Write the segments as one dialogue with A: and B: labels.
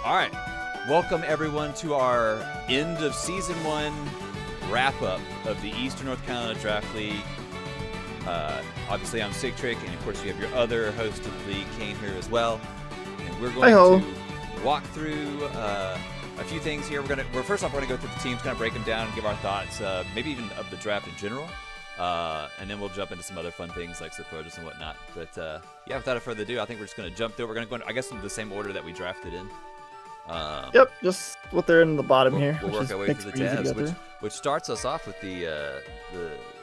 A: All right. Welcome, everyone, to our end of Season 1 wrap-up of the Eastern North Carolina Draft League. Obviously, I'm Sick Trick, and of course, you have your other host of the league, Kane, here as well. And we're going to walk through a few things here. First off, we're going to go through the teams, kind of break them down, and give our thoughts, maybe even of the draft in general. And then we'll jump into some other fun things like Supporters and whatnot. But yeah, without further ado, I think we're just going to jump through. We're going to go, I guess, in the same order that we drafted in.
B: Yep, just what they're in the bottom here.
A: We'll work our way through the tabs, which starts us off with the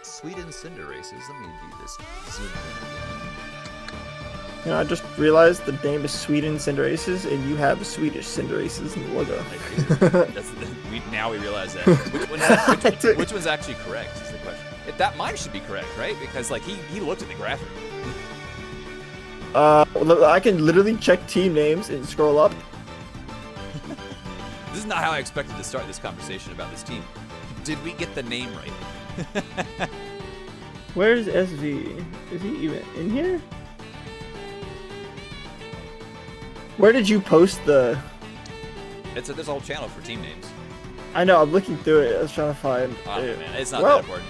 A: Sweden Cinder Races. Let me do this. Zoom in again.
B: You know, I just realized the name is Sweden Cinder Races, and you have Swedish Cinder Races in the logo.
A: Now we realize that. Which one's actually correct is the question. Mine should be correct, right? Because like he looked at the graphic.
B: I can literally check team names and scroll up.
A: This is not how I expected to start this conversation about this team. Did we get the name right?
B: Where's SV? Is he even in here? Where did you post the...
A: There's a whole channel for team names.
B: I know, I'm looking through it. I was trying to find it.
A: Man, it's not that important.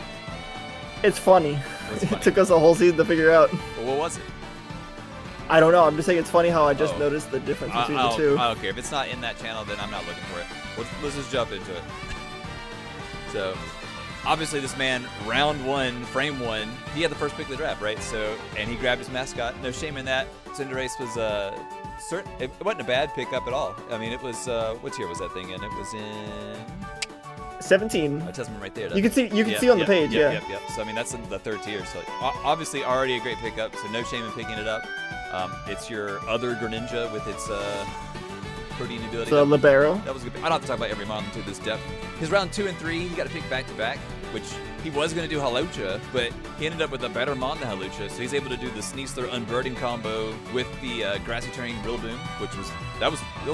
B: It's funny. It took us a whole season to figure out.
A: Well, what was it?
B: I don't know. I'm just saying it's funny how I just noticed the difference between the two.
A: I don't care. If it's not in that channel, then I'm not looking for it. Let's just jump into it. So, obviously, this man, round one, frame one, he had the first pick of the draft, right? So, and he grabbed his mascot. No shame in that. Cinderace was it wasn't a bad pickup at all. I mean, it was what tier was that thing in? It was in
B: 17.
A: It tells me right there.
B: You can see on the page.
A: Yep. So I mean, that's in the third tier. So obviously, already a great pickup. So no shame in picking it up. It's your other Greninja with its protein ability.
B: So Libero.
A: That was a good pick. I don't have to talk about every model to this depth. His round 2 and 3, he got to pick back to back, which he was going to do Hawlucha, but he ended up with a better mon than Hawlucha, so he's able to do the Sneasler Unburden combo with the Grassy Terrain Rillaboom, which was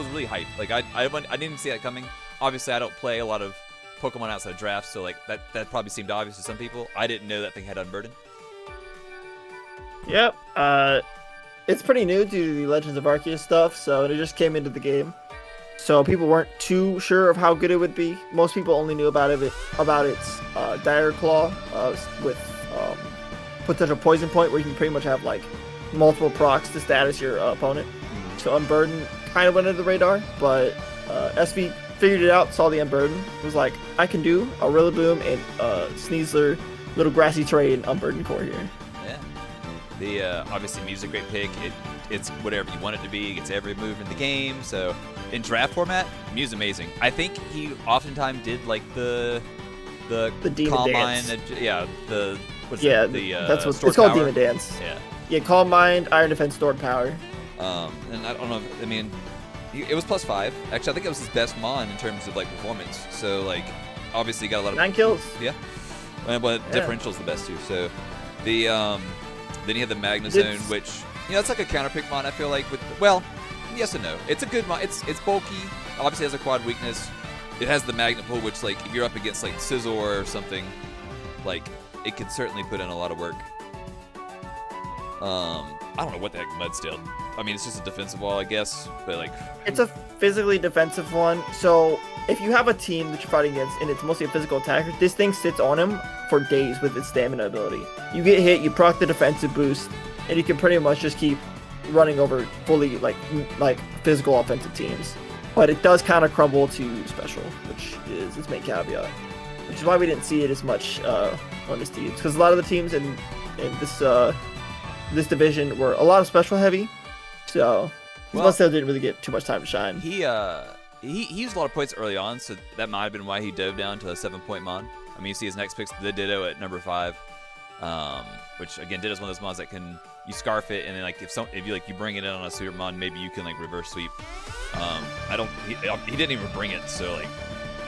A: really hype. Like I didn't even see that coming. Obviously, I don't play a lot of Pokemon outside drafts, so like that probably seemed obvious to some people. I didn't know that thing had Unburden.
B: Yep. It's pretty new due to the Legends of Arceus stuff, so it just came into the game. So people weren't too sure of how good it would be. Most people only knew about its Dire Claw with potential poison point, where you can pretty much have like multiple procs to status your opponent. So Unburden kind of went under the radar, but SV figured it out, saw the Unburden, was like, I can do a Rillaboom and Sneasler, little Grassy Terrain Unburden core here.
A: Obviously Mew's a great pick. It's whatever you want it to be. It gets every move in the game. So in draft format, Mew's amazing. I think he oftentimes did like the
B: Demon
A: Calm
B: Dance.
A: Mind.
B: That's what it's called.
A: Power.
B: Demon Dance.
A: Yeah,
B: Calm Mind, Iron Defense, Stored Power.
A: And I don't know. I mean, it was +5. Actually, I think it was his best mon in terms of like performance. So like, obviously, he got a lot of
B: 9 kills.
A: Yeah, but differential's the best too. So then you have the Magnezone, which, it's like a counter pick mon, I feel like. Yes and no. It's a good mon. It's bulky. Obviously has a quad weakness. It has the Magnet Pull, which, like, if you're up against, like, Scizor or something, like, it could certainly put in a lot of work. I don't know what the heck Mudsteel. I mean, it's just a defensive wall, I guess, but, like...
B: It's a physically defensive one, so if you have a team that you're fighting against and it's mostly a physical attacker, this thing sits on him for days with its stamina ability. You get hit, you proc the defensive boost, and you can pretty much just keep running over fully, like physical offensive teams. But it does kind of crumble to special, which is its main caveat. Which is why we didn't see it as much on this team. Because a lot of the teams in this division were a lot of special heavy, so Mudsteel didn't really get too much time to shine.
A: He used a lot of points early on, so that might have been why he dove down to a 7-point mon. I mean, you see his next pick's the Ditto at number 5, which again, Ditto's one of those mons that you scarf it, and then like if you bring it in on a super mon, maybe you can like reverse sweep. He didn't even bring it, so like.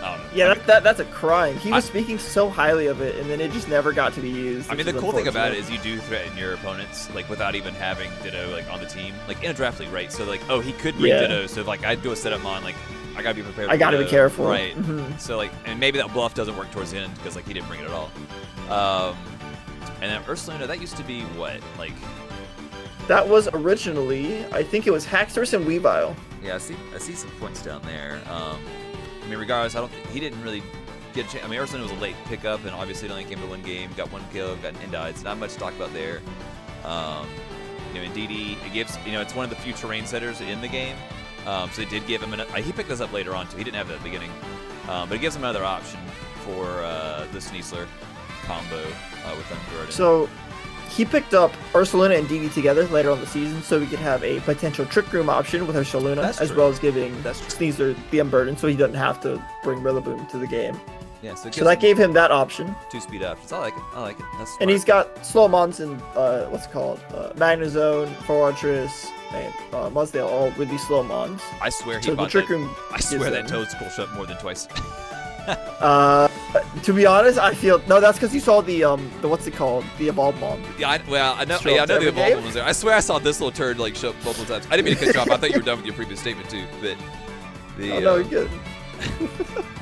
A: I don't know.
B: Yeah, that's a crime. He was speaking so highly of it, and then it just never got to be used.
A: I mean, the cool thing about it is you do threaten your opponents, like, without even having Ditto, like, on the team. Like, in a draft league, right? So, like, he could bring Ditto, so, like, I'd do a setup on, like, I gotta be prepared for
B: I gotta
A: Ditto.
B: be careful.
A: Right.
B: Mm-hmm.
A: So, like, and maybe that bluff doesn't work towards the end, because, like, he didn't bring it at all. And then Ursaluna, that used to be what? Like...
B: That was originally, I think it was Haxorus and Weavile.
A: Yeah, I see some points down there. I mean, regardless, he didn't really get a chance. I mean, Ursulina was a late pickup, and obviously it only came to one game. Got one kill, and died. So not much to talk about there. You know, Ndidi, it gives, you know, it's one of the few terrain setters in the game. So it did give him he picked this up later on too. He didn't have it at the beginning, but it gives him another option for the Sneasler combo with Unburden.
B: So he picked up Ursulina and Ndidi together later on the season, so we could have a potential Trick Room option with Ursulina, as well as giving Sneasler the Unburden, so he doesn't have to bring Rillaboom to the game.
A: Yeah, so
B: that gave him that option.
A: 2 speed options. I like it. That's smart.
B: And he's got slow mons in what's it called? Magnezone, Fortress, and Mudsdale, all really slow mons.
A: I swear
B: so
A: he bought
B: the Trick Room.
A: I swear that Toadstool shut more than twice.
B: To be honest, I feel that's because you saw the what's it called? The Evolved Mon.
A: Yeah, I know the Evolved Mon was there. I swear I saw this little turd like show up multiple times. I didn't mean to cut you off. I thought you were done with your previous statement too, but
B: oh no, you're good.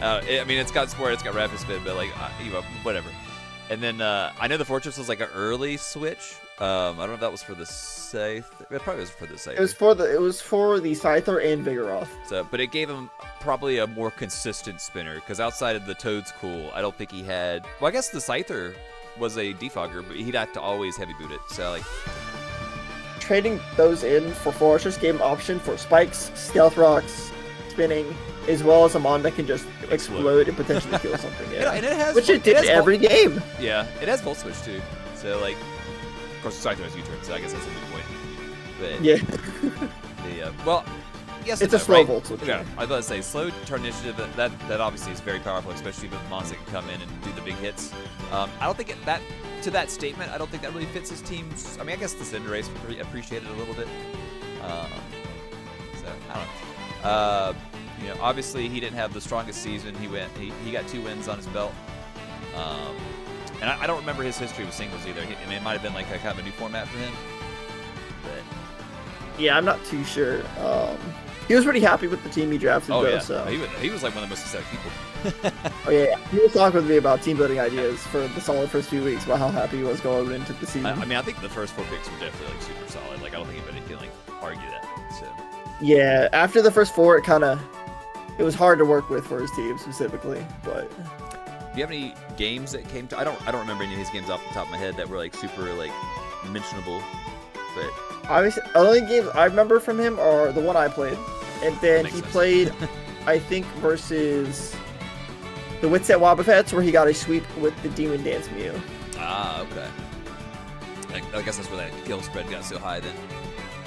A: I mean, it's got Sport, it's got Rapid Spin, but like, whatever. And then I know the Fortress was like an early switch. I don't know if that was for the Scythe. It probably was for the Scythe.
B: It was for the Scyther and Vigoroth.
A: So, but it gave him probably a more consistent spinner, because outside of the Toadstool, I don't think he had. Well, I guess the Scyther was a defogger, but he'd have to always heavy boot it. So like,
B: trading those in for Fortress gave him option for spikes, stealth rocks, spinning, as well as a mon that can just explode and potentially kill something. Yeah,
A: and it has,
B: which it did every game.
A: Yeah, it has Volt Switch too. So like, of course, Scyther has U-turn, so I guess that's a good point. But
B: yeah,
A: well, yes,
B: it's a slow Volt Switch.
A: Yeah, I was about to say slow turn initiative. That obviously is very powerful, especially with mons that can come in and do the big hits. I don't think to that statement, I don't think that really fits his team's. I mean, I guess the Cinderace appreciated it a little bit. So I don't know. You know, obviously he didn't have the strongest season. He got 2 wins on his belt. And I don't remember his history with singles either. I mean, it might have been like a kind of a new format for him. But
B: yeah, I'm not too sure. He was pretty happy with the team he drafted.
A: Oh
B: though,
A: yeah,
B: so.
A: he was like one of the most excited people.
B: Oh yeah, he was talking with me about team building ideas for the solid first few weeks about how happy he was going into the season.
A: I mean, I think the first 4 picks were definitely like super solid. Like I don't think anybody can like argue that. So
B: yeah, after the first 4, it was hard to work with for his team specifically, but.
A: Do you have any games that came to? I don't remember any of his games off the top of my head that were like super like mentionable. But
B: obviously, the only games I remember from him are the one I played, and then he played, I think, versus the Witset Wobbuffets, where he got a sweep with the Demon Dance Mew.
A: Ah, okay. I guess that's where that kill spread got so high then.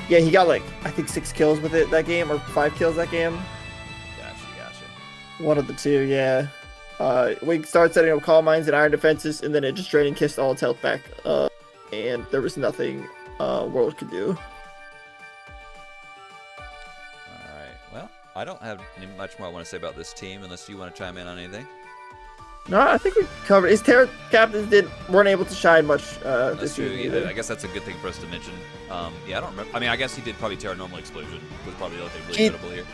B: Yeah, he got like I think 6 kills with it that game, or 5 kills that game.
A: Gotcha.
B: One of the 2, yeah. We started setting up Calm Minds and Iron Defenses, and then it just drained and kissed all its health back, and there was nothing World could do.
A: Alright, well, I don't have much more I want to say about this team, unless you want to chime in on anything.
B: No, I think we covered. His Terra captains weren't able to shine much this year.
A: Yeah, I guess that's a good thing for us to mention. Yeah, I don't remember. I mean, I guess he did probably Terra Normal Explosion, was probably the other thing really notable here.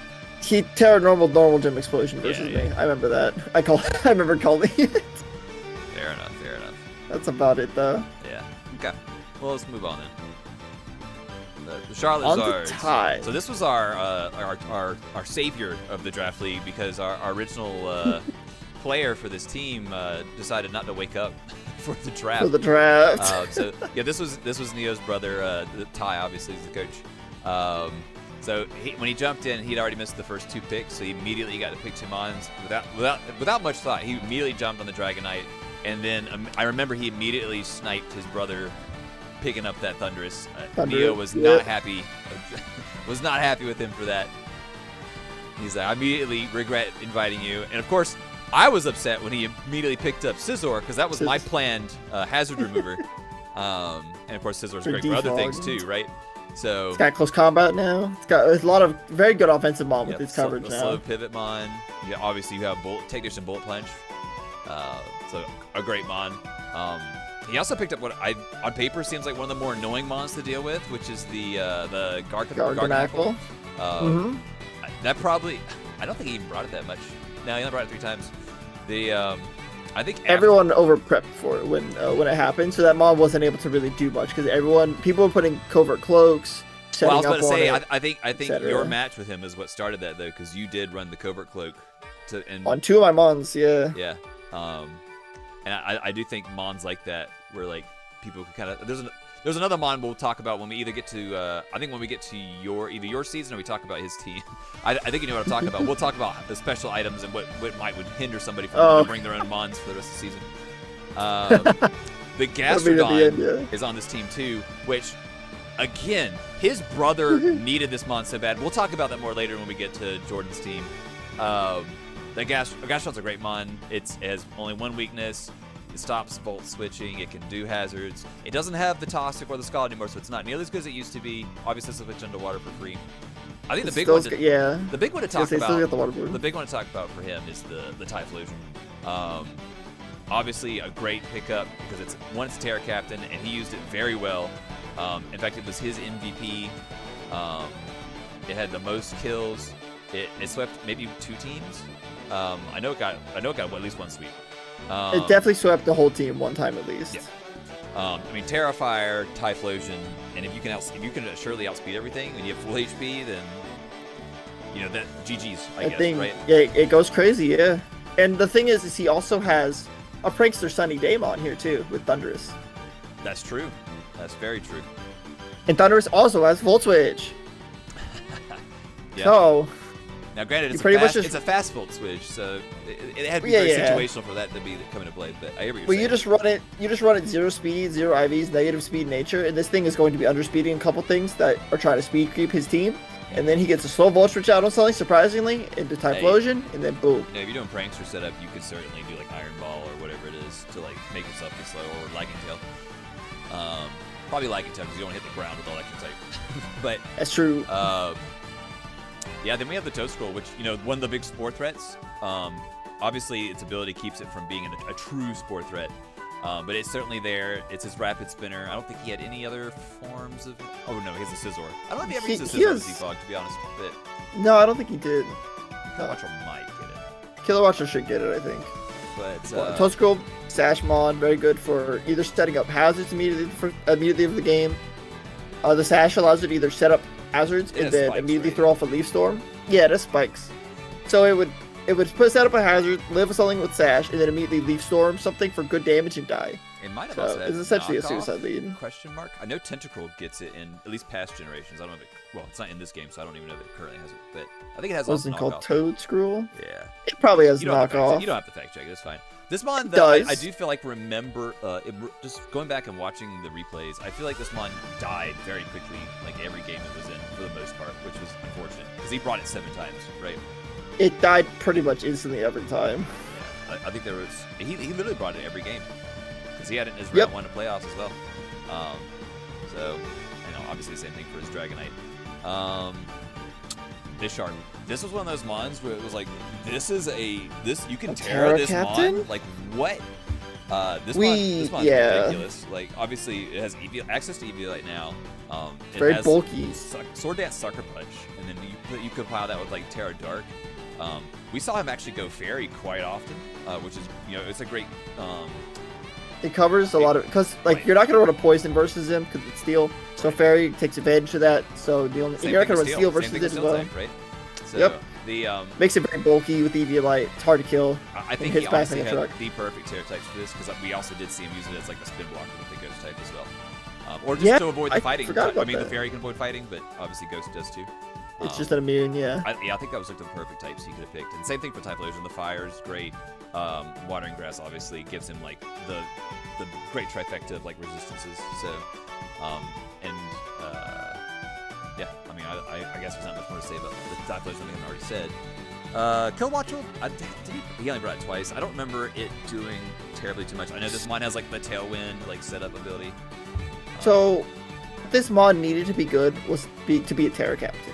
B: He Terra normal gym explosion versus me. I remember that. I remember calling it.
A: Fair enough.
B: That's about it though.
A: Yeah. Okay. Well, let's move on then. The Charlotte So this was our savior of the draft league, because our original player for this team decided not to wake up for the draft. So yeah, this was Neo's brother, Ty, obviously is the coach. So when he jumped in, he'd already missed the first 2 picks, so he immediately got to pick 2 mons without much thought. He immediately jumped on the Dragonite, and then I remember he immediately sniped his brother, picking up that Thundurus. Neo was not happy. Was not happy with him for that. He's like, I immediately regret inviting you, and of course, I was upset when he immediately picked up Scizor, because that was my planned hazard remover. And of course, Scissor's great for other things too, right? So
B: it's got close combat now. It's got a lot of very good offensive mon with its coverage now.
A: Slow pivot mon. Yeah, obviously you have Technician and Bullet Punch. So a great mon. He also picked up what on paper seems like one of the more annoying mons to deal with, which is the Garganacl. That probably, I don't think he even brought it that much. No, he only brought it 3 times. I think
B: everyone over prepped for it when it happened, so that mon wasn't able to really do much, because people were putting covert cloaks, setting
A: Well, I was about
B: up
A: to say,
B: on it,
A: I think
B: etc.
A: your match with him is what started that though, because you did run the covert cloak, and
B: on 2 of my mons. Yeah.
A: yeah, and I do think mons like that, where like people can kind of there's another mon we'll talk about when we either get to I think when we get to either your season or we talk about his team. I think you know what I'm talking about. We'll talk about the special items and what would hinder somebody from wanting to bring their own mons for the rest of the season. The Gastrodon is on this team too, which, again, his brother needed this mon so bad. We'll talk about that more later when we get to Jordan's team. The Gastrodon's a great mon. It has only one weakness. It stops volt switching. It can do hazards. It doesn't have the Toxic or the Scald anymore, so it's not nearly as good as it used to be. Obviously, it's switch underwater for free. I think the big one to talk about for him is the Typhlosion. Obviously, a great pickup because it's Terra Captain, and he used it very well. In fact, it was his MVP. It had the most kills. It swept maybe 2 teams. I know it got at least 1 sweep.
B: It definitely swept the whole team 1 time at least.
A: Yeah. I mean, Terrafire, Typhlosion, and if you can surely outspeed everything when you have full HP, then you know that GG's. I guess, right?
B: Yeah, it goes crazy. Yeah, and the thing is he also has a Prankster Sunny Daemon here too with Thunderous.
A: That's true. That's very true. And
B: Thunderous also has Volt Switch.
A: Yeah.
B: So
A: now, granted, it's a fast volt switch, so it had to be very situational for that to be come into play. But I hear what you're saying.
B: You just run it 0 speed, 0 IVs, negative speed nature, and this thing is going to be underspeeding a couple things that are trying to speed creep his team. And then he gets a slow volt switch out on something, surprisingly, into Typhlosion, and then boom.
A: Yeah, if you're doing prankster setup, you could certainly do like Iron Ball or whatever it is to like make yourself be slow, or Lagging Tail. Probably Lagging Tail because you don't hit the ground with Electric type. But
B: that's true.
A: Yeah, then we have the Toad Scroll, which, you know, one of the big spore threats. Obviously, its ability keeps it from being a true spore threat. But it's certainly there. It's his Rapid Spinner. I don't think he had any other forms of... Oh, no, he has a Scizor. I don't know if he ever used a Scizor as Defog, to be honest. But
B: no, I don't think he did.
A: Kilowatcher might get it.
B: Kilowatcher should get it, I think.
A: But
B: Toad Scroll, Sash Mon, very good for either setting up hazards immediately of the game. The Sash allows it to either set up hazards and then immediately throw off a Leaf Storm. Yeah, it has spikes. So it would set up a hazard, live something with Sash, and then immediately Leaf Storm something for good damage and die.
A: It might have also
B: it's essentially a suicide lead.
A: Question mark? I know Tentacruel gets it in at least past generations. I don't know if it's not in this game, so I don't even know if it currently has it. But I think it has also knockoff.
B: Wasn't called Toad Scroll?
A: Yeah.
B: It probably has knockoff.
A: You don't have to fact check it. It's fine. This mon, though, I do feel like just going back and watching the replays, I feel like this mon died very quickly, like every game it was in, for the most part, which was unfortunate, because he brought it 7 times, right?
B: It died pretty much instantly every time.
A: Yeah, I think there was... He literally brought it every game, because he had it in his round 1 of playoffs as well. So, you know, obviously the same thing for his Dragonite. Bisharp. This was one of those mons where it was like, you can Terra this mon? Like, what? This mon's ridiculous. Like, obviously, it has access to Eviolite now.
B: It's very bulky.
A: Sword Dance Sucker Punch, and then you compile that with, like, Terra Dark. We saw him actually go Fairy quite often, which is, you know, it's a great...
B: it covers a lot of... Because, like, you're not going to run a Poison versus him, because it's Steel. So Fairy takes advantage of that. So you're not going to run Steel versus it as well. Type,
A: right? So
B: makes it very bulky with EV-Light. It's hard to kill.
A: I think he honestly had the perfect Terra types for this, because we also did see him use it as like a spin blocker with the Ghost type as well. Or just to avoid the fighting. I mean, the Fairy can avoid fighting, but obviously Ghost does too.
B: It's just an immune, yeah.
A: I think that was like the perfect types he could have picked. And same thing for Typhlosion. The Fire is great. Watering Grass obviously gives him like the great trifecta of like resistances. So, yeah, I mean, I guess there's not much more to say about the Typhlosion than I haven't already said. Kilowattrel, he only brought it twice. I don't remember it doing terribly too much. I know this one has like the Tailwind like setup ability.
B: So, this mod needed to be good to be a Terra Captain.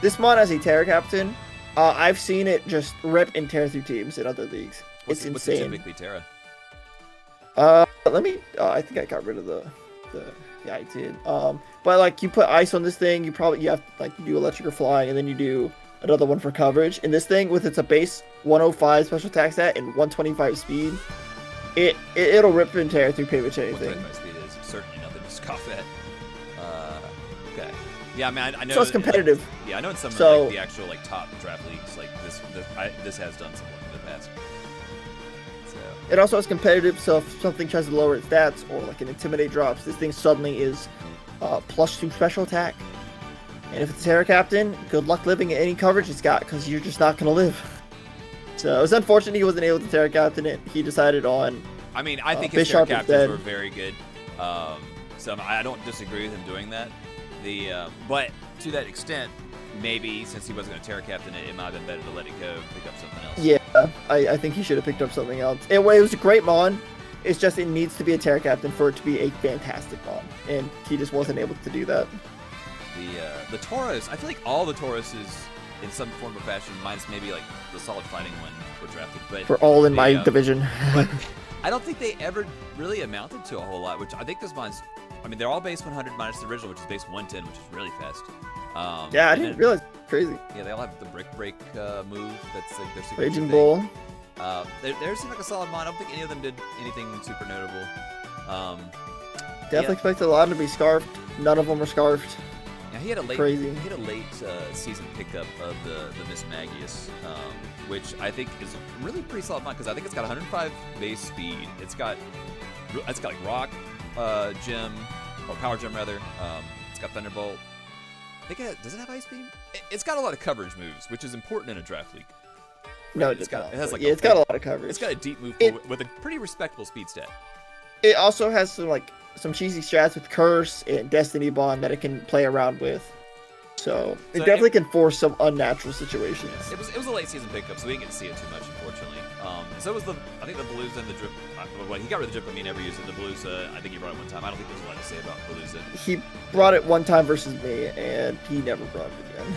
B: This mod as a Terra Captain, I've seen it just rip and tear through teams in other leagues. It's insane. What's
A: typically Terra?
B: Let me. I think I got rid of the. Yeah, I did. But like you put ice on this thing, you have like you do electric or flying, and then you do another one for coverage. And this thing with a base 105 special attack stat and 125 speed, it'll rip and tear through pretty much anything.
A: 125 speed is certainly nothing to scoff at. Okay. Yeah, I mean, I know.
B: So it's competitive.
A: Yeah, I know in some
B: So-
A: of like, the actual like top draft leagues, like this has done something in the past. So
B: It also is competitive, so if something tries to lower its stats or like an Intimidate drops, this thing suddenly is +2 special attack. And if it's a Terra Captain, good luck living in any coverage it's got, because you're just not going to live. So it was unfortunate he wasn't able to Terra Captain it. He decided on...
A: I mean, I think his Terra
B: Bisharp
A: Captains
B: instead.
A: were very good. So I don't disagree with him doing that. But to that extent, maybe since he wasn't going to Terra Captain it, it might have been better to let it go and pick up something else.
B: Yeah, I think he should have picked up something else. It was a great Mon. It's just it needs to be a Terra Captain for it to be a fantastic Mon. And he just wasn't able to do that.
A: The Tauros, I feel like all the Tauroses in some form or fashion, minus maybe like the Solid Fighting one, were drafted. But
B: For all in my division.
A: But I don't think they ever really amounted to a whole lot, which I think this Mon's, I mean, they're all base 100 minus the original, which is base 110, which is really fast.
B: Yeah, I didn't realize. Crazy.
A: Yeah, they all have the Brick Break move. That's like their signature
B: Raging
A: thing.
B: Bull.
A: They seem like a solid Mon. I don't think any of them did anything super notable.
B: Definitely expected a lot to be scarfed. None of them were scarfed.
A: Yeah, he had a late,
B: Crazy.
A: He had a late season pickup of the Miss Magius, which I think is really pretty solid Mon because I think it's got 105 base speed. It's got like Rock Gem, or Power Gem rather. It's got Thunderbolt. I think does it have Ice Beam? It's got a lot of coverage moves, which is important in a draft league.
B: No,
A: It has like
B: it's got a lot of coverage.
A: It's got a deep move with a pretty respectable speed stat.
B: It also has some cheesy strats with Curse and Destiny Bond that it can play around with. So it definitely can force some unnatural situations.
A: It was a late season pickup, so we didn't get to see it too much, unfortunately. So was I think the Palooza and the Drip. Well, he got rid of the Drip, but he never used it. The Palooza, I think he brought it one time. I don't think there's a lot to say about Palooza.
B: He brought it one time versus me, and he never brought it again.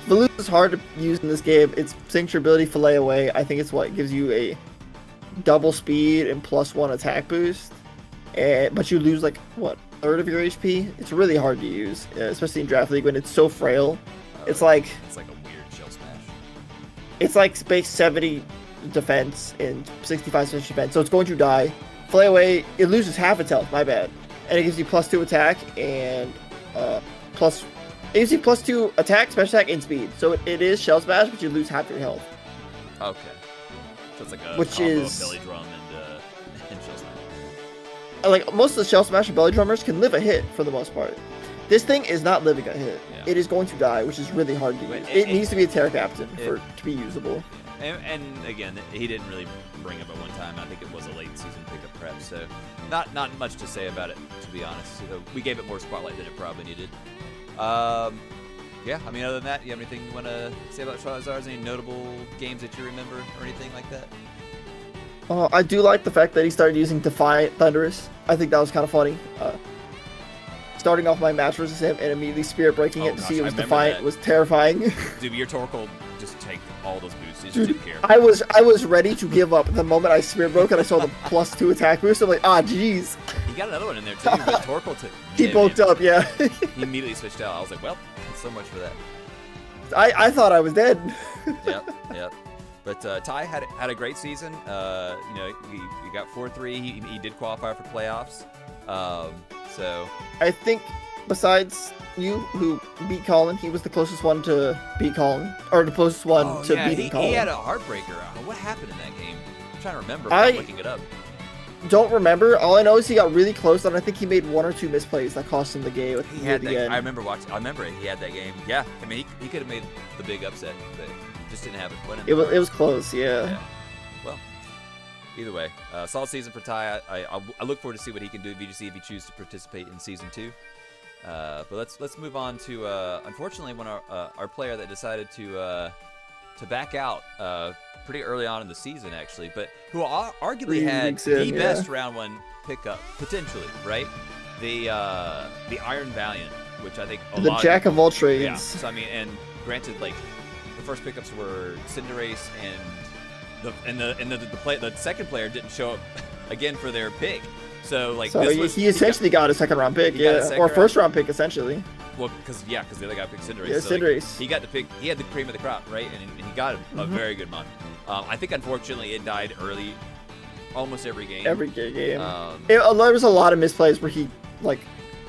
B: Palooza is hard to use in this game. Its signature ability, Fillet Away, I think it's what gives you a double speed and +1 attack boost. But you lose like what, a third of your HP? It's really hard to use, especially in Draft League when it's so frail. It's like
A: a weird shell smash.
B: It's like base 70 defense and 65 special defense, so it's going to die. Fillet Away, it loses half its health, my bad. And it gives you +2 attack and it gives you +2 attack, special attack, and speed. So it is shell smash, but you lose half your health.
A: Okay. So it's like a
B: Which
A: combo
B: is
A: of belly drum and shell smash.
B: Like most of the shell smash and belly drummers can live a hit for the most part. This thing is not living a hit.
A: Yeah.
B: It is going to die, which is really hard to use. It needs to be a Terra Captain for it to be usable.
A: And again, he didn't really bring it up at one time. I think it was a late season pickup, perhaps. So, not much to say about it, to be honest. We gave it more spotlight than it probably needed. Yeah, I mean, other than that, you have anything you want to say about Charizard? Any notable games that you remember or anything like that?
B: I do like the fact that he started using Defiant Thunderous. I think that was kind of funny. Starting off my match versus him and immediately Spirit Breaking it to see it was Defiant was terrifying.
A: Dude, your Torkoal just take all those boosts. He just didn't care.
B: I was ready to give up the moment I Spirit Broke and I saw the +2 attack boost. I'm like, jeez.
A: He got another one in there too, but Torkoal took.
B: He bulked up, yeah.
A: He immediately switched out. I was like, well, so much for that.
B: I thought I was dead.
A: Yep. But Ty had a great season. He got 4-3. He did qualify for playoffs. So
B: I think besides you, who beat Colin, he was the closest one to beat Colin, or the closest one to beating Colin.
A: He had a heartbreaker. What happened in that game? I'm trying to remember. I'm looking it up.
B: Don't remember. All I know is he got really close, and I think he made 1 or 2 misplays that cost him the game. At the end.
A: I remember watching. I remember it. He had that game. Yeah, I mean, he could have made the big upset, but just didn't have it.
B: It was close. Yeah.
A: Well, either way, solid season for Ty. I look forward to see what he can do at VGC if he chooses to participate in season 2. But let's move on to unfortunately one of our player that decided to back out pretty early on in the season, actually, but who arguably had the best round 1 pickup potentially, right? The Iron Valiant, which I think
B: the jack of all trades.
A: Yeah. So I mean, and granted, like the first pickups were Cinderace and the second player didn't show up again for their pick. So like
B: he essentially got a second round pick, or first round pick essentially.
A: Well, because the other guy picked Cinderace.
B: Yeah,
A: so
B: Cinderace.
A: He got to pick. He had the cream of the crop, right? And he got a very good month. I think unfortunately it died early, almost every game.
B: Every game. There was a lot of misplays where he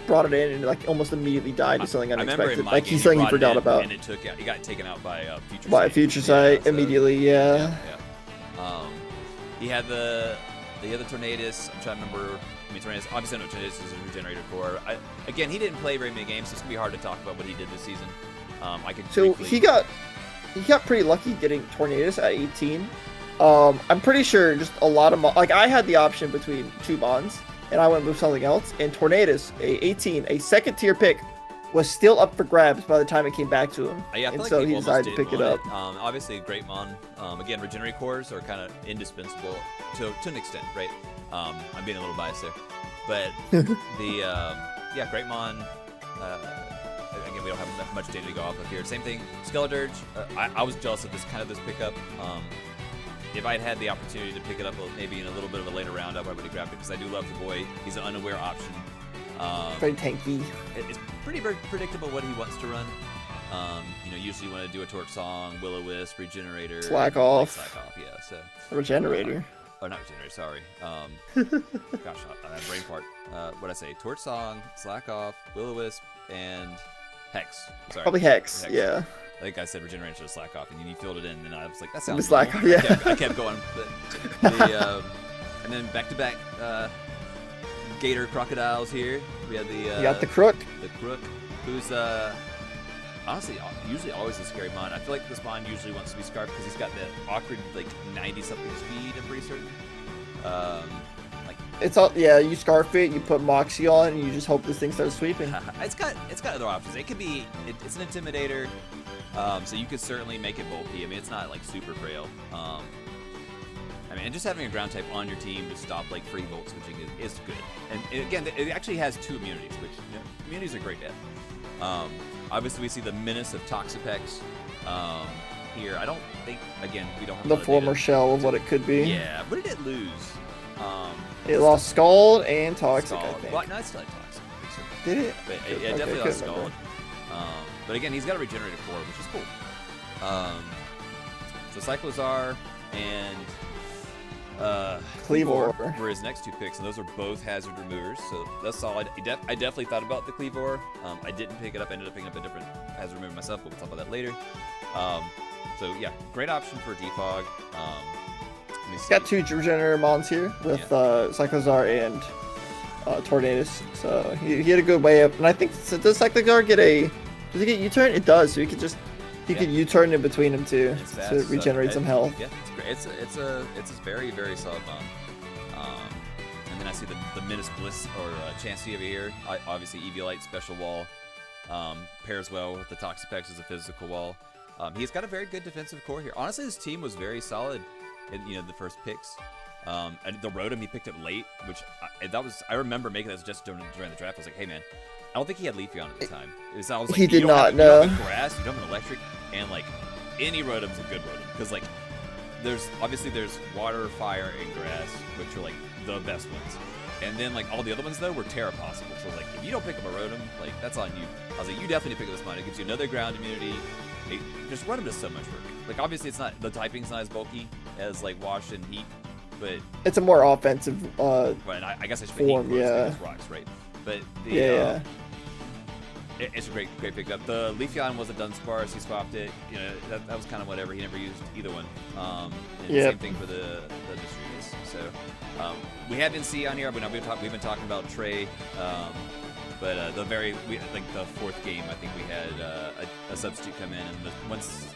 B: brought it in and like almost immediately died to something
A: I remember
B: unexpected.
A: in my
B: like
A: game,
B: he's something you
A: brought it
B: forgot
A: in,
B: about.
A: and it got taken out by Future
B: By
A: Sight.
B: Future Sight
A: so-
B: immediately, yeah.
A: He had the Tornadus. I'm trying to remember. I mean, Tornadus. Obviously, I know Tornadus is a regenerator core. Again, he didn't play very many games, so it's gonna be hard to talk about what he did this season. I could.
B: So
A: briefly...
B: he got pretty lucky getting Tornadus at 18. I'm pretty sure just a lot of like I had the option between two bonds, and I went with something else. And Tornadus, a 18, a second tier pick, was still up for grabs by the time it came back to him.
A: Yeah, I feel
B: and
A: like
B: so
A: people
B: he
A: almost
B: decided to
A: didn't
B: pick it
A: want
B: up.
A: Obviously, Greatmon. Again, regenerate cores are kind of indispensable to an extent, right? I'm being a little biased there, but Greatmon. Again, we don't have much data to go off of here. Same thing, Skeledirge. I was jealous of this pickup. If I'd had the opportunity to pick it up maybe in a little bit of a later round, I probably would have grabbed it because I do love the boy. He's an unaware option.
B: Very tanky.
A: It's pretty very predictable what he wants to run. Usually you want to do a Torch Song, Will-O-Wisp, Regenerator.
B: Slack off.
A: Slack off, yeah. So.
B: Regenerator.
A: Not Regenerator, sorry. Gosh, I have brain fart. What'd I say? Torch Song, Slack Off, Will-O-Wisp, and Hex. Sorry.
B: Probably Hex, yeah.
A: I think I said Regeneration to Slack Off, and you filled it in, and I was like, that sounds
B: Slack Off, yeah.
A: I kept going. And then back-to-back Gator Crocodiles here. We had
B: you got the Crook.
A: The Crook, who's honestly usually always a scary mon. I feel like this mon usually wants to be Scarf because he's got that awkward 90-something speed. I'm pretty certain.
B: It's all you Scarf it, you put Moxie on, and you just hope this thing starts sweeping.
A: It's got other options. It could be it's an Intimidator, so you could certainly make it bulky. I mean, it's not like super frail. And just having a ground type on your team to stop free volt switching is good. And again, it actually has 2 immunities, which immunities are great at. Obviously, we see the menace of Toxapex here. I don't think, again, we don't have
B: the former shell of what it could be.
A: Yeah, what did it lose?
B: It lost Scald and Toxic, I think.
A: Well, no, it's still Toxic.
B: Did it?
A: But it definitely lost Scald. But again, he's got a Regenerator core, which is cool. So Cyclozar and
B: Cleavor
A: were his next 2 picks, and those are both hazard removers, so that's solid. I definitely thought about the Cleavor. I didn't pick it up. I ended up picking up a different hazard remover myself, but we'll talk about that later. So yeah, great option for defog.
B: He's got 2 Regenerator Mons here with Cyclozar and Tornadus, so he had a good way up. And I think, so does Cyclozar get does he get U-turn? It does, so he could U-turn in between them too to regenerate some health.
A: Yeah, it's great. It's a very, very solid bomb. And then I see the Menace Bliss or Chansey over here. Obviously, Eviolite special wall pairs well with the Toxapex as a physical wall. He's got a very good defensive core here. Honestly, his team was very solid in the first picks. And the Rotom he picked up late, which I remember making that suggestion during the draft. I was like, hey man, I don't think he had Leafeon at the time. I was like,
B: he did not
A: know.
B: know.
A: You don't have grass, you don't have an electric, and any Rotom's a good Rotom because there's water, fire, and grass, which are the best ones. And then all the other ones though were Terra possible. So if you don't pick up a Rotom, that's on you. I was like, you definitely pick up this one. It gives you another ground immunity. Just Rotom does so much work. Obviously it's not, the typing's not as bulky as Wash and Heat, but
B: it's a more offensive
A: right, I guess I should
B: form, yeah.
A: Rocks, right? But it's a great pickup. The Leafeon wasn't done sparse. He swapped it. That was kind of whatever. He never used either one. Same thing for the Distributus. So we have ENC on here. We've been talking about Trey. But the 4th game, I think we had a substitute come in, and once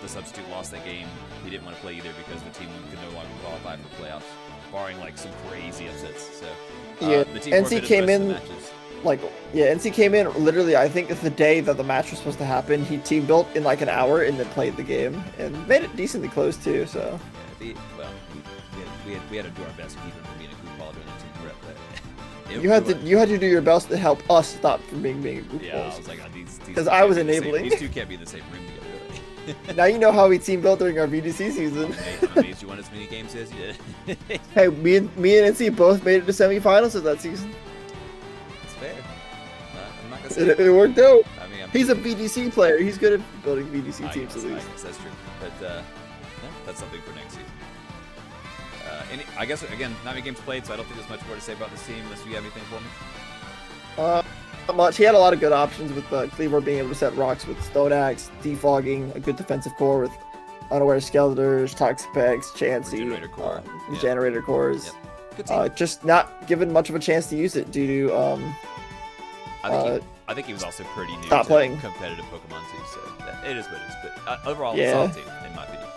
A: the substitute lost that game, he didn't want to play either because the team could no longer qualify for playoffs, barring some crazy upsets. So the team
B: NC came in
A: matches.
B: NC came in literally. I think it's the day that the match was supposed to happen. He team built in an hour and then played the game and made it decently close too. So
A: we had to do our best to keep him from being a group ball during the team prep. But
B: you had to do your best to help us stop from being a group balls.
A: I was like,
B: because I was enabling.
A: These 2 can't be in the same room together.
B: Now you know how we team built during our VDC season.
A: I'm amazed you won as many games as you did.
B: Hey, me and NC both made it to semifinals of that season.
A: It's fair. I'm not gonna say
B: it worked out.
A: I mean,
B: he's a VDC player. He's good at building VDC teams at least.
A: That's true. But that's something for next season. I guess again, not many games played, so I don't think there's much more to say about this team unless you have anything for me.
B: Not much. He had a lot of good options with Cleaver being able to set rocks with Stone Axe, defogging, a good defensive core with Unaware Skeletors, Toxic Pegs, Chansey,
A: Regenerator core.
B: Regenerator cores.
A: Yep. Good team.
B: Just not given much of a chance to use it due to
A: I think he was also pretty new
B: stop
A: to
B: playing.
A: competitive Pokemon too, so it is what it is. But overall,
B: Yeah.
A: solid team, in my opinion.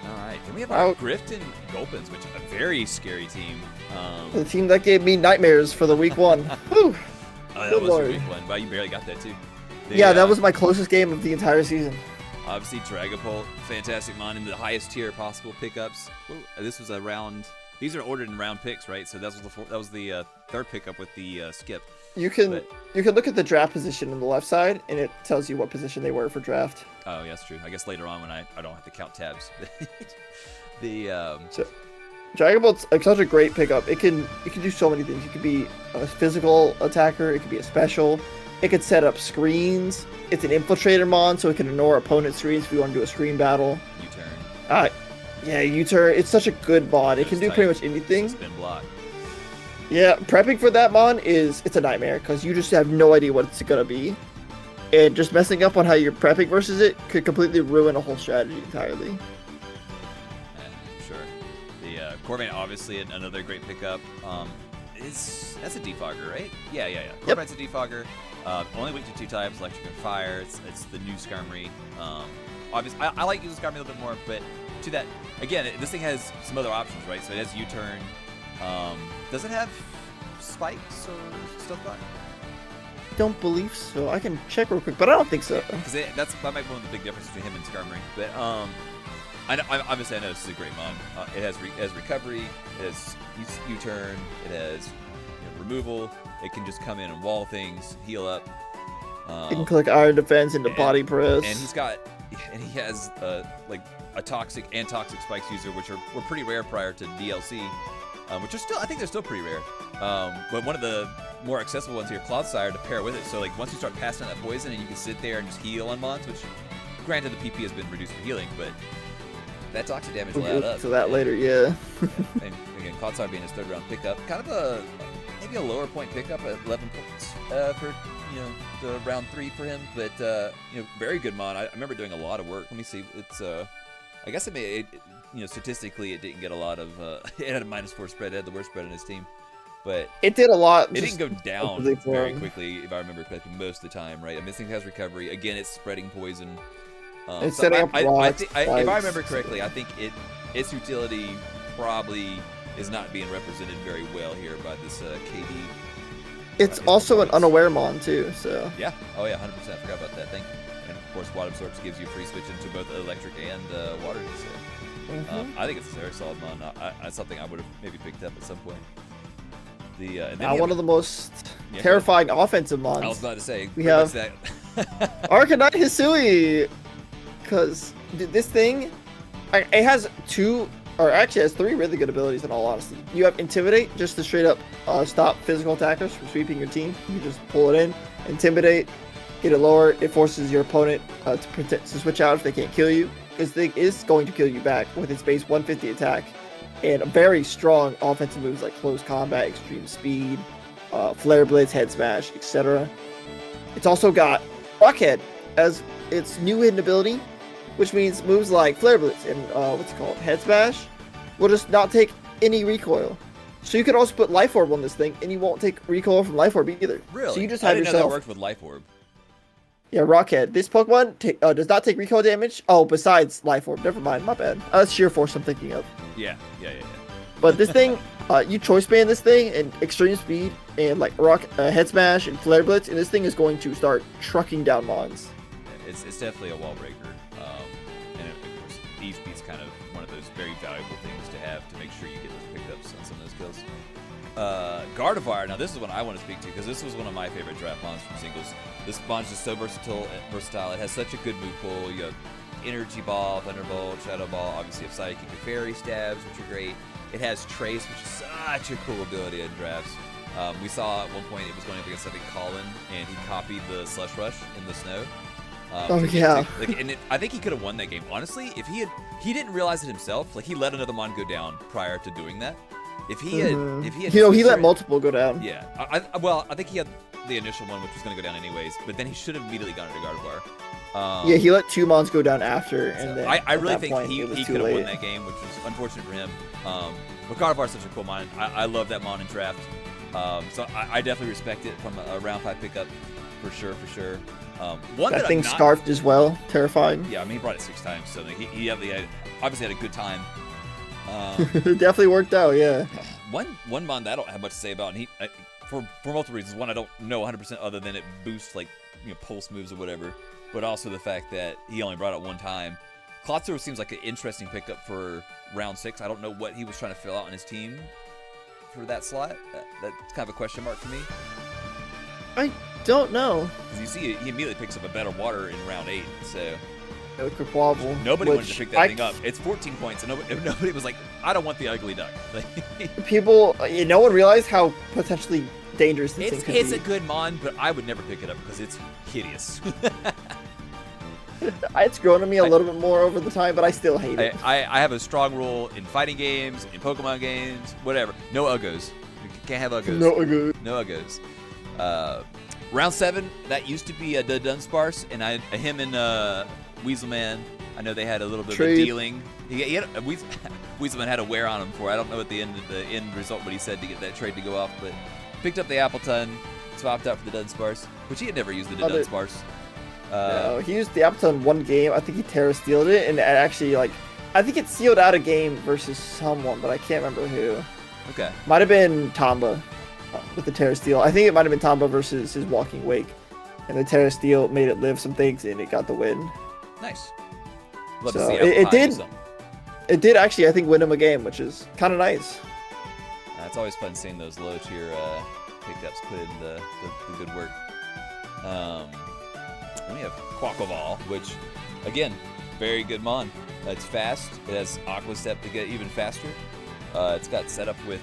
A: All right, then we have our Grifton Gulpins, which is a very scary team.
B: The team that gave me nightmares for the week 1. Whew.
A: That
B: Good
A: was
B: lord.
A: your week 1. Wow, you barely got that too.
B: Yeah, that was my closest game of the entire season.
A: Obviously, Dragapult, fantastic mon in the highest tier possible pickups. Whoa, this was a round. These are ordered in round picks, right? So that was the third pickup with the skip.
B: You can look at the draft position on the left side, and it tells you what position they were for draft.
A: Oh, yeah, that's true. I guess later on when I don't have to count tabs.
B: So, Dragapult's such a great pickup. It can do so many things. It could be a physical attacker. It could be a special. It could set up screens. It's an infiltrator mon, so it can ignore opponent screens if you want to do a screen battle.
A: U-turn.
B: Yeah, U-turn. It's such a good mod. It can do pretty much anything.
A: Spin block.
B: Yeah, prepping for that mon it's a nightmare because you just have no idea what it's gonna be, and just messing up on how you're prepping versus it could completely ruin a whole strategy entirely.
A: Sure. The Corviknight, obviously another great pickup. That's a defogger, right? Yeah. Corviknight's a defogger. Only weak to 2 types, electric and fire. It's the new Skarmory. Obviously, I like using Skarmory a little bit more, but to that, again, this thing has some other options, right? So it has U-turn. Does it have spikes or stuff like that?
B: Don't believe so. I can check real quick, but I don't think so.
A: Because that might be one of the big differences between him and Skarmory. But obviously I know this is a great mon. It has recovery. It has U-turn. It has removal. It can just come in and wall things, heal up.
B: You can click Iron Defense into Body Press.
A: And he has like a toxic and toxic spikes user, which were pretty rare prior to DLC. Which are I think they're still pretty rare. But one of the more accessible ones here, Cloudsire, to pair with it. So like once you start passing that poison and you can sit there and just heal on mons, which granted the PP has been reduced for healing, but that toxic damage will add up.
B: To that later, yeah.
A: And again, Cloudsire being his 3rd round pickup, kind of maybe a lower point pickup at 11 points for the round 3 for him, but very good mon. I remember doing a lot of work. Let me see. It's I guess statistically, it didn't get a lot of. It had a -4 spread. It had the worst spread in his team, but
B: it did a lot.
A: It didn't go down very quickly, if I remember correctly, most of the time, right? I mean, this thing has recovery. Again, it's spreading poison.
B: It's setting up rocks,
A: if I remember correctly, I think its utility probably is not being represented very well here by this KD.
B: It's also an unaware mon too, so.
A: Yeah. Oh yeah, 100%. I forgot about that thing. And of course, Water Absorbs gives you a free switch into both electric and water. So. I think it's a very solid mon. That's something I would have maybe picked up at some point.
B: Now one of the most terrifying offensive mons.
A: I was about to say.
B: We have
A: that.
B: Arcanine Hisui, because this thing, it has 2, or actually has 3 really good abilities in all honesty. You have Intimidate, just to straight up stop physical attackers from sweeping your team. You just pull it in, Intimidate, get it lower. It forces your opponent to switch out if they can't kill you. This thing is going to kill you back with its base 150 attack and very strong offensive moves like Close Combat, Extreme Speed, Flare Blitz, Head Smash, etc. It's also got Rockhead as its new hidden ability, which means moves like Flare Blitz and Head Smash will just not take any recoil. So you can also put Life Orb on this thing, and you won't take recoil from Life Orb either.
A: Really?
B: So you just have
A: I didn't
B: yourself.
A: know that worked with Life Orb.
B: Yeah, Rockhead. This Pokemon does not take recoil damage. Oh, besides Life Orb. Never mind. My bad. That's Sheer Force I'm thinking of.
A: Yeah.
B: But this thing, you choice band this thing and Extreme Speed and like Head Smash and Flare Blitz, and this thing is going to start trucking down mons.
A: It's definitely a wall breaker. And of course, ESP's kind of one of those very valuable things to have to make sure you get those pickups on some of those kills. Gardevoir, now this is one I want to speak to because this was one of my favorite draft mons from singles. This mon's just so versatile. It has such a good move pool. You have Energy Ball, Thunderbolt, Shadow Ball. Obviously, you have Psychic and Fairy Stabs, which are great. It has Trace, which is such a cool ability in drafts. We saw at one point it was going up against, I think, Colin, and he copied the Slush Rush in the snow.
B: Yeah.
A: I think he could have won that game. Honestly, if he didn't realize it himself. Like, he let another mon go down prior to doing that. If he had, if he had,
B: he
A: switched
B: let
A: it-
B: multiple go down.
A: Yeah. Well, I think he had the initial one, which was going to go down anyways, but then he should have immediately gone into Gardevoir.
B: Yeah, he let 2 mons go down after, and then
A: I really
B: at that
A: think
B: point,
A: he
B: it was
A: could
B: too
A: have won
B: late.
A: that game, which was unfortunate for him. But Gardevoir is such a cool mon. I love that mon in draft. So I definitely respect it from a round 5 pickup, for sure. One
B: That
A: that
B: thing
A: I'm not,
B: scarfed as well, terrifying.
A: Yeah, I mean he brought it 6 times, so he obviously had a good time.
B: It definitely worked out, yeah.
A: One mon that I don't have much to say about, and for multiple reasons. One, I don't know 100% other than it boosts like pulse moves or whatever, but also the fact that he only brought it 1 time. Klotzer seems like an interesting pickup for round 6. I don't know what he was trying to fill out in his team for that slot. That's kind of a question mark for me.
B: I don't know.
A: Because you see, he immediately picks up a better water in round 8, so
B: A quick wobble.
A: nobody wanted to
B: which
A: pick that thing up. It's 14 points, and nobody was like, I don't want the ugly duck.
B: People, no one realized how potentially dangerous this thing could
A: It's
B: be.
A: a good mon, but I would never pick it up because it's hideous.
B: It's grown on me a little bit more over the time, but I still hate it.
A: I have a strong rule in fighting games, in Pokemon games, whatever. No Uggos. You can't have Uggos.
B: No good.
A: No Uggos. Round 7, that used to be the Dunsparce, and him and Weaselman, I know they had a little bit of a dealing. Weaselman had a wear on him for, I don't know what the end result, what he said to get that trade to go off, but picked up the Appleton, swapped out for the Dunsparce, which he had never used the Dunsparce.
B: No, he used the Appleton 1 game. I think he Terra Steeled it, and it actually, I think it sealed out a game versus someone, but I can't remember who.
A: Okay.
B: Might have been Tomba with the Terra Steel. I think it might have been Tomba versus his Walking Wake, and the Terra Steel made it live some things, and it got the win.
A: Nice. Love
B: So
A: to see
B: it did.
A: do something.
B: It did actually, I think, win him a game, which is kind of nice.
A: It's always fun seeing those low tier pickups put in the good work. Then we have Quaquaval, which, again, very good mon. It's fast. It has Aqua Step to get even faster. It's got setup with,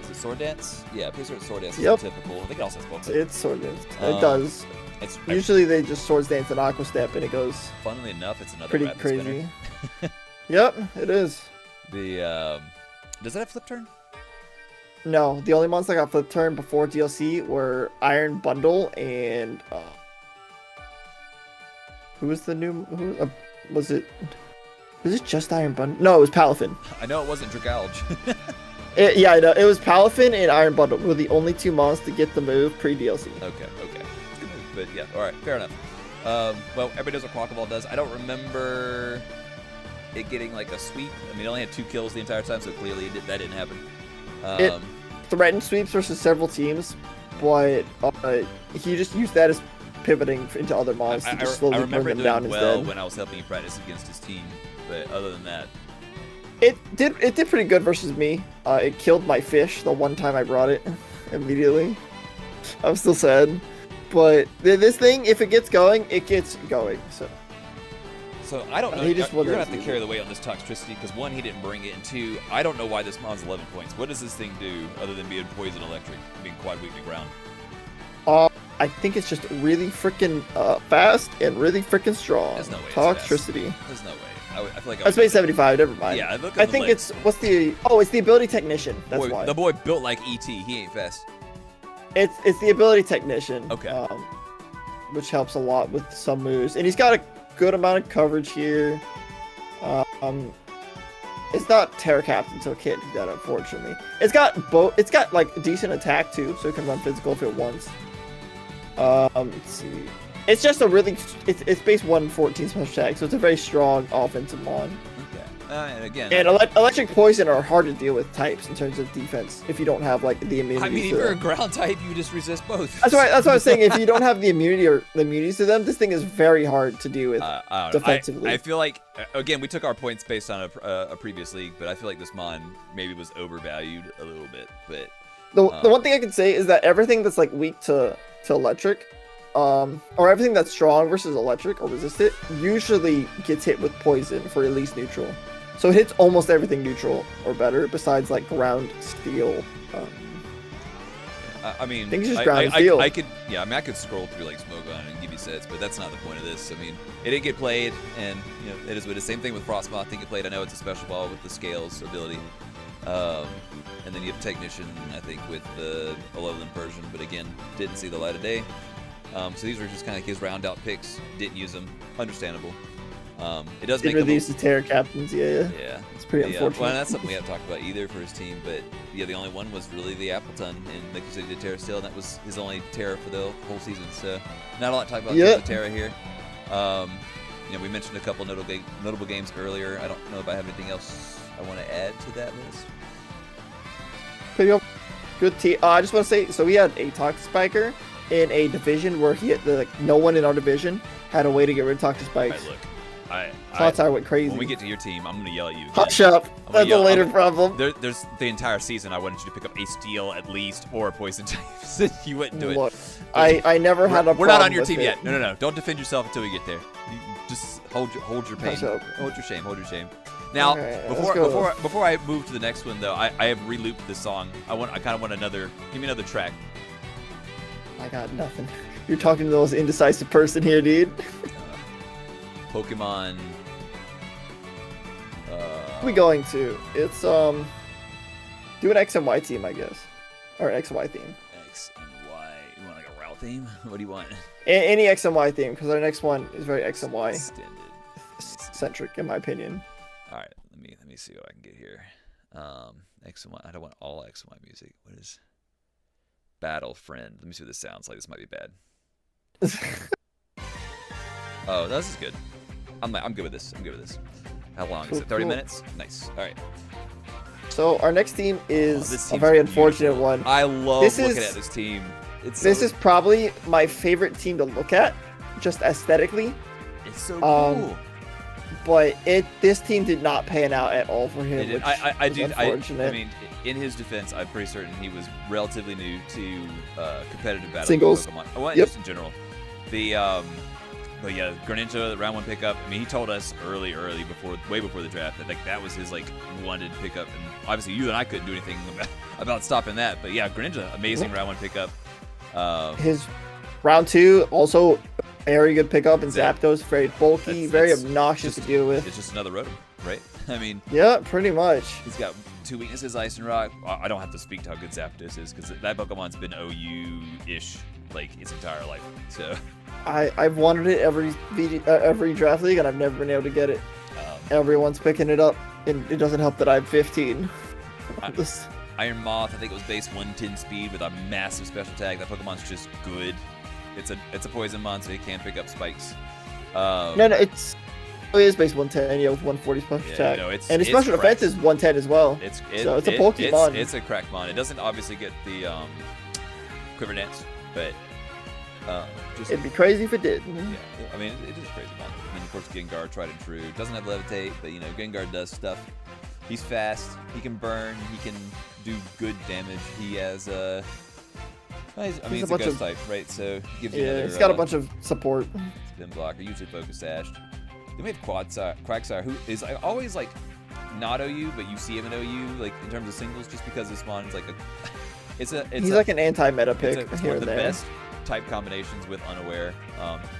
A: is it Sword Dance? Yeah, pretty sure it's Sword Dance.
B: Yep.
A: Is typical. I think it also has Bulk.
B: It's Sword Dance. It does.
A: It's
B: Usually they just Swords Dance and Aqua Step, and it goes
A: funnily enough, it's another
B: pretty
A: rapid
B: crazy.
A: spinner.
B: Yep, it is.
A: Does that have flip turn?
B: No, the only ones that got flip turn before DLC were Iron Bundle and who was the new? Was it just Iron Bundle? No, it was Palafin.
A: I know it wasn't Dragalge.
B: Yeah, I know. It was Palafin and Iron Bundle were the only 2 mons to get the move pre-DLC.
A: Okay. It's a good move, but yeah, all right, fair enough. Well, everybody knows what Quaquaval does. I don't remember it getting like a sweep. I mean, it only had 2 kills the entire time, so clearly that didn't happen.
B: It threatened sweeps versus several teams, but he just used that as pivoting into other mons to just slowly burn them down instead.
A: When I was helping you practice against his team, but other than that,
B: It did pretty good versus me. It killed my fish the one time I brought it immediately. I'm still sad, but this thing, if it gets going, it gets going.
A: So I don't know.
B: He just
A: You're gonna
B: wasn't
A: have to
B: using
A: carry the weight on this toxicity because 1, he didn't bring it, and 2, I don't know why this mon's 11 points. What does this thing do other than being poison electric, being quad weak to ground?
B: I think it's just really freaking fast and really freaking strong.
A: There's no way it's
B: Toxicity.
A: There's no way. I feel like
B: I spaced 75. Never mind.
A: Yeah,
B: I think it's it's the ability technician. That's
A: boy,
B: why.
A: the boy built like ET. He ain't fast.
B: It's the ability technician.
A: Okay.
B: Which helps a lot with some moves, and he's got a good amount of coverage here. It's not Terra Captain, so it can't do that, unfortunately. It's got like decent attack too, so it can run physical if it wants. Let's see. It's just a really it's base 114 special attack, so it's a very strong offensive mon.
A: Okay. And again,
B: And electric poison are hard to deal with types in terms of defense if you don't have like the immunity.
A: I mean, if
B: to
A: you're a
B: them.
A: ground type, you just resist both.
B: That's why I was saying if you don't have the immunity or the immunities to them, this thing is very hard to deal with
A: I don't know.
B: defensively.
A: I feel like again we took our points based on a previous league, but I feel like this mon maybe was overvalued a little bit. But
B: the one thing I can say is that everything that's like weak to electric, or everything that's strong versus electric or resistant, usually gets hit with poison for at least neutral. So it hits almost everything neutral or better, besides like ground, steel.
A: I mean,
B: I think it's just ground and steel.
A: I could scroll through like Smogon and give you sets, but that's not the point of this. I mean, it didn't get played, and it is what it is. Same thing with Frostmoth. Didn't get played. I know it's a special ball with the scales ability. And then you have Technician, I think, with the Alolan version, but again, didn't see the light of day. So these were just kind of his round out picks. Didn't use them. Understandable. It does make
B: release the Terra captains. Yeah.
A: It's
B: pretty unfortunate.
A: Well, that's something we haven't talked about either for his team, but yeah, the only one was really the Appleton, and like you said, he did Terra Steel, and that was his only Terra for the whole season. So not a lot to talk about in terms of Terra here. We mentioned a couple notable games earlier. I don't know if I have anything else I want to add to that list.
B: Pretty good team. I just want to say, so we had a Toxic Spiker in a division where no one in our division had a way to get rid of Toxic Spikes.
A: Right, look,
B: I went crazy.
A: When we get to your team, I'm going to yell at you again.
B: Hush up. That's a later problem.
A: There's the entire season I wanted you to pick up a Steel at least or a Poison type. You wouldn't do it.
B: Look, I never had a problem.
A: We're not on your team
B: it.
A: yet. No. Don't defend yourself until we get there. You just hold your pain. Hold your shame. Now,
B: right,
A: before I move to the next one, though, I have re-looped this song. I kind of want another. Give me another track.
B: I got nothing. You're talking to the most indecisive person here, dude.
A: Pokemon.
B: We going to? It's do an X and Y team, I guess, or an X and Y theme.
A: X and Y. You want like a route theme? What do you want?
B: Any X and Y theme, because our next one is very X and Y centric, in my opinion.
A: All right, let me see what I can get here. X and Y. I don't want all X and Y music. What is Battle Friend? Let me see what this sounds like. This might be bad. Oh, this is good. I'm good with this. How long is it? 30 minutes? Nice. All right.
B: So our next team is a very unfortunate one.
A: I love looking at this team.
B: This is probably my favorite team to look at, just aesthetically.
A: It's so cool.
B: But this team did not pan out at all for him.
A: I mean, in his defense, I'm pretty certain he was relatively new to competitive battle
B: singles.
A: Pokemon. Well, just in general. But yeah, Greninja, the round 1 pickup. I mean, he told us way before the draft, that that was his wanted pickup, and obviously you and I couldn't do anything about stopping that. But yeah, Greninja, amazing round 1 pickup.
B: His round 2 also very good pickup, and Zapdos very bulky, very obnoxious to deal with.
A: It's just another Rotom, right? I mean,
B: yeah, pretty much.
A: He's got 2 weaknesses, Ice and Rock. I don't have to speak to how good Zapdos is, because that Pokemon's been OU-ish its entire life. So
B: I've wanted it every draft league, and I've never been able to get it. Everyone's picking it up, and it doesn't help that I'm 15.
A: Iron Moth, I think it was base 110 speed with a massive special tag. That Pokemon's just good. It's a poison monster. It can pick up spikes.
B: It is base 110, with 140 special tag. And his special defense is 110 as well. So it's a Pokemon.
A: It's a Crackmon. It doesn't obviously get the Quiver Dance, but
B: it'd be crazy if it did.
A: Yeah, I mean, it is crazy, man. I mean, of course, Gengar, tried and true. Doesn't have Levitate, but Gengar does stuff. He's fast. He can burn. He can do good damage. He has he's a ghost type, right? So gives you another.
B: He's got a bunch of support.
A: Spin blocker, usually focus dashed. Then we have Quagsire, who is always not OU, but you see him in OU in terms of singles, just because this one is he's
B: like an anti-meta pick
A: it's
B: here
A: one of
B: and
A: the
B: there.
A: best type combinations with Unaware.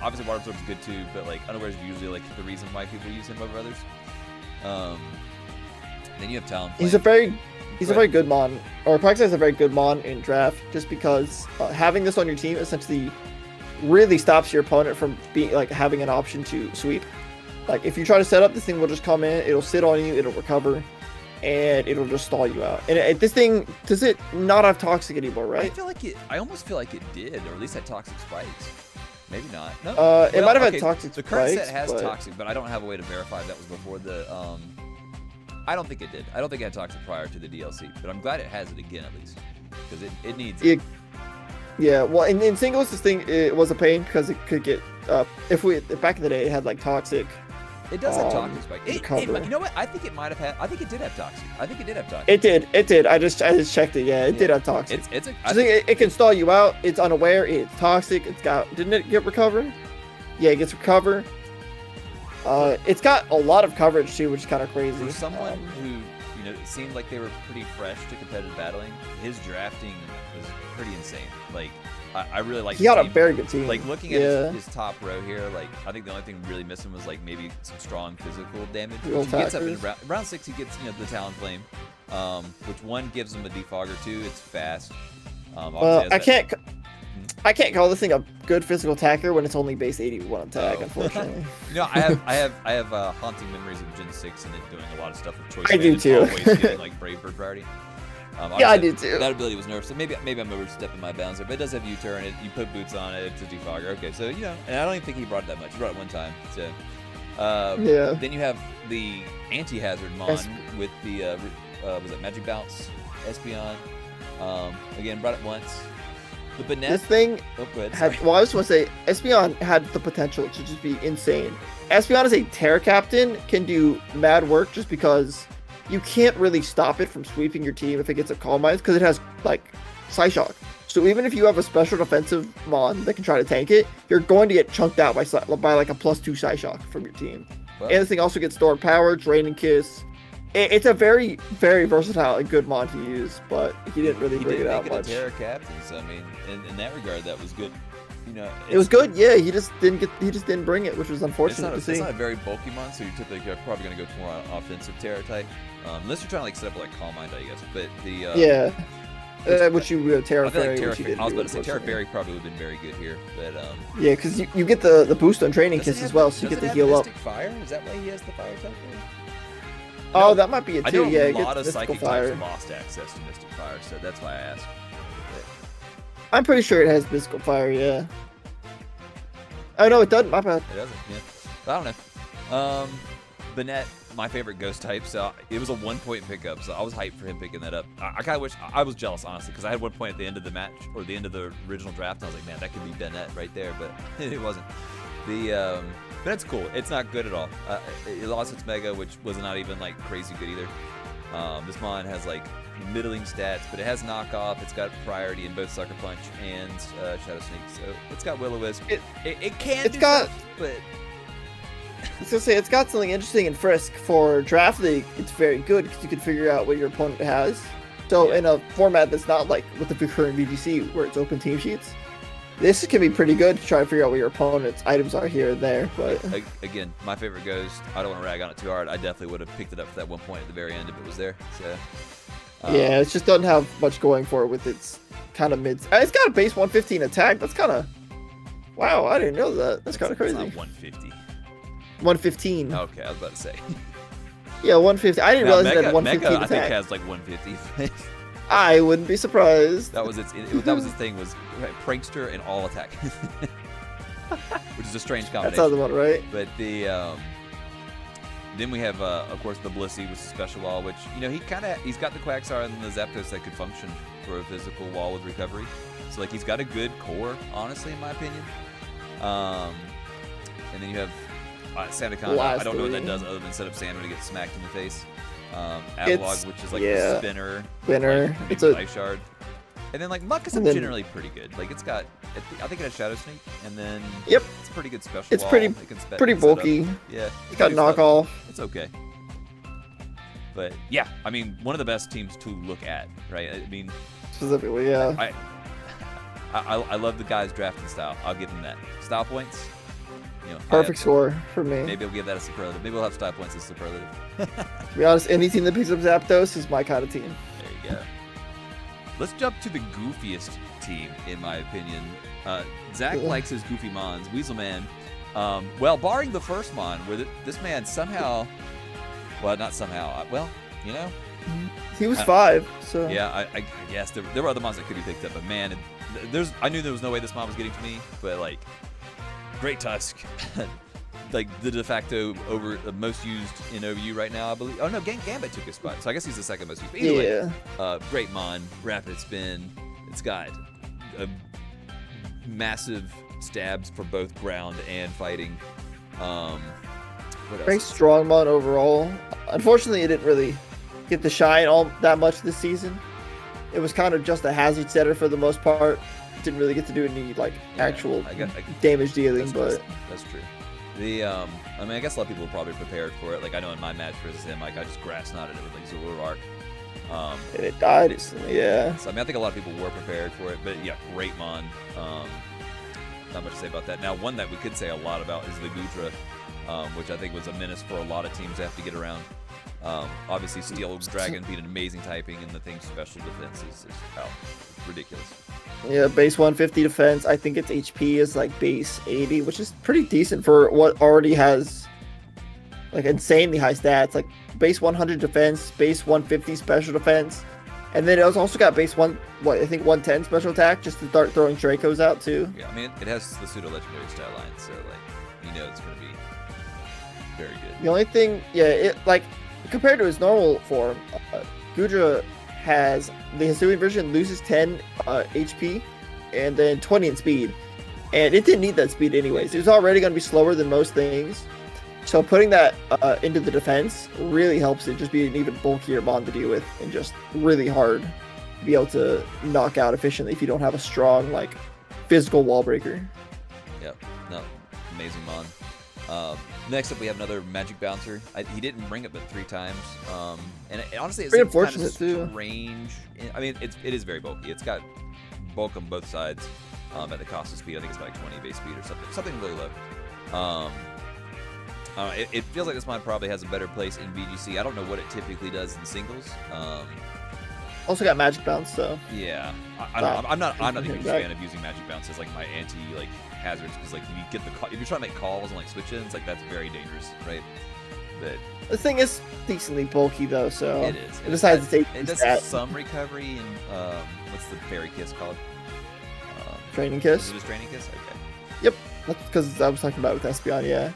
A: Obviously, Water Absorb is good too, but Unaware is usually the reason why people use him over others. Then you have Talonflame.
B: He's a very good mon, or Quagsire is a very good mon in draft, just because having this on your team essentially really stops your opponent from being having an option to sweep. If you try to set up, this thing will just come in, it'll sit on you, it'll recover, and it'll just stall you out. And this thing, does it not have Toxic anymore, right?
A: I almost feel like it did, or at least had Toxic Spikes. Maybe not. No.
B: It might have had Toxic Spikes.
A: The current set has Toxic, but I don't have a way to verify that was before the. I don't think it did. I don't think it had Toxic prior to the DLC, but I'm glad it has it again at least, because it needs it.
B: Yeah, well, in singles, this thing it was a pain because it could get if back in the day it had Toxic.
A: It does have Toxic Spike. You know what? I think it might have had. I think it did have Toxic.
B: It did. I just checked it. Yeah, it did have Toxic. It can stall you out. It's Unaware. It's Toxic. Didn't it get Recover? Yeah, it gets Recover. It's got a lot of coverage too, which is kind of crazy.
A: For someone who it seemed like they were pretty fresh to competitive battling, his drafting was pretty insane. I really like.
B: He got a very good team.
A: Looking at his top row here, I think the only thing really missing was maybe some strong physical damage. He gets up in round 6. He gets the Talonflame. which one gives him a defogger, two, it's fast.
B: Well,
A: obviously has
B: I can't call this thing a good physical attacker when it's only base 81 attack, unfortunately.
A: No, I have haunting memories of Gen 6 and it doing a lot of stuff with choice.
B: I do too.
A: Always getting like Brave Bird priority.
B: Yeah, I do too.
A: That ability was nerfed, so maybe I'm overstepping my bounds there, but it does have U-turn. You put boots on it, it's a defogger. Okay, so and I don't even think he brought it that much. He brought it one time. So
B: yeah.
A: Then you have the anti-hazard mon with the was it Magic Bounce Espeon? Again, brought it once. The Banette.
B: This thing
A: go ahead,
B: had. Well, I just want to say, Espeon had the potential to just be insane. Espeon as a Terra Captain can do mad work just because you can't really stop it from sweeping your team if it gets a Calm Minds because it has like Psyshock. So even if you have a special defensive mon that can try to tank it, you're going to get chunked out by like a +2 Psyshock from your team.
A: Well,
B: And this thing also gets Stored Power, Drain and Kiss. It's a very, very versatile and good mon to use, but he didn't really bring it out much.
A: He did make it a Terra Captain, so I mean, in that regard, that was good.
B: It was good, yeah. He just didn't bring it, which was unfortunate to see.
A: It's not a very bulky mon, so you're typically probably going to go more offensive Terra type, unless you're trying to like set up like Calm Mind, I guess. But which you would Terra Fairy. I was about to say Terra Fairy probably would have been very good here, but
B: yeah, because you get the boost on Training Kiss as well, so you get the heal up.
A: Mystic Fire? Is that why he has the fire type?
B: Oh, that might be it too. Yeah,
A: a
B: it
A: lot
B: gets
A: of
B: Mystical
A: Psychic
B: Fire.
A: types lost access to Mystic Fire, so that's why I asked.
B: I'm pretty sure it has Mystical Fire. Yeah. Oh no, it doesn't. My bad.
A: It doesn't. Yeah. I don't know. Banette, my favorite ghost type, so it was a 1-point pickup, so I was hyped for him picking that up. I kind of wish I was jealous, honestly, because I had 1 point at the end of the match or the end of the original draft. And I was like, man, that could be Banette right there, but it wasn't. But it's cool. It's not good at all. It lost its mega, which was not even like crazy good either. This mon has like middling stats, but it has knockoff. It's got priority in both Sucker Punch and Shadow Sneak, so it's got Will-O-Wisp. It can. It's got. Stuff, but
B: I was gonna say it's got something interesting in Frisk for Draft League. It's very good because you can figure out what your opponent has. So in a format that's not like with the current VGC where it's open team sheets, this can be pretty good to try to figure out what your opponent's items are here and there. But
A: again, my favorite Ghost. I don't want to rag on it too hard. I definitely would have picked it up for that 1 point at the very end if it was there. So
B: yeah, it just doesn't have much going for it with its kind of mids. It's got a base 115 attack. That's kind of wow. I didn't know that. That's kind of crazy.
A: It's not 150.
B: 115.
A: Okay, I was about to say.
B: Yeah, 150. I didn't realize it had 115
A: Mega,
B: attack.
A: I think has like 150.
B: I wouldn't be surprised.
A: That was its thing was prankster and all attack, which is a strange combination.
B: That sounds about right.
A: But then we have of course the Blissey with the special wall, which he's got the Quagsire and the Zapdos that could function for a physical wall with recovery. So like he's got a good core, honestly, in my opinion. And then you have Sandaconda. I don't know what that does other than set up Sand when he gets smacked in the face. Avalog, which is like a spinner.
B: Spinner.
A: Like, it's a Life Shard. And then like Muck is generally pretty good. Like it's got, I think it has Shadow Sneak, and then
B: yep,
A: it's a pretty good special.
B: It's
A: wall.
B: pretty bulky.
A: Yeah,
B: it's got knockoff.
A: It's okay. But yeah, I mean, one of the best teams to look at, right? I mean,
B: specifically, yeah.
A: I love the guy's drafting style. I'll give him that. Style points.
B: Perfect score for me.
A: Maybe I'll give that a superlative. Maybe we'll have style points as superlative.
B: To be honest, any team that picks up Zapdos is my kind of team.
A: There you go. Let's jump to the goofiest team, in my opinion. Zach likes his goofy mons. Weaselman, well, barring the first mon, where this man somehow, well, not somehow,
B: he was 5, so
A: yeah, I guess there were other mons that could be picked up, but man, I knew there was no way this mon was getting to me, but like, Great Tusk, like the de facto most used in OU right now, I believe. Oh no, Gambit took his spot, so I guess he's the second most used. But either way, great mon, rapid spin. It's got massive stabs for both ground and fighting. What else?
B: Very strong mon overall. Unfortunately, it didn't really get the shine all that much this season. It was kind of just a hazard setter for the most part. Didn't really get to do any actual damage dealing, but
A: that's true. I mean, I guess a lot of people were probably prepared for it. Like I know in my match versus him, like I just grass knotted it with like Zoroark.
B: And it died instantly, yeah.
A: So I mean, I think a lot of people were prepared for it, but yeah, great mon. Not much to say about that. Now, one that we could say a lot about is the Goodra, which I think was a menace for a lot of teams to have to get around. Obviously, Steel Dragon being an amazing typing, and the thing's special defense is ridiculous.
B: Yeah, base 150 defense. I think its HP is like base 80, which is pretty decent for what already has like insanely high stats. Like base 100 defense, base 150 special defense, and then it's also got base I think 110 special attack just to start throwing Dracos out too.
A: Yeah, I mean it has the pseudo legendary style line, so like it's gonna be very good.
B: The only thing, yeah, it like compared to his normal form, Gudra has the Hisuian version loses 10 HP and then 20 in speed, and it didn't need that speed anyways. It was already going to be slower than most things, so putting that into the defense really helps it just be an even bulkier mon to deal with and just really hard to be able to knock out efficiently if you don't have a strong like physical wall breaker.
A: Yep, no, amazing mon. Next up, we have another Magic Bouncer. He didn't bring it but 3 times. And honestly, it's kind of strange. I mean, it is very bulky. It's got bulk on both sides at the cost of speed. I think it's about like 20 base speed or something really low. It feels like this mod probably has a better place in VGC. I don't know what it typically does in singles.
B: Also got Magic Bounce, so
A: yeah. I'm not the biggest fan of using Magic Bounce as like my anti hazards, because like if you're trying to make calls and like switch ins, like that's very dangerous, right? But
B: the thing is decently bulky though, so
A: it is.
B: Besides
A: it does some recovery and what's the fairy kiss called?
B: Training kiss.
A: Is it a training kiss? Okay.
B: Yep, that's because I was talking about it with Espeon, yeah.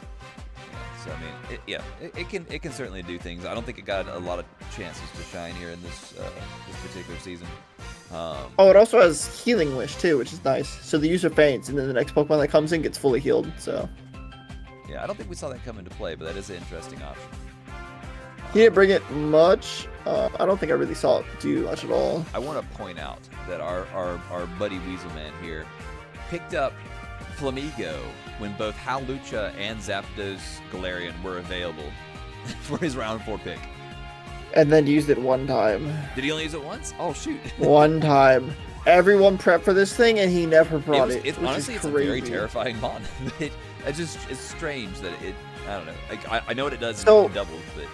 A: So I mean, it can certainly do things. I don't think it got a lot of chances to shine here in this particular season.
B: It also has Healing Wish too, which is nice. So the user faints, and then the next Pokemon that comes in gets fully healed. So
A: yeah, I don't think we saw that come into play, but that is an interesting option.
B: He didn't bring it much. I don't think I really saw it do much at all.
A: I want to point out that our buddy Weaselman here picked up Flamigo when both Hawlucha and Zapdos Galarian were available for his round 4 pick.
B: And then used it one time.
A: Did he only use it once? Oh, shoot.
B: One time. Everyone prepped for this thing, and he never brought it.
A: Honestly, it's a very terrifying mon. It's strange that I don't know. I know what it does in doubles, but...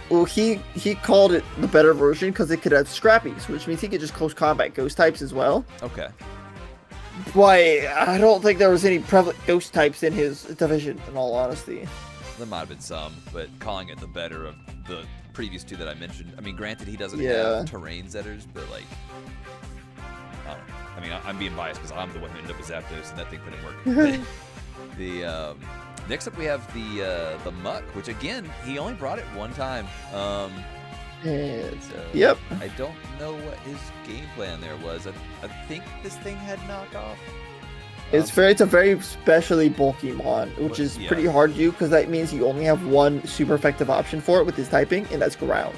B: Well, he called it the better version because it could have Scrappies, which means he could just close combat ghost types as well.
A: Okay.
B: Why, I don't think there was any prevalent ghost types in his division, in all honesty.
A: There might have been some, but calling it the better of the previous 2 that I mentioned. I mean, granted, he doesn't have terrain setters, but like, I don't know. I mean, I'm being biased because I'm the one who ended up with Zapdos, and that thing couldn't work. Next up, we have the Muck, which again, he only brought it one time.
B: Yep.
A: I don't know what his game plan there was. I think this thing had knockoff.
B: It's a very specially bulky mon, which is pretty hard to do because that means you only have one super effective option for it with his typing, and that's ground.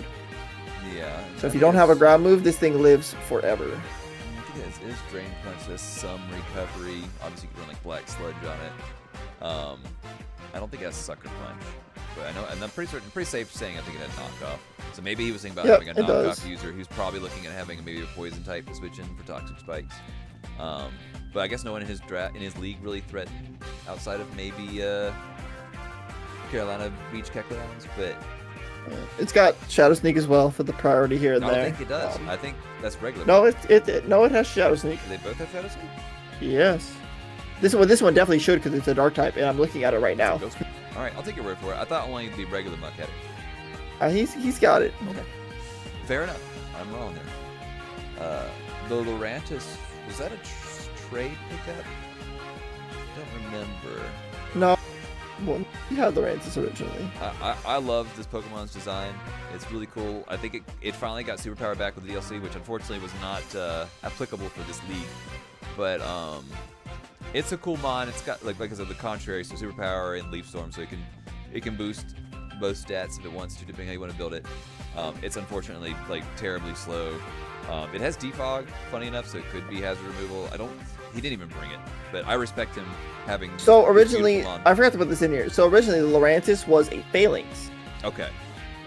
A: Yeah.
B: So if you don't have a ground move, this thing lives forever.
A: I think it is Drain Punch. There's some recovery. Obviously, you can run like Black Sludge on it. I don't think it has Sucker Punch, but I know, and I'm pretty safe saying I think it had knockoff. So maybe he was thinking about having a knockoff user who's probably looking at having maybe a poison type to switch in for Toxic Spikes. But I guess no one in his league really threatened outside of maybe Carolina Beach Kecleons, but
B: it's got Shadow Sneak as well for the priority here and there.
A: I don't think it does. I think that's regular.
B: No, it has Shadow Sneak.
A: Do they both have Shadow Sneak?
B: Yes. This one definitely should because it's a dark type, and I'm looking at it right now.
A: All right, I'll take your word for it. I thought only the regular Muck had it.
B: He's got it.
A: Okay, fair enough. I'm wrong there. The Lurantis, was that a trade pickup? I don't remember.
B: No, well, he had Lurantis originally.
A: I love this Pokemon's design. It's really cool. I think it finally got superpower back with the DLC, which unfortunately was not applicable for this league. But it's a cool mon. It's got like I said, the contrary, so superpower and Leaf Storm, so it can boost both stats if it wants to, depending how you want to build it. It's unfortunately like terribly slow. It has defog, funny enough, so it could be hazard removal. He didn't even bring it, but I respect him having.
B: So originally, I forgot to put this in here. So originally, the Lurantis was a Phalanx.
A: Okay.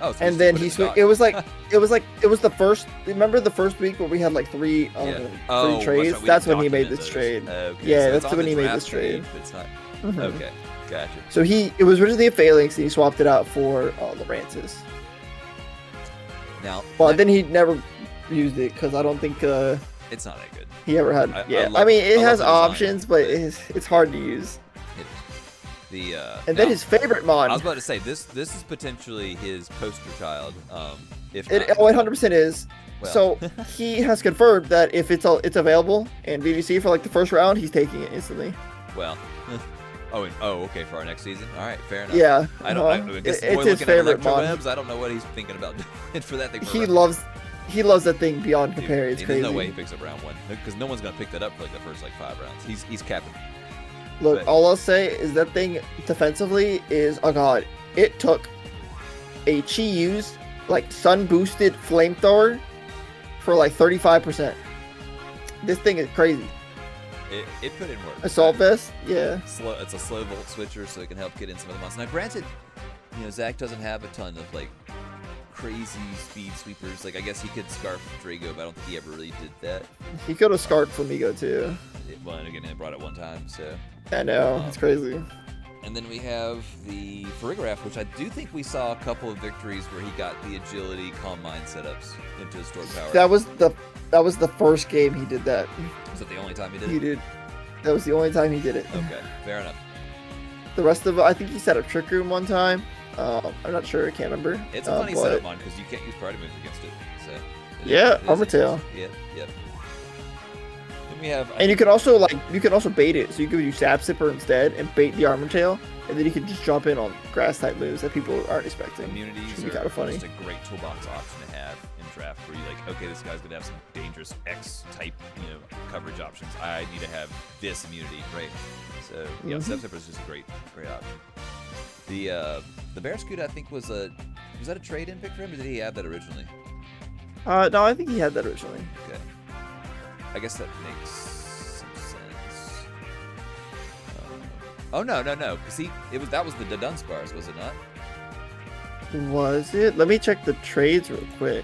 A: Oh, so
B: and then he switched. It was the first. Remember the first week where we had like three trades? That's when he made this trade.
A: Okay,
B: yeah,
A: so
B: that's when he made this trade.
A: But it's not. Okay, gotcha.
B: So it was originally a Phalanx, and he swapped it out for Lurantis.
A: Now,
B: Well, then he never used it because I don't think
A: it's not that good.
B: he ever had.
A: I
B: mean, it has
A: love the design,
B: options, but it's hard to use.
A: It is.
B: And then his favorite mod.
A: I was about to say this is potentially his poster child. If
B: It
A: not,
B: 100% is.
A: well.
B: So he has confirmed that if it's available in VGC for like the first round, he's taking it instantly.
A: Well. Okay, for our next season. All right, fair enough.
B: Yeah.
A: I guess the boy
B: it's his
A: looking at
B: favorite mod.
A: electrowebs. I don't know what he's thinking about doing for that thing.
B: He loves that thing beyond compare. It's crazy.
A: There's no way he picks up round 1 because no one's gonna pick that up for like the first like 5 rounds. He's capping.
B: Look,
A: But-
B: all I'll say is that thing defensively is oh god. It took a Chi used like sun boosted flamethrower for like 35%. This thing is crazy.
A: It put in work.
B: Assault vest, yeah.
A: It's a slow volt switcher, so it can help get in some of the monsters. Now, granted, Zach doesn't have a ton of like crazy speed sweepers. Like I guess he could scarf Drago, but I don't think he ever really did that.
B: He could have scarfed Flamingo too.
A: Well, and again, it brought it one time, so.
B: I know, it's crazy.
A: And then we have the Farigoraph, which I do think we saw a couple of victories where he got the agility, calm mind setups into his stored power.
B: That was the first game he did that.
A: Was that the only time he did it?
B: He did. That was the only time he did it.
A: Okay, fair enough.
B: The rest of it, I think he set up Trick Room one time. I'm not sure. I can't remember.
A: It's a funny setup mod because you can't use priority moves against it. So.
B: Yeah, Armor Tail.
A: Yep. Then we have.
B: And you could also bait it. So you could use Sap Sipper instead and bait the Armor Tail, and then you could just jump in on grass type moves that people aren't expecting.
A: Immunities
B: Should be
A: are
B: kind of funny.
A: just a great toolbox option to have in draft where you're like, okay, this guy's gonna have some dangerous X type, coverage options. I need to have this immunity, right? So Sap Sipper is just a great option. The Barracuda, I think was that a trade-in pick for him, or did he have that originally?
B: No, I think he had that originally.
A: Okay. I guess that makes some sense. Oh no, because that was the Dunsparce, was it not?
B: Was it? Let me check the trades real quick.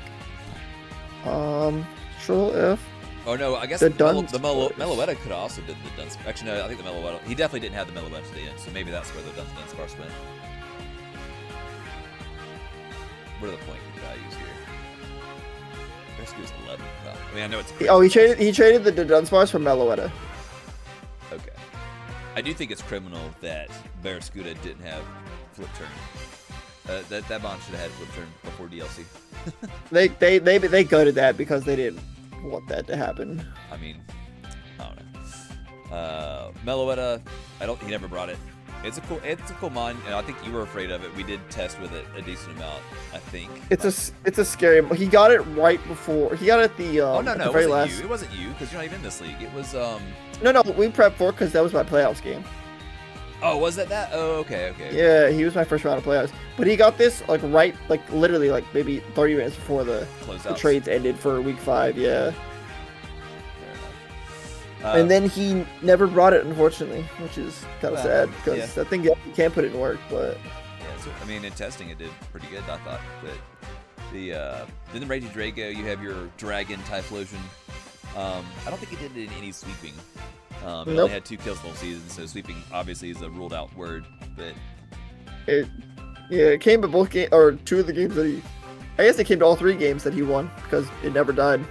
B: Control F.
A: Oh no, I guess the Meloetta could have also been the Dunsparce. Actually, no, I think the Meloetta. He definitely didn't have the Meloetta at the end, so maybe that's where the Dunsparce went. What are the point did I use here? Rescue was 11. Well, I mean, I know it's crazy.
B: Oh, he traded the Dunsparce for Meloetta.
A: Okay. I do think it's criminal that Barracuda didn't have flip turn. That bond should have had flip turn before DLC.
B: They gutted that because they didn't want that to happen.
A: I mean, I don't know. Meloetta, he never brought it. It's a cool mod, and I think you were afraid of it. We did test with it a decent amount, I think.
B: It's a scary. He got it right before. He got it at the
A: oh no,
B: at the
A: it
B: very
A: wasn't
B: last.
A: you. It wasn't you because you're not even in this league. It was
B: No, we prepped for it because that was my playoffs game.
A: Oh, was that? Oh, okay.
B: Yeah, he was my first round of playoffs. But he got this literally maybe 30 minutes before the trades ended for week 5. Yeah. And then he never brought it, unfortunately, which is kind of sad because I think you can't put it in work. But
A: yeah, so, I mean, in testing, it did pretty good, I thought. But then the Raging Drago, you have your Dragon Typhlosion. I don't think he did any sweeping. He only had 2 kills the whole season, so sweeping obviously is a ruled out word. But
B: it came to both games or 2 of the games that he. I guess it came to all 3 games that he won because it never died.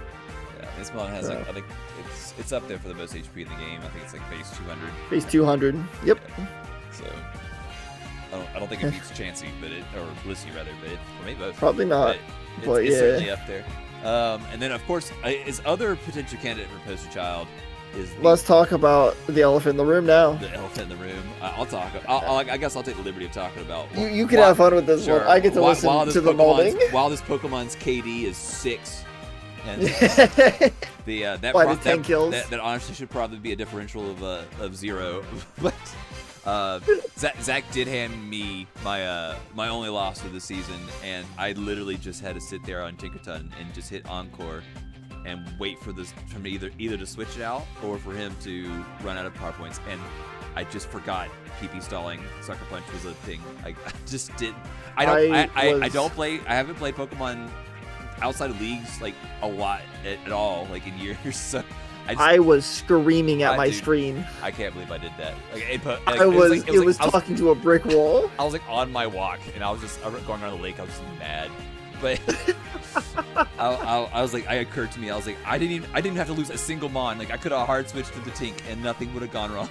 A: Yeah, this one has I think. It's up there for the most HP in the game. I think it's like base 200.
B: Base 200. Yep.
A: Yeah. So I don't think it beats Chansey, or Blissey rather, but for me both.
B: Probably not.
A: But it's certainly up there. And then of course his other potential candidate for poster child is.
B: Let's talk about the elephant in the room now.
A: The elephant in the room. I guess I'll take the liberty of talking about.
B: You can have fun with this one. I get to listen to the molding.
A: While this Pokemon's KD is 6. And that honestly should probably be a differential of 0. But Zach did hand me my only loss of the season, and I literally just had to sit there on Tinkerton and just hit Encore and wait for me either to switch it out or for him to run out of power points. And I just forgot PP stalling Sucker Punch was a thing. I just didn't. I haven't played Pokemon outside of leagues like a lot at all, like in years. So I was screaming at my screen. I can't believe I did that. Like, it was talking to a brick wall. I was like on my walk, and I was going around the lake. I was just mad But I was like, it occurred to me, I was like, I didn't even have to lose a single mon. Like I could have hard switched to the Tink and nothing would have gone wrong.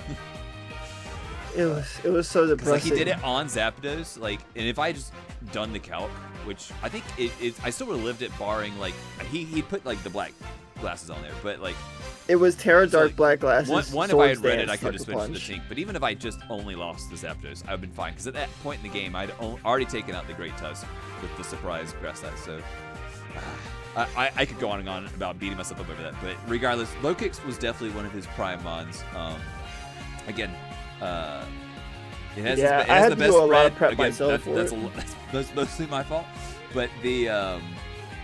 B: It was so depressing.
A: Like he did it on Zapdos, like, and if I just done the calc, which I think I still would have lived it, barring like he put like the black glasses on there, but like
B: it was Terra Dark
A: like,
B: Black glasses.
A: One if I had read it, I could have switched to the Tink. But even if I just only lost the Zapdos, I'd been fine. Because at that point in the game, I'd already taken out the Great Tusk with the surprise grass type. So I could go on and on about beating myself up over that. But regardless, Lokix was definitely one of his prime mons. Again, it has,
B: yeah,
A: it has the best
B: do a lot of
A: spread.
B: prep
A: Again,
B: myself for
A: that's mostly my fault. But the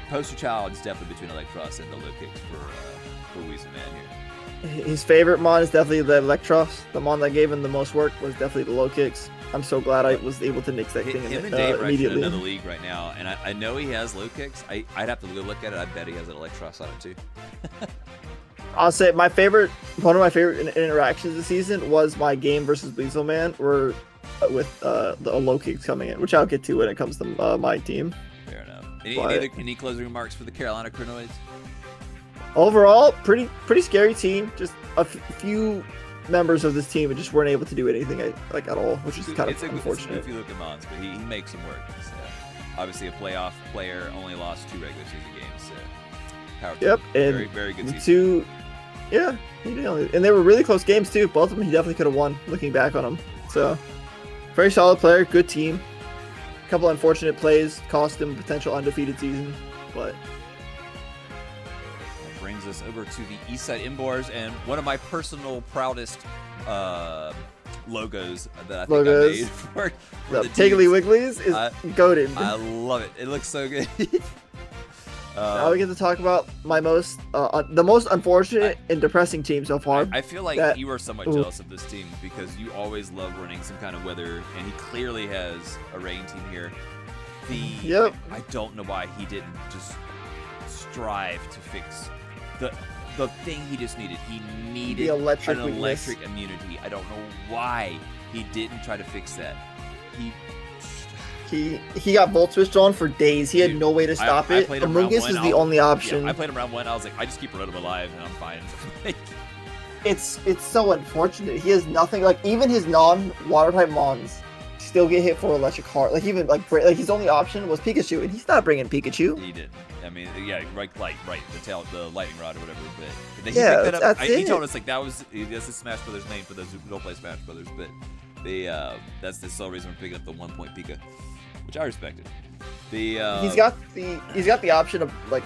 A: poster child is definitely between Electros and the Lokix for Weasel Man here.
B: His favorite mon is definitely the Electros. The mon that gave him the most work was definitely the Lokix. I'm so glad I was able to nix that thing
A: Him and Dave are actually in
B: immediately.
A: another league right now, and I know he has Lokix. I'd have to go look at it. I bet he has an Electros on it too.
B: I'll say one of my favorite interactions this season was my game versus Weasel Man, where with the Lokix coming in, which I'll get to when it comes to my team.
A: Fair enough. Any closing remarks for the Carolina Chronoids?
B: Overall, pretty scary team. Just a few members of this team just weren't able to do anything at all, which is kind of unfortunate.
A: It's a goofy looking mons, but he makes them work. So, obviously, a playoff player, only lost 2 regular season games. So power
B: yep,
A: to him.
B: and
A: very, very good season.
B: Yeah, he did. And they were really close games too. Both of them, he definitely could have won. Looking back on them, so very solid player, good team. A couple unfortunate plays cost him a potential undefeated season, but.
A: Brings us over to the Eastside Inboars, and one of my personal proudest logos that I think I made for
B: the
A: the
B: Piggly Wigglies is goated.
A: I love it. It looks so good.
B: Now we get to talk about the most unfortunate and depressing team so far.
A: I feel like you are somewhat jealous of this team because you always love running some kind of weather, and he clearly has a rain team here. I don't know why he didn't just strive to fix the thing he just needed. He needed an electric immunity. I don't know why he didn't try to fix that.
B: He got Volt Switched on for days. He had no way to stop it. Amoonguss is the only option.
A: Yeah, I played him round 1. I was like, I just keep running him alive and I'm fine.
B: It's so unfortunate. He has nothing. Like even his non-water type mons still get hit for electric heart. Like even like his only option was Pikachu, and he's not bringing Pikachu.
A: He didn't. I mean, yeah, right. The lightning rod or whatever. But he
B: yeah,
A: picked that up.
B: that's it.
A: He told us like that's his Smash Brothers name for those who don't play Smash Brothers. But that's the sole reason we're picking up the 1 point Pika, which I respected.
B: He's got the option of like.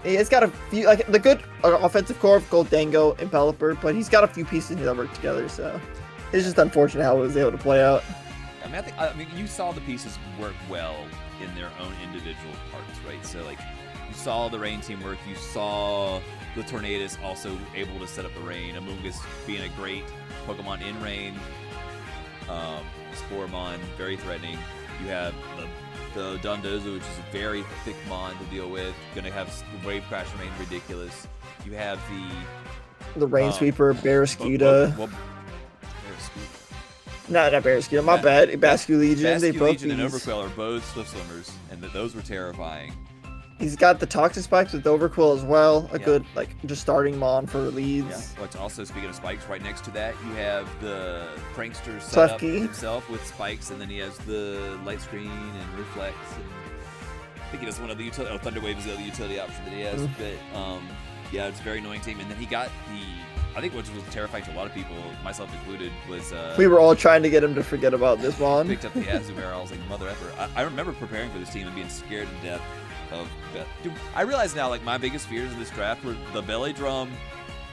B: He's got a few like the good offensive core of Goldango and Pelipper, but he's got a few pieces that work together. So it's just unfortunate how it was able to play out.
A: I mean, you saw the pieces work well in their own individual parts, right? So, like, you saw the rain team work. You saw the Tornadus also able to set up the rain. Amoonguss being a great Pokemon in rain. Sporemon, very threatening. You have the Dondozo, which is a very thick mon to deal with. Going to have the Wave Crash Rain, ridiculous. You have
B: the Rain Sweeper, Barraskewda. Not Barraskewda, my bad. Bascu Legion. They both
A: Legion and Overquill are both Swift Swimmers, and those were terrifying.
B: He's got the Toxic Spikes with Overquill as well. A good, just starting mon for leads.
A: Yeah. Which also, speaking of spikes, right next to that, you have the Prankster set up himself with spikes, and then he has the Light Screen and Reflex. And I think he does one of the utility. Thunder Wave is the other utility option that he has. But yeah, it's a very annoying team. And then he got I think what was terrifying to a lot of people, myself included, was
B: we were all trying to get him to forget about this mon.
A: Picked up the Azumarill. I was like, mother effer. I remember preparing for this team and being scared to death of that. Dude, I realize now, like, my biggest fears of this draft were the Belly Drum,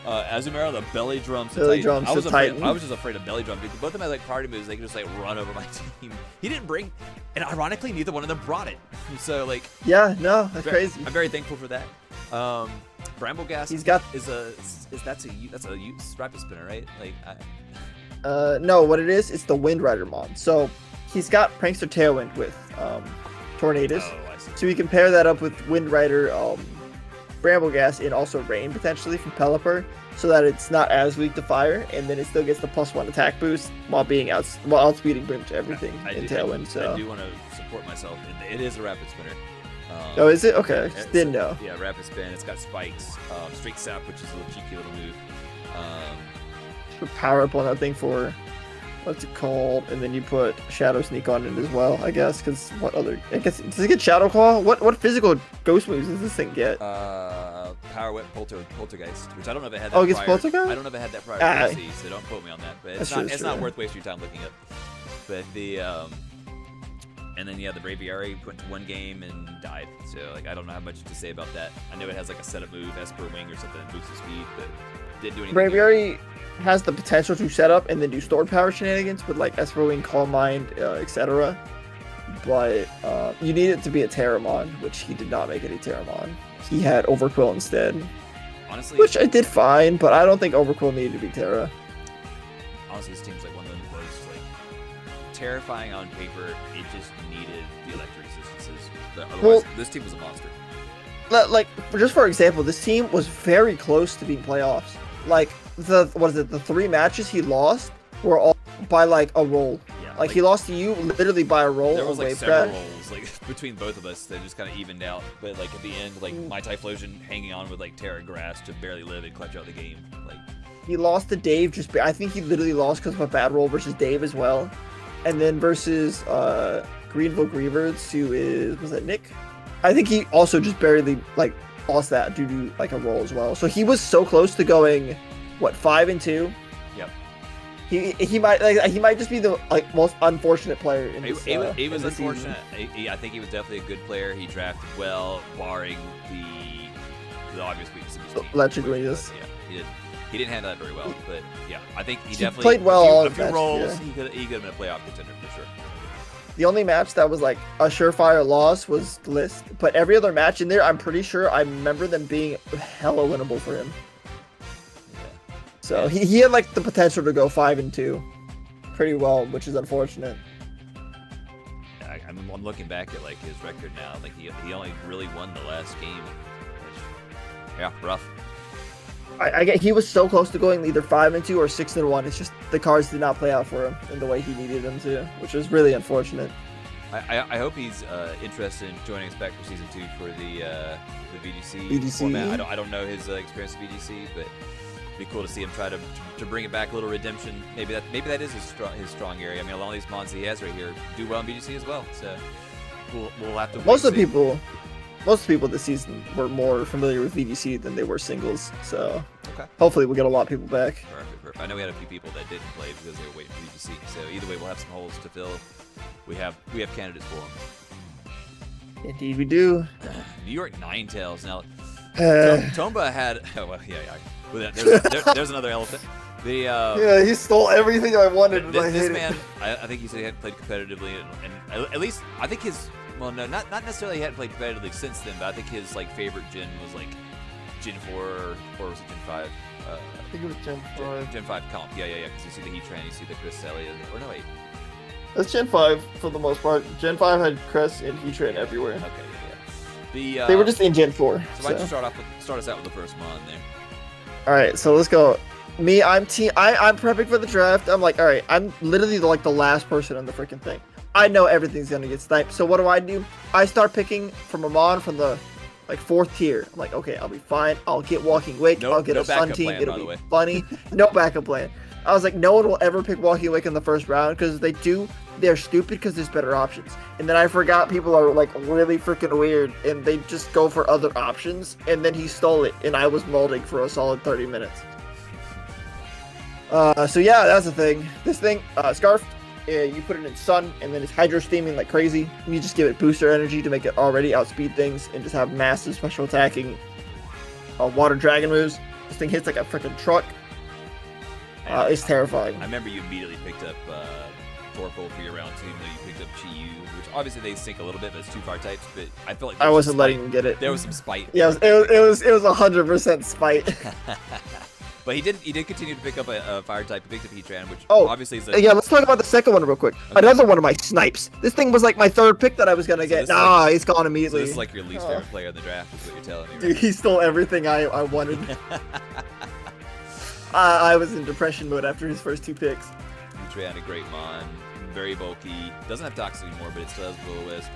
A: Azumarill, the Belly Drum to Titan. I was just afraid of Belly Drum. Both of them had, like, party moves. They could just, like, run over my team. He didn't bring, and ironically, neither one of them brought it. So, like,
B: yeah, no, that's crazy.
A: I'm very thankful for that. Brambleghast.
B: He's got
A: that's a rapid spinner, right? Like,
B: no, what it is, it's the Wind Rider mon. So he's got Prankster Tailwind with Tornadus.
A: Oh, I see.
B: So you can pair that up with Wind Rider, Brambleghast, and also Rain potentially from Pelipper, so that it's not as weak to fire, and then it still gets the +1 attack boost while outspeeding pretty much everything in Tailwind. So
A: I do want to support myself. It is a rapid spinner.
B: Oh, is it? Okay,
A: It's-
B: didn't know.
A: Yeah, rapid spin. It's got spikes, straight sap, which is a little cheeky little move.
B: Put power up on that thing for what's it called, and then you put Shadow Sneak on it as well, I guess. Because what other? I guess does it get Shadow Claw? What physical ghost moves does this thing get?
A: Power Whip, Poltergeist, which I don't know if it had that.
B: Oh, it gets
A: prior.
B: Poltergeist?
A: I don't know if it had that prior to DLC, so don't quote me on that. But it's
B: That's
A: not
B: true,
A: it's not
B: sure.
A: worth wasting your time looking up. But the and then yeah, the Braviary went to one game and died. So like I don't know how much to say about that. I know it has like a setup move, Esper Wing or something that boosts the speed, but didn't do anything.
B: Braviary has the potential to set up and then do stored power shenanigans with like Esper Wing, Calm Mind, etc. But you need it to be a Terramon, which he did not make any Terramon. He had Overquill instead,
A: Honestly,
B: which I did fine, but I don't think Overquill needed to be Terra.
A: honestly, this team's like one of the most like terrifying on paper. It just needed the electric resistances. But otherwise,
B: Well-
A: this team was a monster.
B: Like, just for example, this team was very close to being playoffs. Like the 3 matches he lost were all by like a roll.
A: Yeah,
B: Like he lost to you literally by a roll.
A: There
B: on
A: was like
B: Wave
A: several
B: Crash.
A: rolls like between both of us that just kind of evened out. But like at the end, like my Typhlosion hanging on with like Terra Grass to barely live and clutch out the game. Like
B: He lost to Dave. I think he literally lost because of a bad roll versus Dave as well. And then versus Greenville Grievards, was that Nick? I think he also just barely like lost that due to like a roll as well. So he was so close to going, what, 5-2?
A: Yep.
B: He might just be the like most unfortunate player in this.
A: he was
B: in this season.
A: unfortunate. I think he was definitely a good player. He drafted well, barring the obvious weakness of his team.
B: Electric
A: which,
B: Radius.
A: Yeah, he didn't handle that very well. But yeah, I think he definitely
B: played well all
A: A
B: his
A: few
B: matches,
A: rolls,
B: yeah.
A: he could have been a playoff contender for sure.
B: The only match that was like a surefire loss was List, but every other match in there, I'm pretty sure I remember them being hella winnable for him.
A: Yeah.
B: So he had like the potential to go 5-2 pretty well, which is unfortunate.
A: I'm looking back at like his record now. Like he only really won the last game. Which, yeah, rough.
B: I get he was so close to going either 5-2 or 6-1. It's just the cards did not play out for him in the way he needed them to, which was really unfortunate.
A: I hope he's interested in joining us back for season 2 for the VGC,
B: VGC.
A: format. I don't know his experience with VGC, but it'd be cool to see him try to bring it back a little redemption. Maybe that is his strong area. I mean, a lot of these mons he has right here do well in VGC as well. So we'll have to.
B: Most of the people this season were more familiar with VGC than they were singles. So
A: Okay.
B: hopefully we'll get a lot of people back.
A: Perfect. I know we had a few people that didn't play because they were waiting for VGC. So either way, we'll have some holes to fill. We have candidates for them.
B: Indeed, we do.
A: New York Ninetales. Now,
B: Uh,
A: Tomba had. Oh, well, yeah. Well, there's another elephant. The
B: yeah, he stole everything I wanted, and I
A: this
B: hate
A: man,
B: it.
A: I think he said he hadn't played competitively, and at least I think his. Well, no, not necessarily he hadn't played competitively since then, but I think his like favorite gen was like Gen 4 or was it Gen 5?
B: I think it was Gen 5.
A: Gen 5 comp. Yeah. Because you see the Heatran, you see the Cresselia, or no wait.
B: That's Gen 5 for the most part. Gen 5 had Crest and Heatran everywhere.
A: Okay, yeah.
B: They were just in Gen 4.
A: So why don't you start us out with the first mon there?
B: All right, so let's go. Me, I'm prepping for the draft. I'm like, all right, I'm literally like the last person on the freaking thing. I know everything's gonna get sniped. So what do? I start picking from a mon from the like 4th tier. I'm like, okay, I'll be fine. I'll get Walking Wake. I'll get
A: no
B: a Sun
A: backup
B: Team.
A: plan, by
B: It'll
A: the
B: be
A: way.
B: funny. No backup plan. I was like, no one will ever pick Walking Wake in the first round because if they do, they're stupid because there's better options. And then I forgot people are like really freaking weird and they just go for other options. And then he stole it and I was molding for a solid 30 minutes. So yeah, that's the thing. This thing, Scarf, you put it in Sun and then it's Hydro Steaming like crazy. You just give it booster energy to make it already outspeed things and just have massive special attacking Water Dragon moves. This thing hits like a freaking truck. It's terrifying.
A: I remember you immediately picked up Torkoal for your round 2, and then you picked up Chi-Yu, which obviously they sink a little bit, but it's 2 fire types. But I felt like
B: I wasn't letting him get it.
A: There was some spite.
B: Yeah, it was 100% spite.
A: But he did continue to pick up a fire type. He picked up Heatran, which
B: Oh,
A: obviously is a
B: yeah, let's talk about the second one real quick.
A: Okay.
B: Another one of my snipes. This thing was like my 3rd pick that I was gonna get.
A: this is
B: Nah,
A: like-
B: it's gone
A: so
B: immediately.
A: this is like your least favorite player in the draft, is what you're telling me. Right?
B: Dude, he stole everything I wanted. I was in depression mode after his first 2 picks.
A: Heatran, a great mon, very bulky. Doesn't have toxic anymore, but it still has Will-O-Wisp.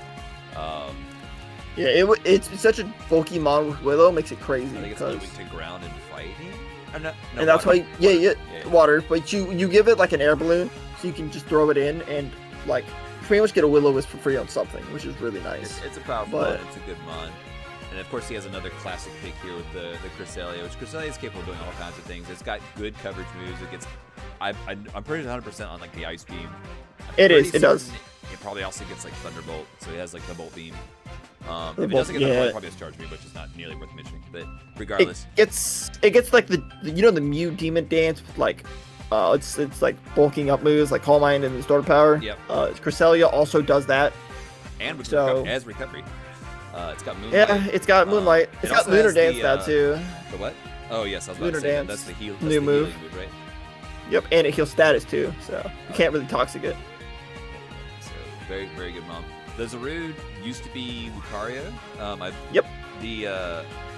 B: Yeah, it's such a bulky mon with Willow makes it crazy.
A: I think it's only weak to ground and fighting. No,
B: And that's
A: water.
B: why, yeah,
A: Yeah.
B: water. But you give it like an air balloon, so you can just throw it in and like pretty much get a Will-O-Wisp for free on something, which is really nice.
A: It's a powerful
B: But-
A: mon. It's a good mon. And of course, he has another classic pick here with the Cresselia, which Cresselia is capable of doing all kinds of things. It's got good coverage moves. It gets, I'm pretty 100% on like the Ice Beam.
B: It is.
A: Pretty
B: It does.
A: certain It probably also gets like Thunderbolt, so it has like the Bolt Beam. If
B: The
A: it doesn't get
B: Bolt-
A: Thunderbolt,
B: yeah.
A: it probably has Charge Beam, which is not nearly worth mentioning. But regardless,
B: It gets like the the Mew Demon Dance with like it's like bulking up moves like Calm Mind and Restore Power.
A: Yep.
B: Cresselia also does that.
A: and with
B: so-
A: as recovery, it's got Moonlight.
B: Yeah, it's got Moonlight.
A: it
B: It's got
A: also
B: Lunar
A: has the,
B: Dance now too.
A: The what? Oh yes, I was about
B: Lunar
A: to say that.
B: Dance,
A: That's the heal.
B: new
A: That's the
B: move.
A: healing move, right?
B: Yep, and it heals status too, so you can't really toxic it.
A: So very, very good mom. The Zarude used to be Lucario.
B: Yep.
A: The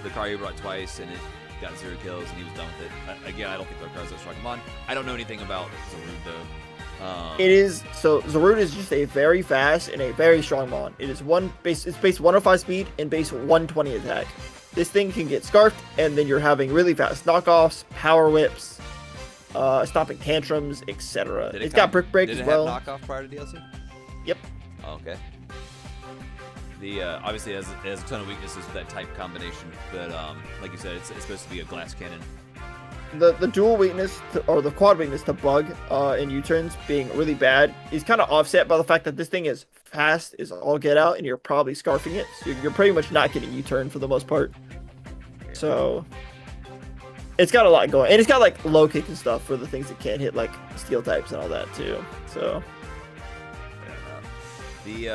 A: Lucario brought twice and it got 0 kills and he was done with it. Again, I don't think Lucario's a strong mon. I don't know anything about Zarude though.
B: It is so Zarude is just a very fast and a very strong mon. It is it's base 105 speed and base 120 attack. This thing can get scarfed and then you're having really fast knockoffs, power whips, stopping tantrums, etc.
A: Did
B: It's
A: come-
B: got brick break
A: did
B: as
A: it
B: well.
A: have knockoff prior to DLC?
B: Yep.
A: Oh, okay. The obviously it has a ton of weaknesses with that type combination, but like you said, it's supposed to be a glass cannon.
B: The dual weakness or the quad weakness to bug in U-turns being really bad is kind of offset by the fact that this thing is fast is all get out and you're probably scarfing it, so you're pretty much not getting U-turn for the most part. So it's got a lot going, and it's got like low kick and stuff for the things that can't hit like steel types and all that too. So
A: The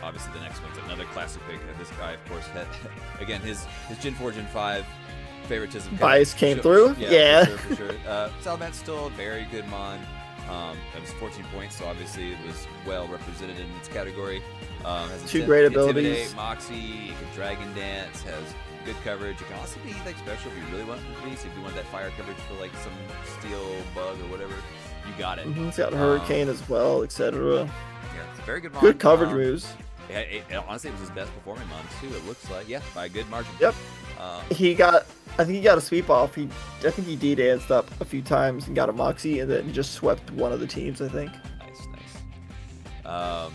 A: obviously the next one's another classic pick. This guy, of course, had again his Gen 4, Gen 5 favoritism.
B: Bias came through. Yeah.
A: For sure. Salamence still a very good mon. That was 14 points, so obviously it was well represented in its category. Has
B: Two great abilities.
A: Intimidate, Moxie, it can Dragon Dance, has good coverage. It can also be like special if you really want it to be. So if you want that fire coverage for like some steel bug or whatever, you got it.
B: It's got Hurricane as well, etc.
A: Yeah, it's a very good mon.
B: Good coverage moves.
A: Honestly, it was his best performing mon too. It looks like, yeah, by a good margin.
B: Yep. I think he got a sweep off. I think he D-danced up a few times and got a Moxie, and then just swept one of the teams, I think.
A: Nice. The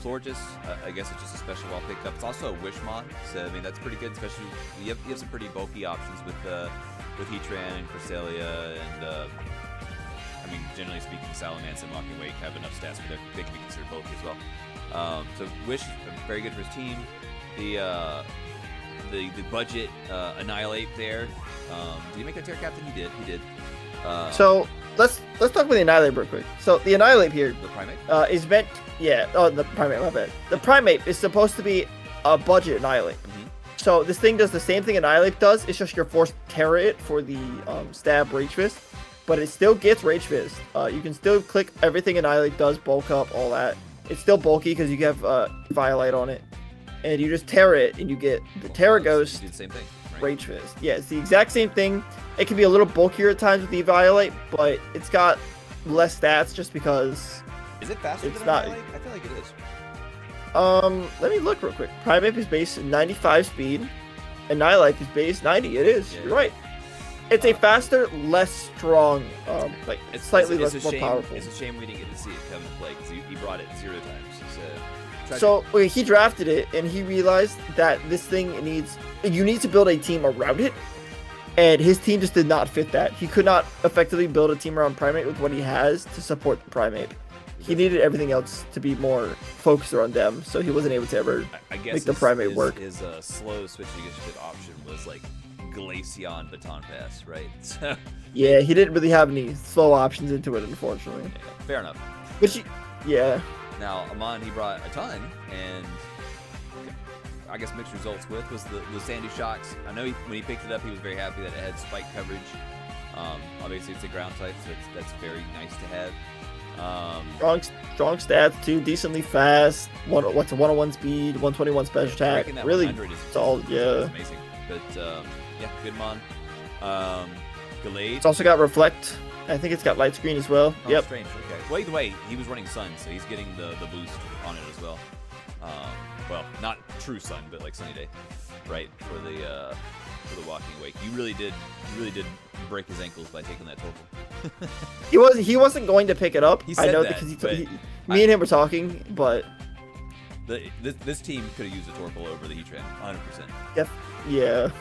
A: Florges, I guess it's just a special wall pickup. It's also a Wishmon, so I mean that's pretty good. Especially you have some pretty bulky options with Heatran and Cresselia, and I mean generally speaking, Salamence and Mocking Wake have enough stats where they can be considered bulky as well. So Wish is very good for his team. The budget Annihilate there. Did he make a Terra Captain? He did.
B: So let's talk about the Annihilate real quick. So the Annihilate here
A: The Primate.
B: is meant, yeah. Oh, the Primate, my bad. The Primate is supposed to be a budget Annihilate.
A: Mhm.
B: So this thing does the same thing Annihilate does. It's just you're forced to Terra it for the stab Rage Fist, but it still gets Rage Fist. You can still click everything Annihilate does, bulk up, all that. It's still bulky because you have Violite on it, and you just Terra it, and you get the Terra Ghost.
A: You do the same thing. Right?
B: Rage Fist. Yeah, it's the exact same thing. It can be a little bulkier at times with the Violate, but it's got less stats just because.
A: Is it faster
B: It's
A: than
B: not-
A: Annihilate? I feel like it is.
B: Let me look real quick. Primate is base 95 speed. Annihilate is base 90. It is.
A: Yeah.
B: You're right. It's a faster, less strong, like
A: It's
B: slightly
A: it's
B: less
A: a
B: more
A: shame,
B: powerful.
A: It's a shame we didn't get to see it come into play because he brought it 0 times. So,
B: So okay, he drafted it and he realized that this thing you need to build a team around it, and his team just did not fit that. He could not effectively build a team around Primate with what he has to support the Primate. He needed everything else to be more focused around them, so he wasn't able to ever.
A: I guess
B: make the Primate work.
A: His slow switching initiative option was like Glaceon Baton Pass, right? So
B: Yeah, he didn't really have any slow options into it, unfortunately.
A: yeah, fair enough.
B: Yeah.
A: Now Amon, he brought a ton, and I guess mixed results with was the Sandy Shocks. I know when he picked it up, he was very happy that it had spike coverage. Obviously, it's a ground type, so that's very nice to have.
B: Strong stats too, decently fast. What's a 101 speed, 121 special attack.
A: Breaking that
B: Really
A: 100 is
B: solid, yeah.
A: amazing. But yeah, good mon. Gallade.
B: It's also got Reflect. I think it's got Light Screen as well.
A: Oh,
B: Yep.
A: strange. Okay. Well, either way, he was running Sun, so he's getting the boost on it as well. well, not true sun, but like sunny day, right? For the walking awake. You really did break his ankles by taking that Torkoal.
B: He wasn't going to pick it up.
A: He said
B: I know
A: that,
B: because me and him were talking, but
A: this team could have used a Torkoal over the Heatran, 100%.
B: Yeah.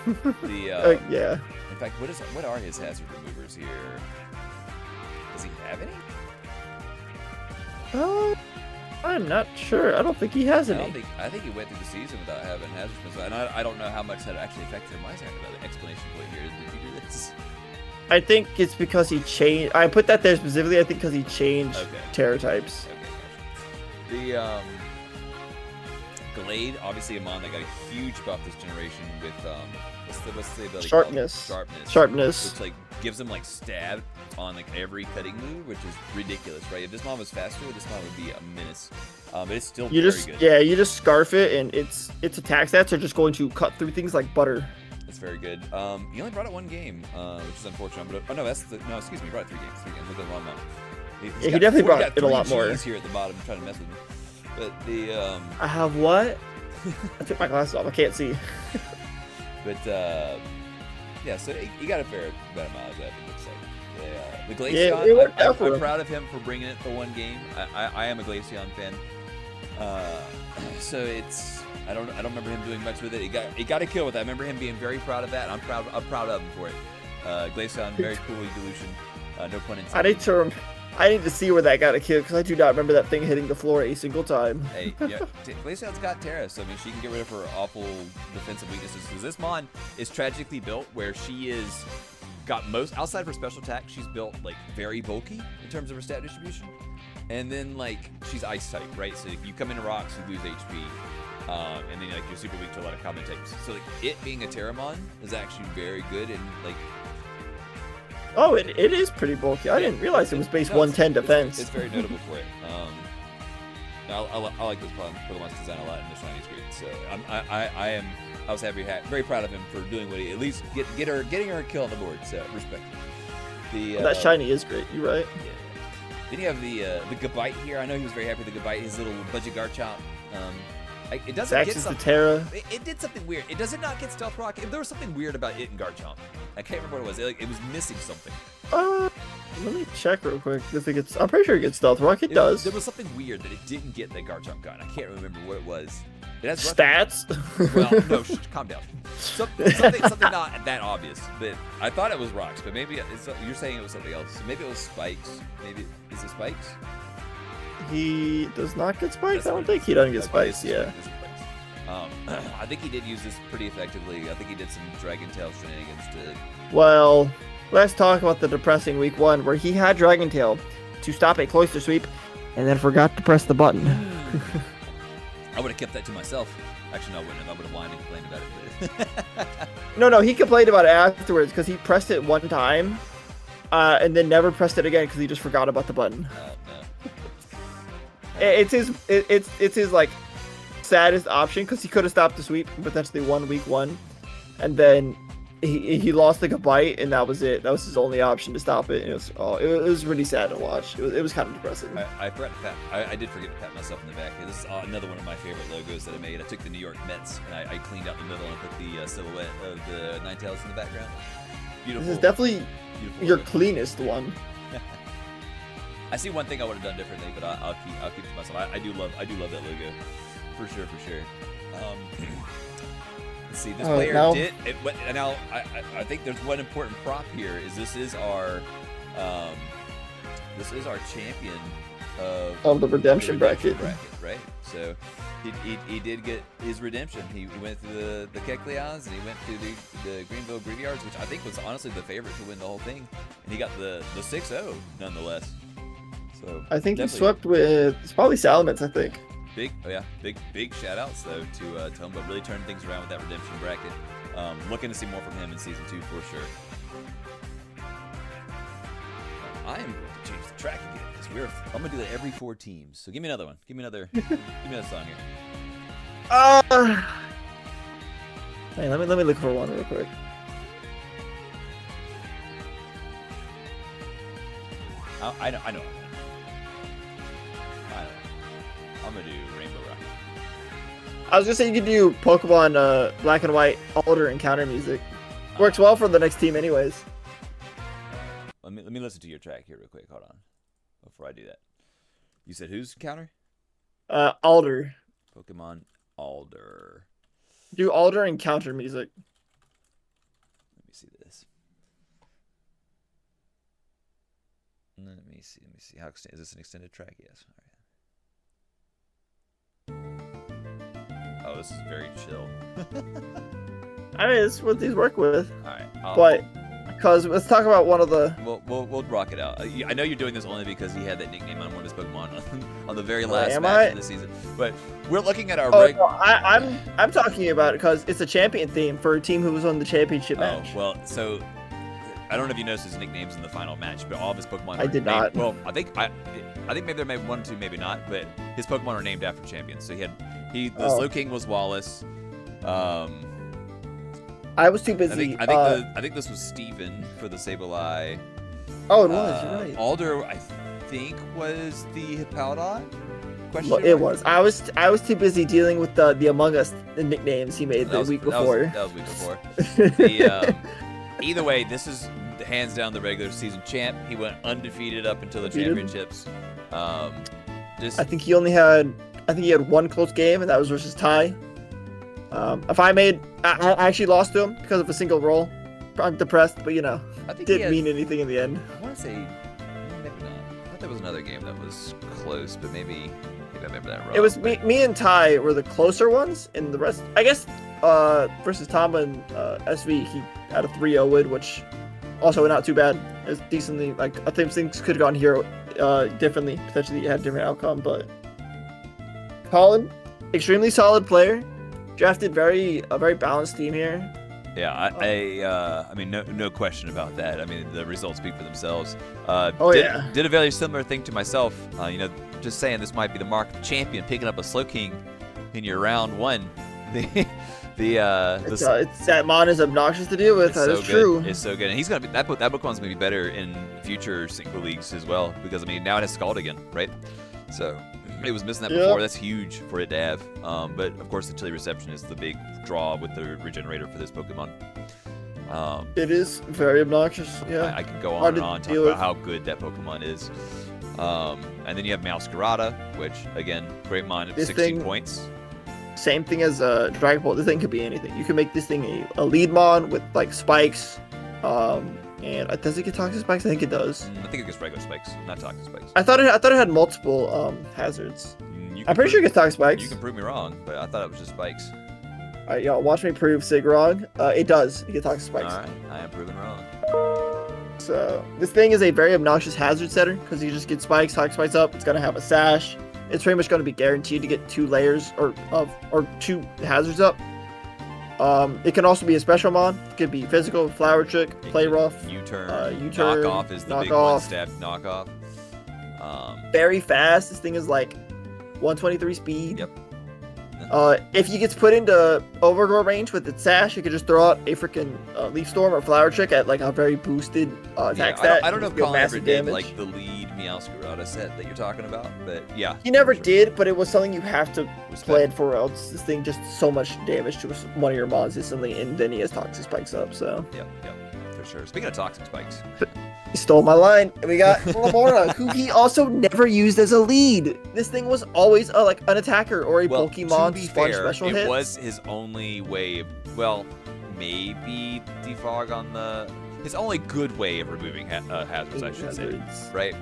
B: Yeah.
A: In fact, what are his hazard removers here? Does he have any?
B: I'm not sure. I don't think he has any.
A: I think he went through the season without having hazard removers, and I don't know how much that actually affected him. Why is there another explanation point here? Did you do this?
B: I think it's because he changed. I put that there specifically. I think because he changed Terra types.
A: Okay, gotcha. The Glade, obviously a mon that got a huge buff this generation with what's the ability
B: Sharpness.
A: called?
B: Sharpness.
A: Which like gives him like stab on like every cutting move, which is ridiculous, right? If this mon was faster, this mon would be a menace. But it's still very good.
B: Yeah, you just scarf it, and its attack stats are just going to cut through things like butter.
A: That's very good. He only brought it one game, which is unfortunate. But excuse me, he brought it 3 games. 3 games. Look at the wrong mon.
B: He definitely brought it a lot more.
A: He's here at the bottom trying to mess with me. But the
B: I have what? I took my glasses off. I can't see.
A: But yeah, so he got a fair amount of miles. It looks like the Glaceon.
B: Yeah, it worked out for him.
A: I'm proud of him for bringing it the one game. I am a Glaceon fan. So it's I don't remember him doing much with it. He got a kill with that. I remember him being very proud of that. And I'm proud of him for it. Glaceon, very cool evolution. No pun intended.
B: I need to see where that got a kill because I do not remember that thing hitting the floor a single time.
A: Hey, yeah, Glaceon's got Terra, so I mean she can get rid of her awful defensive weaknesses. Because this mon is tragically built where she is got most outside of her special attack. She's built like very bulky in terms of her stat distribution, and then like she's ice type, right? So if you come into rocks, you lose HP, and then like you're super weak to a lot of common types. So like it being a Terramon is actually very good and like.
B: Oh, it is pretty bulky. I didn't realize it was base 110 defense.
A: It's very notable for it. I like this Pokemon's design a lot, and the shini's great. So I was very proud of him for doing what he at least getting her a kill on the board. So respect.
B: That shiny is great. You're right.
A: Yeah. Then you have the Gabite here. I know he was very happy with the Gabite, his little budget Garchomp. It doesn't get something.
B: Terra.
A: It did something weird. It does not get Stealth Rock. There was something weird about it and Garchomp. I can't remember what it was. It was missing something.
B: Let me check real quick. I'm pretty sure it gets Stealth Rock. It does.
A: There was something weird that it didn't get that Garchomp got. I can't remember what it was. It has
B: stats.
A: Well, no, calm down. Something not that obvious. But I thought it was rocks, but maybe you're saying it was something else. So maybe it was spikes. Maybe is it spikes?
B: He does not get spikes. I don't think he doesn't get spikes. Yeah.
A: I think he did use this pretty effectively. I think he did some Dragon Tail shenanigans to.
B: Well, let's talk about the depressing week 1 where he had Dragon Tail to stop a cloister sweep, and then forgot to press the button.
A: I would have kept that to myself. Actually, no, I wouldn't have. I would have whined and complained about it.
B: No, he complained about it afterwards because he pressed it one time, and then never pressed it again because he just forgot about the button.
A: No.
B: It's his like saddest option because he could have stopped the sweep and potentially won week 1, and then he lost the Gabite, and that was it. That was his only option to stop it. And it was really sad to watch. It was kind of depressing.
A: I forgot to pat. I did forget to pat myself in the back. This is another one of my favorite logos that I made. I took the New York Mets and I cleaned out the middle and put the silhouette of the Ninetales in the background. Beautiful.
B: This is definitely your
A: logo.
B: Cleanest one.
A: I see one thing I would have done differently, but I'll keep it to myself. I do love that logo, for sure. Let's see. This player did. Now I think there's one important prop here. Is this is our champion
B: of the redemption bracket,
A: right? So he did get his redemption. He went through the Kecleons and he went through the Greenville Graveyards, which I think was honestly the favorite to win the whole thing, and he got the 6-0 nonetheless. So
B: I think he swept with it's probably Salamence, I think.
A: Big shout outs though to him, but really turning things around with that redemption bracket. Looking to see more from him in season 2 for sure. I am going to change the track again because I'm gonna do that every 4 teams. So give me another one. Give me another song here.
B: Hey, let me look for one real quick.
A: I know. I'm gonna do Rainbow Rocket.
B: I was gonna say you could do Pokemon Black and White Alder encounter music. Works well for the next team, anyways.
A: Let me listen to your track here real quick. Hold on, before I do that. You said whose counter?
B: Alder.
A: Pokemon Alder.
B: Do Alder encounter music.
A: Let me see this. Let me see. How is this an extended track? Yes. All right. Oh, this is very chill.
B: I mean, it's what these work with.
A: All right.
B: But because let's talk about one of the.
A: We'll rock it out. I know you're doing this only because he had that nickname on one of his Pokemon on the very last match of the season. But we're looking at our.
B: No, I'm talking about it because it's a champion theme for a team who was on the championship match.
A: Oh well, so I don't know if you noticed his nicknames in the final match, but all of his Pokemon.
B: I did not.
A: Well, I think maybe there may be 1 or 2, maybe not, but his Pokemon are named after champions. So the Slowking was Wallace.
B: I was too busy.
A: I think this was Steven for the Sableye.
B: Oh, it was. You're right.
A: Alder, I think, was the Hippowdon.
B: It was. I was too busy dealing with the Among Us nicknames he made the week before.
A: That was week before. Either way, this is hands down the regular season champ. He went undefeated up until the championships.
B: I think he had one close game, and that was versus Ty. I actually lost to him because of a single roll. I'm depressed, but
A: I think
B: didn't mean anything in the end.
A: I want to say maybe not. I thought there was another game that was close, but maybe I remember that wrong.
B: It was me and Ty were the closer ones, and the rest, I guess, versus Tom and SV, he had a 3-0 win, which also not too bad. It's decently, I think things could have gone here differently. Potentially had a different outcome, but Colin, extremely solid player. Drafted a very balanced team here.
A: Yeah, I mean, no question about that. I mean, the results speak for themselves. Did a very similar thing to myself. Just saying this might be the mark of the champion, picking up a Slowking in your round 1.
B: That mon is obnoxious to deal with. That is true.
A: It's so good, and he's gonna be that Pokemon's gonna be better in future Synchro leagues as well, because I mean now it has Scald again, right? So it was missing that before. That's huge for it to have. But of course, the Chili Reception is the big draw with the Regenerator for this Pokemon.
B: It is very obnoxious. Yeah,
A: I can go on and on talking about how good that Pokemon is. And then you have Masquerada, which again, great mon at 16 points.
B: Same thing as Dragon Ball. This thing could be anything. You can make this thing a lead mon with like spikes. And does it get toxic spikes? I think it does.
A: I think it gets regular spikes, not toxic spikes.
B: I thought it had multiple hazards. I'm pretty sure it gets toxic spikes.
A: You can prove me wrong, but I thought it was just spikes.
B: All right, y'all, watch me prove Sig wrong. It does. It gets toxic spikes.
A: All right, I am proven wrong.
B: So this thing is a very obnoxious hazard setter because you just get spikes, toxic spikes up. It's gonna have a sash. It's pretty much gonna be guaranteed to get 2 layers or 2 hazards up. It can also be a special mon. It could be physical, flower trick, play rough,
A: U-turn,
B: knockoff
A: is the big one, stab knockoff.
B: Very fast. This thing is like 123 speed.
A: Yep.
B: If he gets put into overgrow range with its sash, you could just throw out a freaking leaf storm or flower trick at like a very boosted attack stat.
A: I don't know if Colin ever did like the lead Meowscarada set that you're talking about, but yeah.
B: He never did, but it was something you have to plan for, else this thing just so much damage to one of your mons instantly, and then he has toxic spikes up. So.
A: Yep, for sure. Speaking of toxic spikes.
B: He stole my line. We got Lamora, who he also never used as a lead. This thing was always like an attacker or a Pokemon sponge special hit.
A: It was his only way. Well, maybe defog on his only good way of removing hazards, I should say. Right?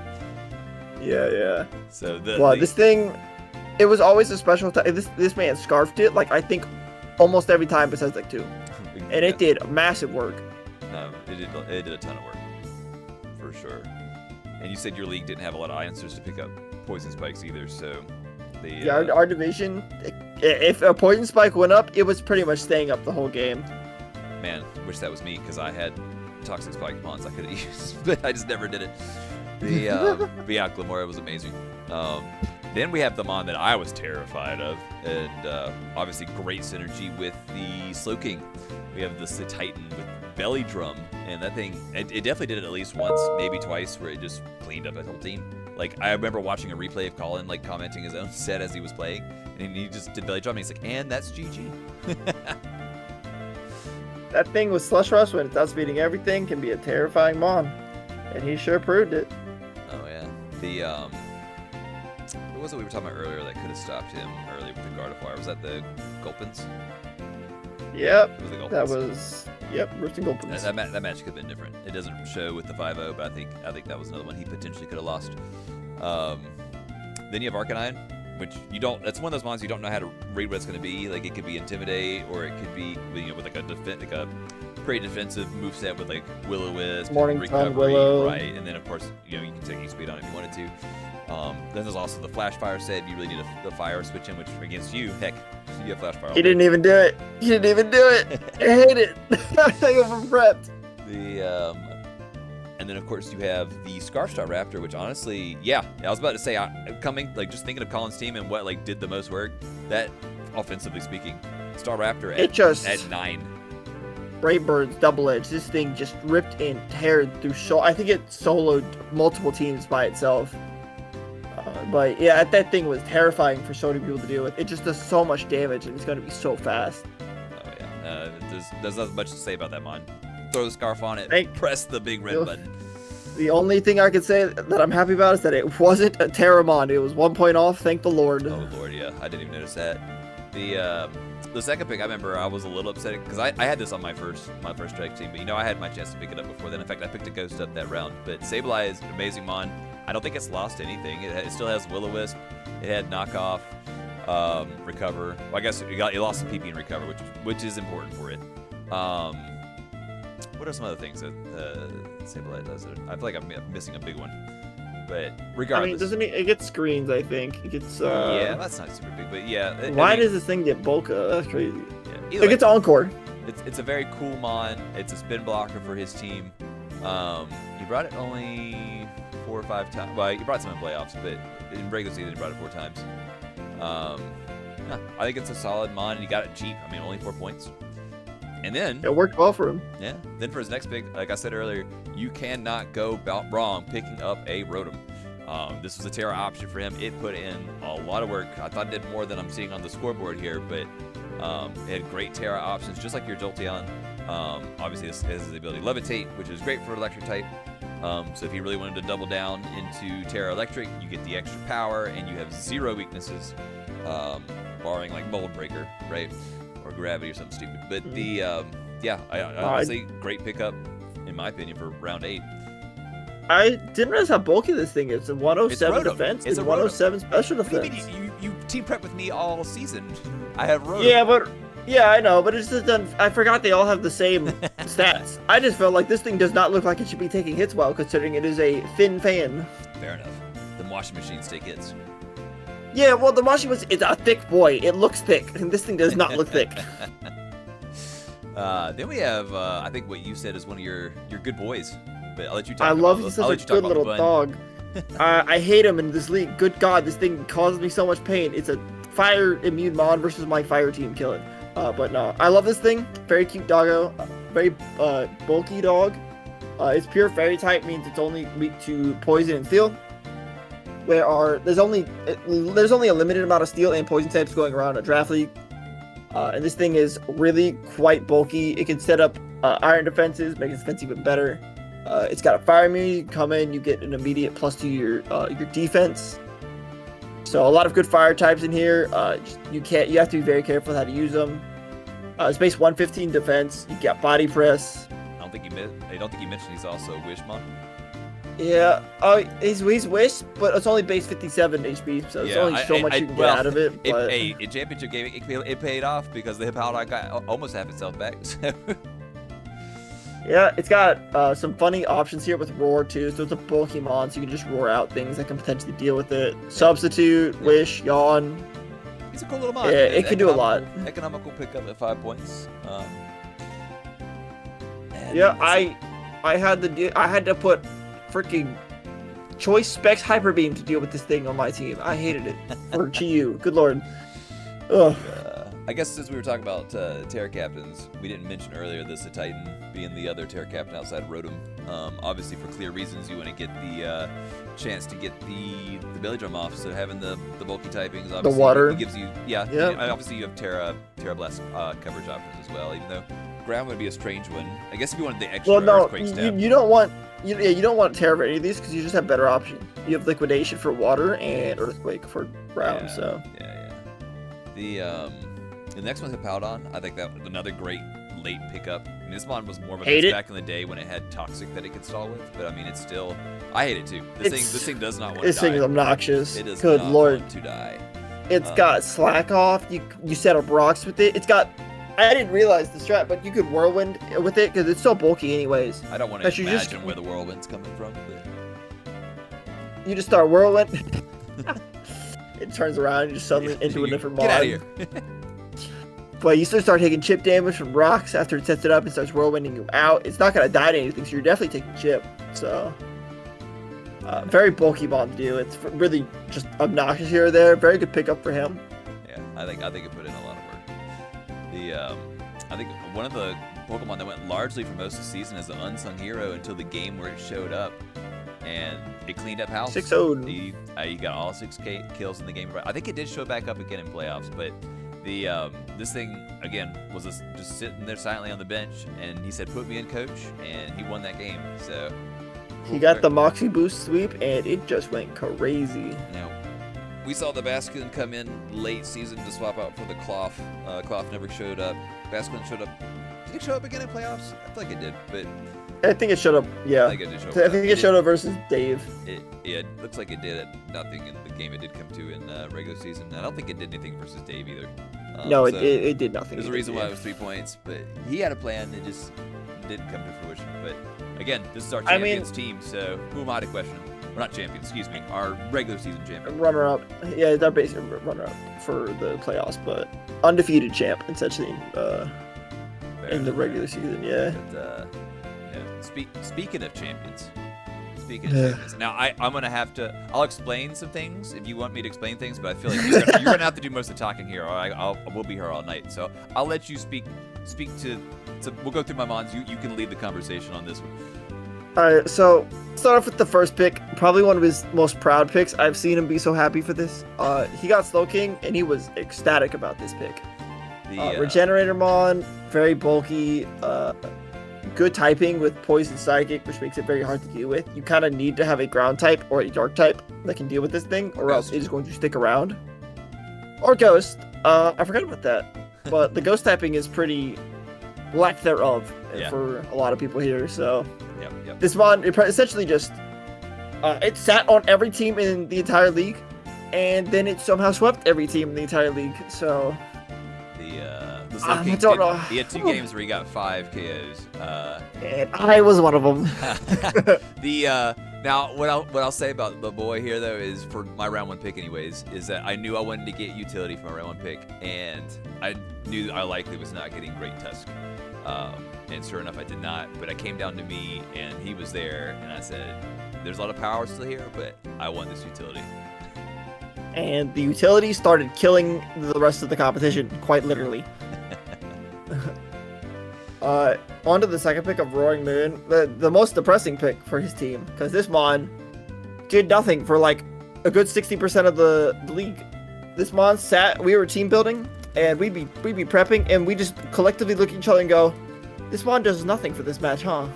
B: Yeah.
A: So
B: this thing, it was always a special. This man scarfed it like I think almost every time besides like 2, and it did massive work.
A: No, it did a ton of work. For sure. And you said your league didn't have a lot of answers to pick up poison spikes either, so
B: our division, if a poison spike went up, it was pretty much staying up the whole game.
A: Man, wish that was me, because I had toxic spike mons I could have used, but I just never did it. But yeah, Glamora was amazing. Then we have the mon that I was terrified of, and obviously great synergy with the Slowking. We have the Titan with Belly Drum, and that thing, it definitely did it at least once, maybe twice, where it just cleaned up that whole team. Like, I remember watching a replay of Colin, like, commenting his own set as he was playing, and he just did belly drum, and he's like, and that's GG.
B: That thing with Slush Rush, when it's outspeeding everything, can be a terrifying mon. And he sure proved it.
A: Oh, yeah. The, what was it we were talking about earlier that could have stopped him earlier with the Guard of Fire? Was that the Gulpins?
B: Yep.
A: It was the Gulpins.
B: That was, yep, Roosting Gulpins.
A: That match could have been different. It doesn't show with the 5-0, but I think that was another one he potentially could have lost. Then you have Arcanine, which you don't. That's one of those mons you don't know how to read what it's going to be. Like, it could be Intimidate, or it could be, you know, with like a pretty defensive moveset with like Will-O-Wisp,
B: Morning
A: Recovery,
B: Sun, Willow.
A: right? And then of course, you know, you can take E-Speed on it if you wanted to. Then there's also the Flash Fire set. You really need the Fire switch in, which against you, heck, you have Flash Fire.
B: He didn't even do it. He didn't even do it. I hate it. I go from prepped.
A: And then of course you have the Scarf Star Raptor, which honestly, yeah, I was about to say, just thinking of Colin's team and what like did the most work. That, offensively speaking, Star Raptor at 9.
B: Braybird's double edge. This thing just ripped and teared through. I think it soloed multiple teams by itself. But yeah, that thing was terrifying for so many people to deal with. It just does so much damage, and it's going to be so fast.
A: Oh yeah, there's not much to say about that mon. Throw the scarf on it, press the big red button.
B: The only thing I can say that I'm happy about is that it wasn't a Terramon. It was 1 point off, thank the Lord.
A: Oh Lord, yeah, I didn't even notice that. The second pick, I remember I was a little upset because I had this on my first strike team, but you know I had my chance to pick it up before then. In fact, I picked a Ghost up that round. But Sableye is an amazing mon. I don't think it's lost anything. It still has Will-O-Wisp. It had Knockoff, Recover. Well, I guess it lost some PP and Recover, which is important for it. What are some other things that Sableye does? I feel like I'm missing a big one. But regardless,
B: I mean, doesn't it gets screens? I think it gets.
A: Yeah, that's not super big, but yeah.
B: Why does this thing get Bolka? That's crazy.
A: Yeah,
B: it gets Encore.
A: It's a very cool mon. It's a spin blocker for his team. He brought it only 4 or 5 times. Well, he brought some in playoffs, but in regular season he brought it 4 times. I think it's a solid mon, and he got it cheap. I mean, only 4 points. And then
B: it worked well for him.
A: Yeah. Then for his next pick, like I said earlier, you cannot go wrong picking up a Rotom. This was a Terra option for him. It put in a lot of work. I thought it did more than I'm seeing on the scoreboard here, but it had great Terra options, just like your Jolteon. Obviously, this has the ability to Levitate, which is great for electric type. So if you really wanted to double down into Terra Electric, you get the extra power, and you have 0 weaknesses, barring like Mold Breaker, right? Or Gravity or something stupid. But I honestly, great pickup, in my opinion, for round 8.
B: I didn't realize how bulky this thing is. It's a 107 defense. It's a 107 special defense.
A: What do you mean? You team prep with me all season. I have Rotom.
B: Yeah, I know, but it's just I forgot they all have the same stats. I just felt like this thing does not look like it should be taking hits well, considering it is a thin fan.
A: Fair enough. The washing machines take hits.
B: Yeah, well, the washing machine is a thick boy. It looks thick, and this thing does not look thick.
A: Then we have, I think what you said is one of your good boys. But I'll let you talk.
B: I love he's such a good little dog. I hate him in this league. Good God, this thing causes me so much pain. It's a fire immune mon versus my fire team. Kill it. But no, I love this thing. Very cute doggo. Very bulky dog. It's pure fairy type, means it's only weak to poison and steel. There's only a limited amount of steel and poison types going around a draft league. And this thing is really quite bulky. It can set up iron defenses, make its defense even better. It's got a fire immunity. You come in, you get an immediate +2 to your defense. So a lot of good fire types in here. You have to be very careful how to use them. It's base 115 defense. You got body press.
A: I don't think you mentioned he's also Wishmon.
B: Yeah, he's Wish, but it's only base 57 HP, so there's only so much you can get out of it. But
A: in championship game, it paid off because the Hippowdon got almost half itself back. So.
B: Yeah, it's got some funny options here with Roar too, so it's a bulky mon, so you can just roar out things that can potentially deal with it. Substitute, Wish, Yawn.
A: He's a cool little mon.
B: Yeah, it can do a lot.
A: Economical pickup at 5 points.
B: Yeah, I had to put freaking Choice Specs Hyper Beam to deal with this thing on my team. I hated it. For GU, good lord. Ugh.
A: I guess since we were talking about Terra Captains, we didn't mention earlier this Titan being the other Terra Captain outside Rotom. Obviously, for clear reasons, you want to get the chance to get the belly drum off. So having the bulky typings, obviously,
B: The water.
A: it gives you, obviously you have Terra Blast coverage options as well. Even though ground would be a strange one. I guess if you wanted the extra Earthquake step.
B: You don't want you don't want Terra for any of these because you just have better options. You have Liquidation for water and Earthquake for ground.
A: The next one's Hippowdon. I think that was another great late pickup. I mean, this one was more of a
B: Hate
A: mess
B: it.
A: back in the day when it had Toxic that it could stall with. But I mean, it's still. I hate it too. This thing does not want to die.
B: This thing is obnoxious.
A: It does
B: Good
A: not
B: lord.
A: want to die.
B: It's got Slack Off. You set up rocks with it. It's got. I didn't realize the strat, but you could Whirlwind with it because it's so bulky anyways.
A: I don't want
B: But
A: to
B: you
A: imagine
B: just-
A: where the whirlwind's coming from. But
B: You just start Whirlwind. It turns around and just suddenly into a different mod.
A: Get out of here.
B: But you still start taking chip damage from rocks after it sets it up and starts whirlwinding you out. It's not going to die to anything, so you're definitely taking chip. So, very bulky bomb to do. It's really just obnoxious here or there. Very good pickup for him.
A: Yeah, I think it put in a lot of work. I think one of the Pokemon that went largely for most of the season as an unsung hero until the game where it showed up, and it cleaned up house.
B: 6-0'd.
A: He got all 6 kills in the game. I think it did show back up again in playoffs, but this thing again was just sitting there silently on the bench, and he said, "Put me in, coach," and he won that game. So
B: He got the Moxie Boost sweep, and it just went crazy.
A: Now, we saw the Basculin come in late season to swap out for the Cloth. Cloth never showed up. Basculin showed up. Did it show up again in playoffs? I feel like it did, but
B: I think it showed up. Yeah,
A: I think it did show up.
B: I think it showed up versus Dave.
A: It looks like it did nothing in the game it did come to in regular season. I don't think it did anything versus Dave either.
B: No,
A: so
B: it did nothing.
A: There's a reason why it was 3 points, but he had a plan. It just didn't come to fruition. But again, this is our champions team, so who am I to question him? We're not champions, excuse me. Our regular season champion.
B: Runner-up. Yeah, they're basically runner-up for the playoffs, but undefeated champ, essentially, in the regular season, yeah.
A: But, speaking of champions. Now, I'm going to have to... I'll explain some things if you want me to explain things, but I feel like you're going to have to do most of the talking here, or we'll be here all night. So I'll let you speak to... So we'll go through my mons. You can lead the conversation on this one.
B: Alright, so start off with the first pick. Probably one of his most proud picks. I've seen him be so happy for this. He got Slow King, and he was ecstatic about this pick. Regenerator Mon, very bulky, good typing with Poison Psychic, which makes it very hard to deal with. You kind of need to have a ground type or a dark type that can deal with this thing, or else it is going to stick around. Or Ghost. I forgot about that. But the Ghost typing is pretty lack thereof for a lot of people here, so...
A: Yep.
B: This Mon, essentially just... it sat on every team in the entire league, and then it somehow swept every team in the entire league, so...
A: I don't know. He had 2 games where he got 5 KOs.
B: And I was one of them.
A: Now what I'll say about the boy here though is for my round 1 pick anyways is that I knew I wanted to get utility for my round 1 pick, and I knew I likely was not getting Great Tusk. And sure enough I did not, but I came down to me and he was there and I said, there's a lot of power still here, but I want this utility.
B: And the utility started killing the rest of the competition, quite literally. On to the second pick of Roaring Moon, the most depressing pick for his team, because this Mon did nothing for like a good 60% of the league. This Mon sat, we were team building, and we'd be prepping, and we just collectively look at each other and go, this Mon does nothing for this match, huh?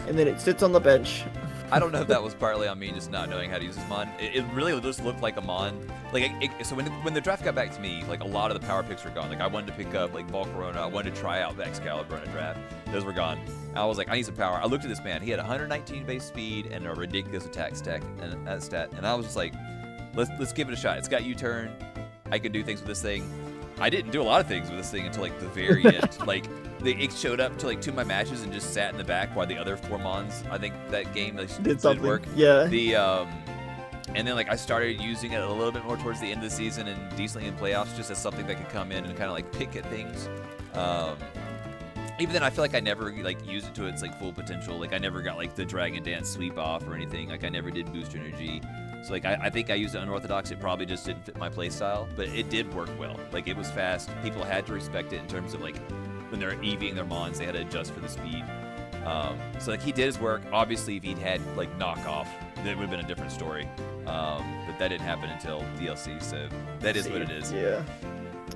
B: And then it sits on the bench.
A: I don't know if that was partly on me just not knowing how to use this Mon. It really just looked like a Mon. Like, so when the draft got back to me, like a lot of the power picks were gone. Like I wanted to pick up like Volcarona, I wanted to try out the Excalibur in a draft. Those were gone. I was like, I need some power. I looked at this man. He had 119 base speed and a ridiculous attack stat, and I was just like, let's give it a shot. It's got U-turn. I can do things with this thing. I didn't do a lot of things with this thing until like the very end. Like it showed up to like 2 of my matches and just sat in the back while the other 4 Mons, I think that game did work.
B: Yeah.
A: And then like I started using it a little bit more towards the end of the season and decently in playoffs, just as something that could come in and kind of like pick at things. Even then, I feel like I never like used it to its like full potential. Like I never got like the Dragon Dance sweep off or anything. Like I never did boost energy. So like I think I used it unorthodox. It probably just didn't fit my play style, but it did work well. Like it was fast. People had to respect it in terms of like when they're EVing their mons, they had to adjust for the speed. So like he did his work. Obviously, if he'd had like knockoff, that would have been a different story. But that didn't happen until DLC. So that is what it is.
B: Yeah.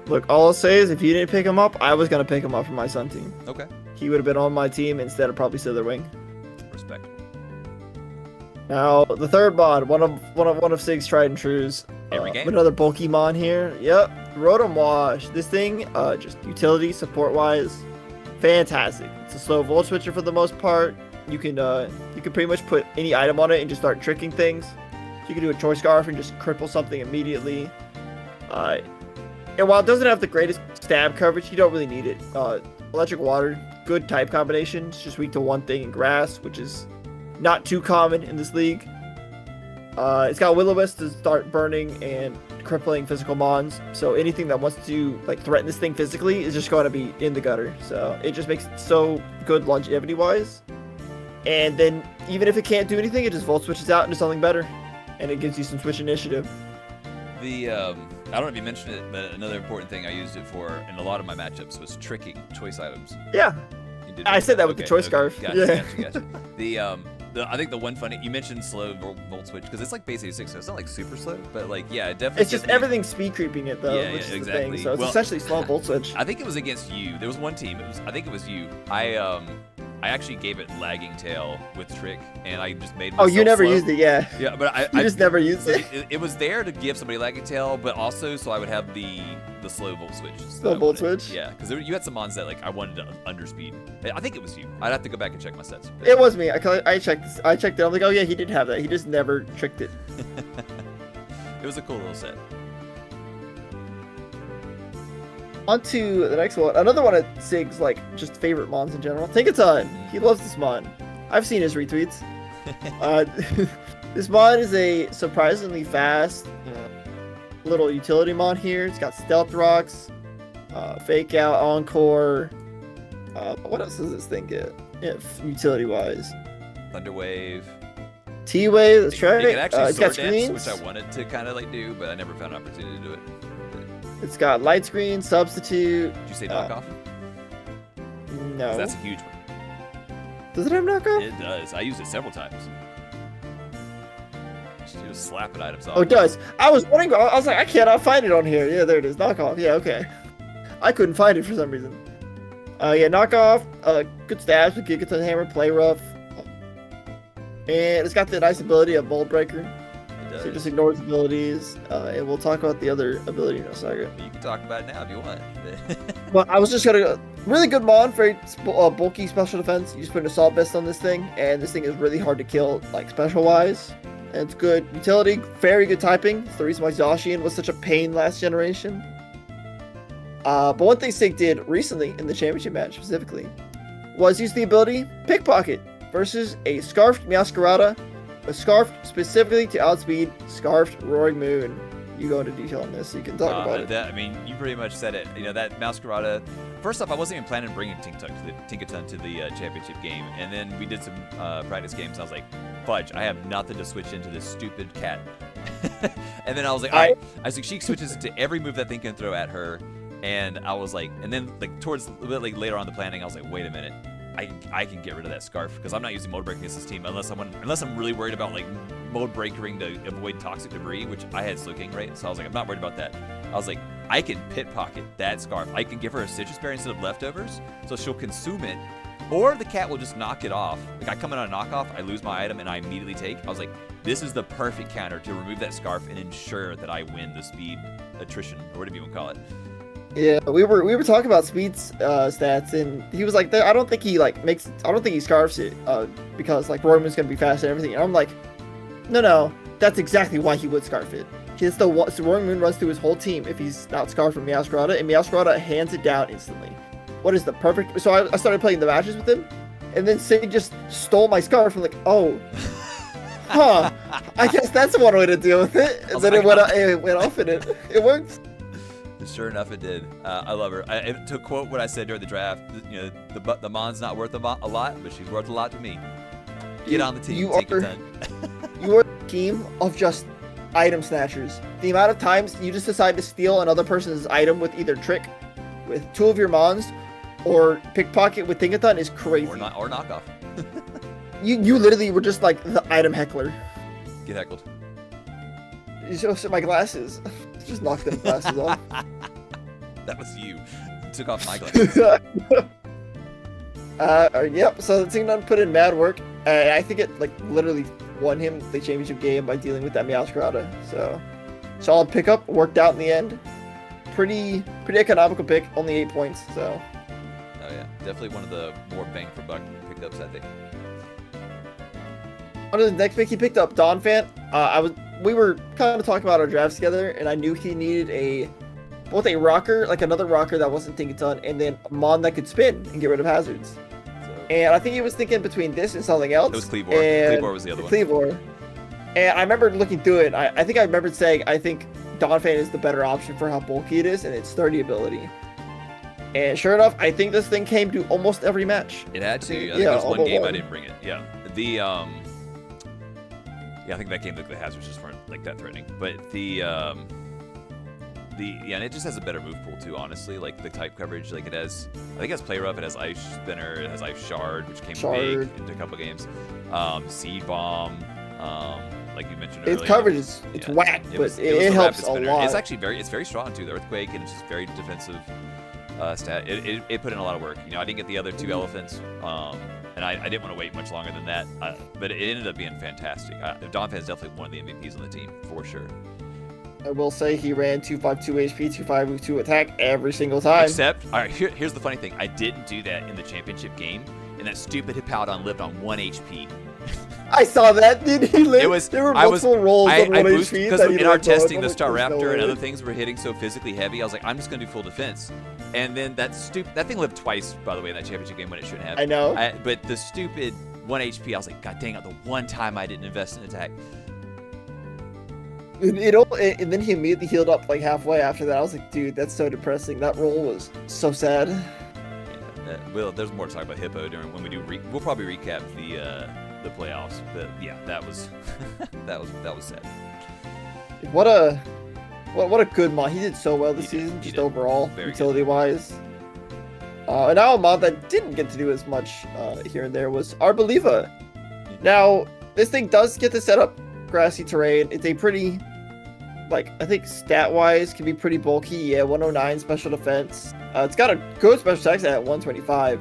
B: Look, all I'll say is if you didn't pick him up, I was gonna pick him up for my Sun team.
A: Okay.
B: He would have been on my team instead of probably Slitherwing.
A: Respectable.
B: Now the third mod, one of Sig's tried and trues.
A: Every game.
B: Another bulky mon here. Yep. Rotom Wash. This thing, just utility support wise, fantastic. It's a slow volt switcher for the most part. You can pretty much put any item on it and just start tricking things. You can do a choice scarf and just cripple something immediately. And while it doesn't have the greatest stab coverage, you don't really need it. Electric Water, good type combination. It's just weak to one thing in grass, which is not too common in this league. It's got Will-O-Wisp to start burning and crippling physical mons. So anything that wants to like threaten this thing physically is just going to be in the gutter. So it just makes it so good longevity-wise. And then even if it can't do anything, it just volt switches out into something better. And it gives you some switch initiative.
A: I don't know if you mentioned it, but another important thing I used it for in a lot of my matchups was tricking choice items.
B: Yeah. I said that with the choice scarf.
A: Gotcha. I think the one funny you mentioned slow volt switch because it's like base 86, so it's not like super slow, but like yeah, it definitely.
B: It's just everything speed creeping it though, which is
A: exactly.
B: the thing. So it's essentially slow volt switch.
A: I think it was against you. There was one team. I think it was you. I actually gave it lagging tail with trick, and I just made myself
B: you never
A: slow.
B: used it, yeah.
A: Yeah, but
B: I just never used it.
A: It was there to give somebody lagging tail, but also so I would have the slow volt switch.
B: Slow volt switch?
A: Yeah, because you had some mons that like I wanted to underspeed. I think it was you. I'd have to go back and check my sets.
B: It was me. I checked this. I checked it. I'm like, oh yeah, he did have that. He just never tricked it.
A: It was a cool little set.
B: On to the next one. Another one of Sig's like just favorite mons in general. Tinkaton. He loves this mon. I've seen his retweets. This mon is a surprisingly fast little utility mon here. It's got stealth rocks, fake out, encore. What else does this thing get? Utility wise.
A: Thunderwave.
B: T-Wave. That's right.
A: It can actually
B: it's got
A: sword dance,
B: screens,
A: which I wanted to kind of like do, but I never found an opportunity to do it.
B: It's got light screen, substitute.
A: Did you say knockoff?
B: No.
A: That's a huge one.
B: Does it have knockoff?
A: It does. I used it several times. Just slapping items off.
B: Oh, it does. I was wondering. I was like, I cannot find it on here. Yeah, there it is. Knockoff. Yeah, okay. I couldn't find it for some reason. Yeah, knockoff. Good stats with Gigaton Hammer, play rough, and it's got the nice ability of Mold Breaker. So it just ignores abilities, and we'll talk about the other ability in a second.
A: You can talk about it now if you want.
B: But I was just gonna really good mon, very bulky special defense. You just put an assault vest on this thing, and this thing is really hard to kill, like special wise. And it's good utility, very good typing. It's the reason why Zacian was such a pain last generation. But one thing Sig did recently in the championship match specifically was use the ability Pickpocket versus a Scarfed Meowscarada. A Scarfed specifically to outspeed Scarfed Roaring Moon. You go into detail on this, so you can talk about it.
A: I mean, you pretty much said it. You know, that Meowscarada. First off, I wasn't even planning on bringing Tinkaton to the championship game, and then we did some practice games. And I was like, fudge, I have nothing to switch into this stupid cat. And then I was like, all right. I was like, she switches into every move that thing can throw at her, and I was like, and then like towards a bit like later on in the planning, I was like, wait a minute. I can get rid of that scarf because I'm not using mode breaking against this team unless I'm really worried about like mode breaking to avoid toxic debris, which I had slow king right. So I was like, I'm not worried about that. I was like, I can pit pocket that scarf. I can give her a citrus berry instead of leftovers, so she'll consume it, or the cat will just knock it off. Like I come in on a knockoff, I lose my item, and I immediately take. I was like, this is the perfect counter to remove that scarf and ensure that I win the speed attrition or whatever you want to call it.
B: Yeah, we were talking about speed's stats, and he was like, I don't think he scarfs it because like Royman's gonna be fast and everything. And I'm like, no, that's exactly why he would scarf it. He's so Roaring Moon runs through his whole team if he's not scarfed from Meowscarada, and Meowscarada hands it down instantly. What is the perfect? So I started playing the matches with him, and then Sig just stole my scarf. I'm like, oh, huh. I guess that's one way to deal with it. And then it went off in it. It worked.
A: Sure enough, it did. I love her. To quote what I said during the draft, you know, the Mon's not worth a lot, but she's worth a lot to me. Get on the team.
B: You are a team of just item snatchers. The amount of times you just decide to steal another person's item with either trick, with 2 of your mons, or pickpocket with Thingathon is crazy.
A: Or knockoff.
B: You literally were just like the item heckler.
A: Get heckled.
B: You show my glasses. Just knock them glasses off.
A: That was you. Took off my glasses.
B: Yep. So the Thingathon put in mad work. I think it like literally won him the championship game by dealing with that Meowscarada. So solid pickup, worked out in the end. Pretty economical pick, only 8 points. So.
A: Oh yeah, definitely one of the more bang for buck pickups, I think.
B: On to the next pick, he picked up Donphan. We were kind of talking about our drafts together, and I knew he needed both a rocker, like another rocker that wasn't Tinkaton, and then a mon that could spin and get rid of hazards. So, and I think he was thinking between this and something else.
A: It was Cleavor. Cleavor was the other one.
B: Cleavor. And I remember looking through it. I think I remembered saying I think Donphan is the better option for how bulky it is and its sturdy ability. And sure enough, I think this thing came to almost every match.
A: It had to. I think there was one game I didn't bring it. Yeah. Yeah, I think that game the hazards just weren't like that threatening. But and it just has a better move pool too, honestly. Like the type coverage, like I think it has Play Rough, it has Ice Spinner, it has Ice Shard, which came big into a couple games. Seed Bomb, like you mentioned earlier.
B: Its coverage is whack, but it helps a lot.
A: It's actually very strong too. The Earthquake, and it's just very defensive stat. It put in a lot of work. I didn't get the other 2 elephants. And I didn't want to wait much longer than that, but it ended up being fantastic. Donphan is definitely one of the MVPs on the team, for sure.
B: I will say he ran 252 HP, 252 attack every single time.
A: Except, all right, here's the funny thing. I didn't do that in the championship game, and that stupid Hippowdon lived on 1 HP.
B: I saw that. Did he live? There were multiple rolls on 1 HP.
A: Because in our testing, the Staraptor and other things were hitting so physically heavy, I was like, I'm just going to do full defense. And then that thing lived twice, by the way, in that championship game when it shouldn't have.
B: I know.
A: But the stupid 1 HP, I was like, God dang it, the one time I didn't invest in attack.
B: And then he immediately healed up like halfway after that. I was like, dude, that's so depressing. That roll was so sad.
A: Yeah, well, there's more to talk about Hippo when we do. We'll probably recap the playoffs. But yeah, that was that was sad.
B: What a good mod. He did so well this season, just overall, utility-wise. And now a mod that didn't get to do as much here and there was Arboliva. Now, this thing does get to set up grassy terrain. It's a pretty, like, I think stat-wise can be pretty bulky. Yeah, 109 special defense. It's got a good special attack at 125.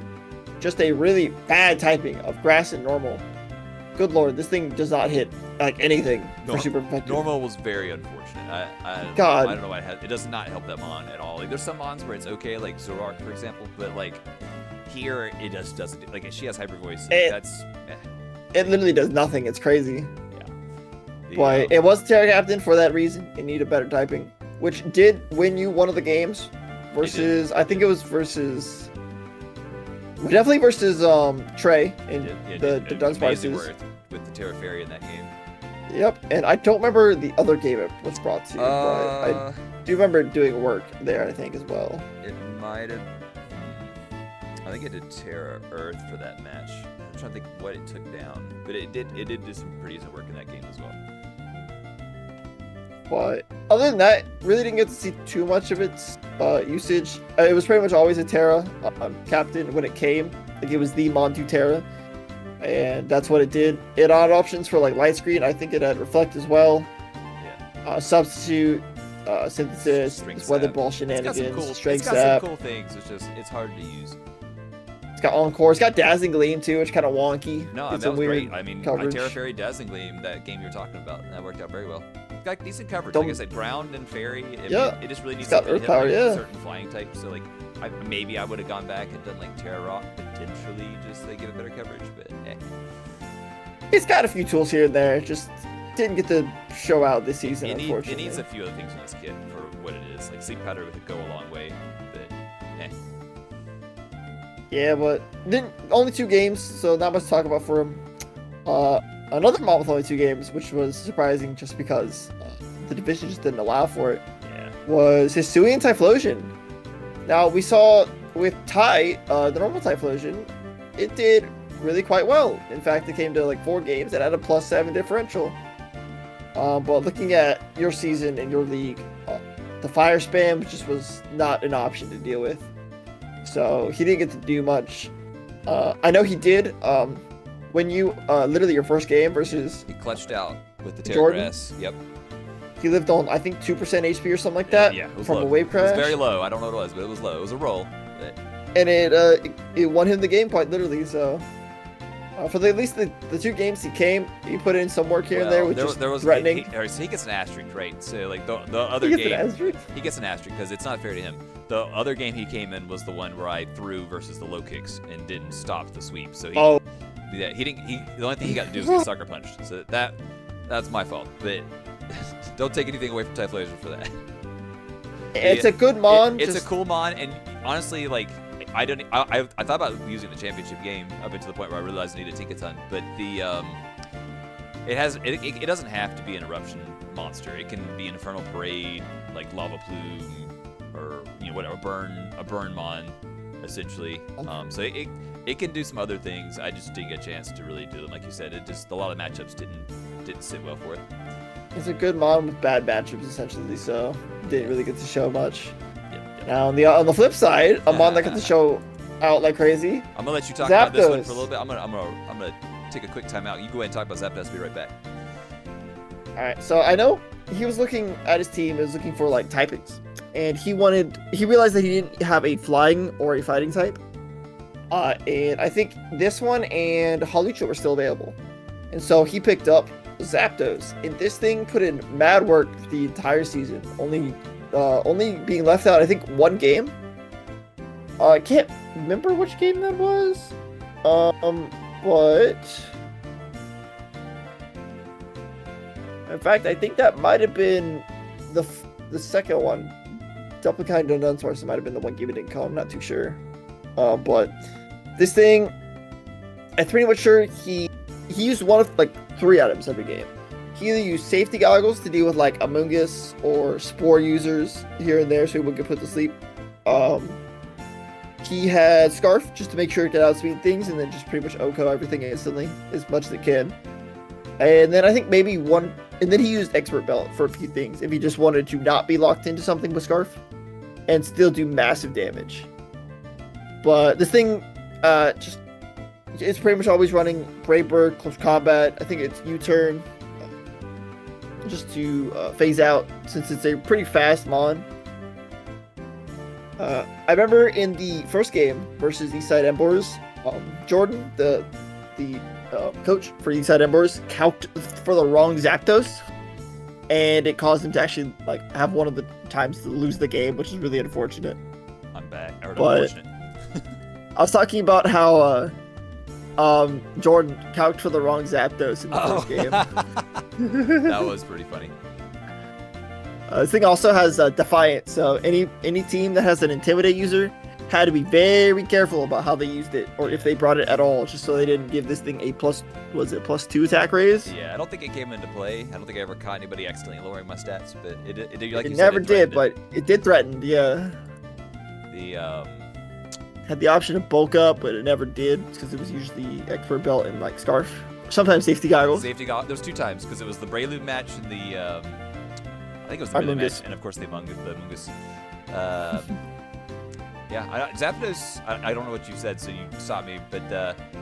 B: Just a really bad typing of grass and normal. Good lord, this thing does not hit like anything for super effective.
A: Normal was very unfortunate. I don't know why it does not help that mon at all. Like there's some mons where it's okay, like Zoroark for example, but like here it just doesn't. Like she has hyper voice.
B: It literally does nothing. It's crazy.
A: Yeah.
B: But it was Terra Captain for that reason. It needed better typing, which did win you one of the games. Versus, I think it was versus. Definitely versus Trey in the Dunsparces.
A: With the Terra Fairy in that game.
B: Yep, and I don't remember the other game it was brought to, but I do remember doing work there, I think, as well.
A: It might have. I think it did Terra Earth for that match. I'm trying to think what it took down, but it did do some pretty decent work in that game as well.
B: But other than that, really didn't get to see too much of its usage. It was pretty much always a Terra Captain when it came. Like it was the Montu Terra, and that's what it did. It had options for like light screen. I think it had reflect as well.
A: Yeah.
B: Substitute, synthesis, weather ball shenanigans, strength sap.
A: It's got some cool things. It's hard to use.
B: It's got Encore. It's got Dazzling Gleam too, which kind of wonky.
A: No, that was great. I mean, Terra Fairy Dazzling Gleam, that game you were talking about, that worked out very well. Got decent coverage. Like I said, ground and fairy. It just really needs to hit like certain flying types. So like, maybe I would have gone back and done like Terra Rock potentially, just to give it better coverage. But
B: it's got a few tools here and there. Just didn't get to show out this season. Unfortunately,
A: it needs a few other things in this kit for what it is. Like Sleep Powder would go a long way. But
B: yeah, but only 2 games, so not much to talk about for him. Another mod with only 2 games, which was surprising just because the division just didn't allow for it, was Hisuian Typhlosion. Now, we saw with the normal Typhlosion, it did really quite well. In fact, it came to like 4 games and had a +7 differential. But looking at your season and your league, the fire spam just was not an option to deal with. So he didn't get to do much. I know he did. When you literally your first game versus
A: He clutched out with the
B: Jordan?
A: Terragrass. Yep.
B: he lived on I think 2% HP or something like that.
A: Yeah, it was
B: from
A: low.
B: a wave crash.
A: It was very low. I don't know what it was, but it was low. It was a roll. But
B: And it won him the game quite literally. So for at least the 2 games he came, he put in some work here and there, which is threatening.
A: So he gets an asterisk, right? So like the other
B: He gets an
A: game,
B: asterisk?
A: he gets an asterisk because it's not fair to him. The other game he came in was the one where I threw versus the low kicks and didn't stop the sweep. So he didn't. The only thing he got to do was get sucker punched. So that's my fault. But don't take anything away from Typhlosion for that.
B: It's a good mon.
A: It's a cool mon, and honestly, like I thought about using the championship game up until the point where I realized I needed Tinkaton, but it doesn't have to be an eruption monster. It can be an Infernal Parade, like Lava Plume, or whatever, a burn mon, essentially. So it can do some other things. I just didn't get a chance to really do them, like you said. A lot of matchups didn't sit well for it.
B: It's a good mon with bad matchups essentially, so didn't really get to show much.
A: Yep.
B: Now on the flip side, a mon that got to show out like crazy.
A: I'm gonna let you talk about this one
B: Zapdos.
A: for a little bit. I'm gonna take a quick time out. You go ahead and talk about Zapdos. I'll be right back.
B: All right, so I know he was looking at his team, was looking for like typings, and he realized that he didn't have a flying or a fighting type. And I think this one and Hawlucha were still available, and so he picked up Zapdos, and this thing put in mad work the entire season. Only being left out, I think, 1 game. I can't remember which game that was. But in fact, I think that might have been the second one. Duplicate and Unsource might have been the one game it didn't come. I'm not too sure. But this thing, I'm pretty much sure he used one of like 3 items every game. He either used safety goggles to deal with like Amoonguss or Spore users here and there so he wouldn't get put to sleep. He had Scarf just to make sure it could outspeed things, and then just pretty much OHKO everything instantly as much as it can. And then I think maybe and then he used Expert Belt for a few things if he just wanted to not be locked into something with Scarf and still do massive damage. But this thing it's pretty much always running Brave Bird, Close Combat. I think it's U-Turn just to phase out since it's a pretty fast mon. I remember in the first game versus Eastside Embers, Jordan, the coach for Eastside Embers, calced for the wrong Zapdos, and it caused him to actually like have one of the times to lose the game, which is really unfortunate.
A: I'm back.
B: Unfortunate. I was talking about how Jordan calced for the wrong Zapdos in the first game.
A: That was pretty funny.
B: This thing also has Defiant, so any team that has an Intimidate user had to be very careful about how they used it, or if they brought it at all, just so they didn't give this thing a +2 attack raise?
A: Yeah, I don't think it came into play. I don't think I ever caught anybody accidentally lowering my stats, but it like
B: it
A: you
B: never
A: said,
B: did, but it did threaten, yeah. Had the option to bulk up, but it never did, because it was usually Expert Belt and like Scarf. Sometimes Safety Goggles.
A: There was 2 times, because it was the Prelude match and the I think it was the Prelude match, and of course the Amoonguss. Yeah, Zapdos, I don't know what you said, so you stopped me, but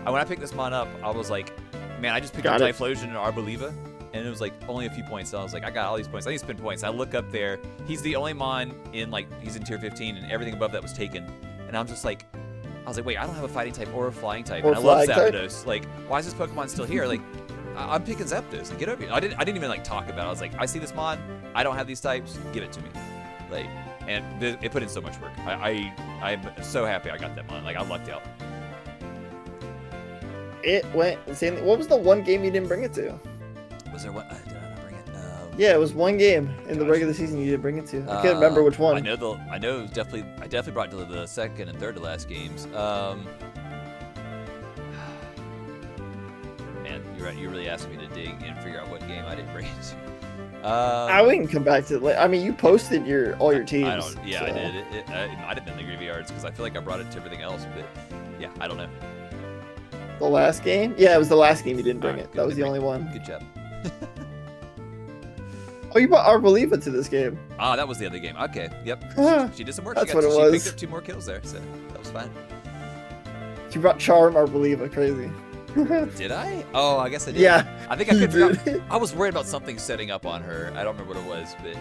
A: when I picked this mon up, I was like, man, I just picked up Typhlosion and Arboliva, and it was like only a few points, so I was like, I got all these points, I need to spend points. I look up there, he's the only mon he's in tier 15, and everything above that was taken, and I was like, wait, I don't have a fighting type or a flying type, and I love Zapdos. Like, why is this Pokemon still here? Like, I'm picking Zapdos. Like, get over here. I didn't even like talk about it. I was like, I see this mon, I don't have these types, give it to me. Like, and it put in so much work. I'm so happy I got that mon. Like, I lucked out.
B: It went insane. What was the one game you didn't bring it to?
A: Was there one? Did I not bring it?
B: Yeah, it was one game in the regular season you didn't bring it to. I can't remember which one.
A: I know I definitely brought it to the second and third to last games. Man, you're right. You really asked me to dig and figure out what game I didn't bring it to.
B: We can come back to it. I mean, you posted all your teams.
A: I did. It might have been the graveyards because I feel like I brought it to everything else, but yeah, I don't know.
B: The last game? Yeah, it was the last game you didn't bring it. That was the only one.
A: Good job.
B: Oh, you brought Arboliva to this game.
A: Ah, that was the other game. Okay, yep. She did some work.
B: That's
A: She
B: what it
A: she
B: was.
A: picked up 2 more kills there, so that was fine.
B: You brought Charm Arboliva, crazy.
A: Did I? Oh, I guess I did.
B: Yeah.
A: I think I
B: you
A: could.
B: did.
A: I was worried about something setting up on her. I don't remember what it was, but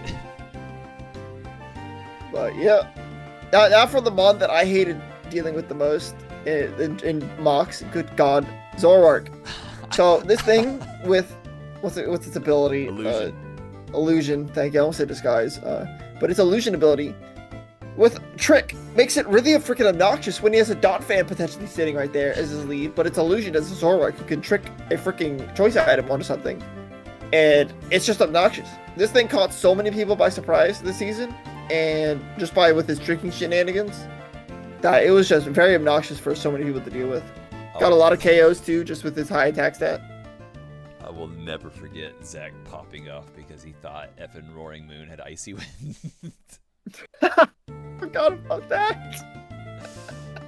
B: But yeah. Now for the mod that I hated dealing with the most in mocks. Good God, Zoroark. So this thing with what's its ability?
A: Illusion.
B: Illusion. Thank you. I almost said disguise. But its illusion ability with Trick makes it really freaking obnoxious when he has a Dot fan potentially sitting right there as his lead, but its illusion as a Zoroark who can trick a freaking choice item onto something, and it's just obnoxious. This thing caught so many people by surprise this season, and just by with his tricking shenanigans, that it was just very obnoxious for so many people to deal with. Got a lot of KOs too, just with his high attack stat.
A: I will never forget Zach popping off because he thought effing Roaring Moon had Icy Wind.
B: Forgot about that.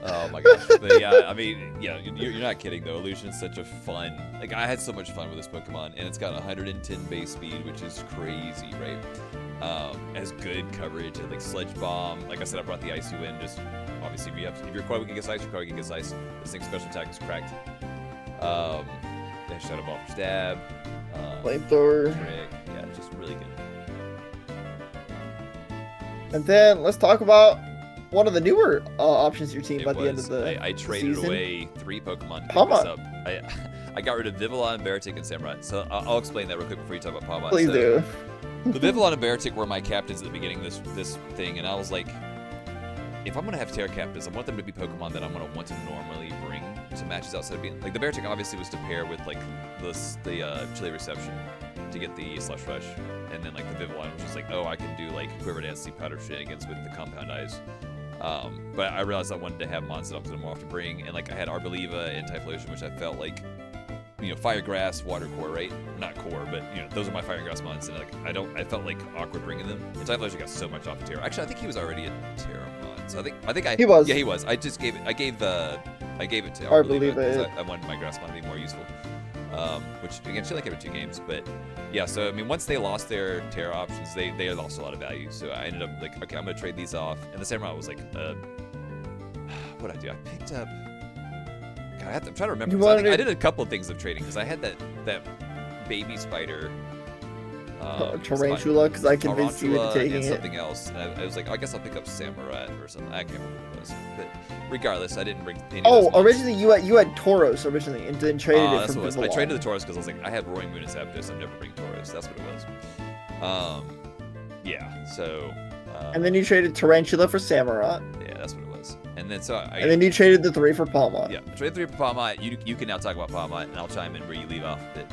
A: Oh my gosh. But yeah, I mean, yeah, you're not kidding though. Illusion is such a fun, like I had so much fun with this Pokemon, and it's got 110 base speed, which is crazy, right? Has good coverage, like Sledge Bomb. Like I said, I brought the Icy Wind. Just obviously, if you're quite weak against ice, you're quite weak against ice. This thing's special attack is cracked. Then Shadow Ball for stab.
B: Flamethrower.
A: Trick. Yeah, just really good.
B: And then let's talk about one of the newer options to your team
A: It
B: by the end
A: was-
B: of the
A: I traded
B: season.
A: away 3 Pokemon to pick
B: Palma.
A: this up. I got rid of Vivillon, Beartic, and Samurai. So I'll explain that real quick before you talk about Palma.
B: Please
A: So,
B: do.
A: The Vivillon and Beartic were my captains at the beginning of this thing, and I was like, if I'm gonna have Terra captains, I want them to be Pokemon that I'm gonna want to normally bring to matches outside of being like the Beartic obviously was to pair with like the Chili Reception to get the Slush Rush, and then like the Vivillon was just like, oh, I can do like Quiver Dance, Sleep Powder shenanigans with the Compound Eyes. But I realized I wanted to have mons that I was gonna more often bring, and like I had Arboliva and Typhlosion, which I felt like, you know, Fire Grass, Water Core, right? Not Core, but you know, those are my Fire Grass mons, and like I felt like awkward bringing them. And Typhlosion got so much off of Terra. Actually, I think he was already a Terra mon, so I think
B: He was.
A: Yeah, he was. I just gave it. I gave it to
B: Arboliva,
A: because
B: yeah.
A: I wanted my Grass mon to be more useful. Which again, she like every 2 games, but yeah. So I mean, once they lost their Terra options, they lost a lot of value. So I ended up like, okay, I'm gonna trade these off. And the Samurai was like, what'd I do? I picked up. God, I'm trying to remember. 'Cause I did a couple of things of trading because I had that baby spider.
B: Tarantula, because I convinced you into
A: Tarantula
B: taking
A: and
B: it.
A: something else. And I was like, I guess I'll pick up Samurai or something. I can't remember what it was. But regardless, I didn't bring any of those mons.
B: Originally you had Tauros originally, and then traded it
A: That's
B: for
A: what it was. I
B: Vivillon.
A: traded the Tauros because I was like, I had Roaring Moon and Zapdos. I'm never bringing Tauros. That's what it was. Yeah. So.
B: And then you traded Tarantula for Samurai.
A: Yeah, that's what it was. And then so
B: And then you traded the 3 for Palma.
A: Yeah, I traded 3 for Palma. You can now talk about Palma, and I'll chime in where you leave off. But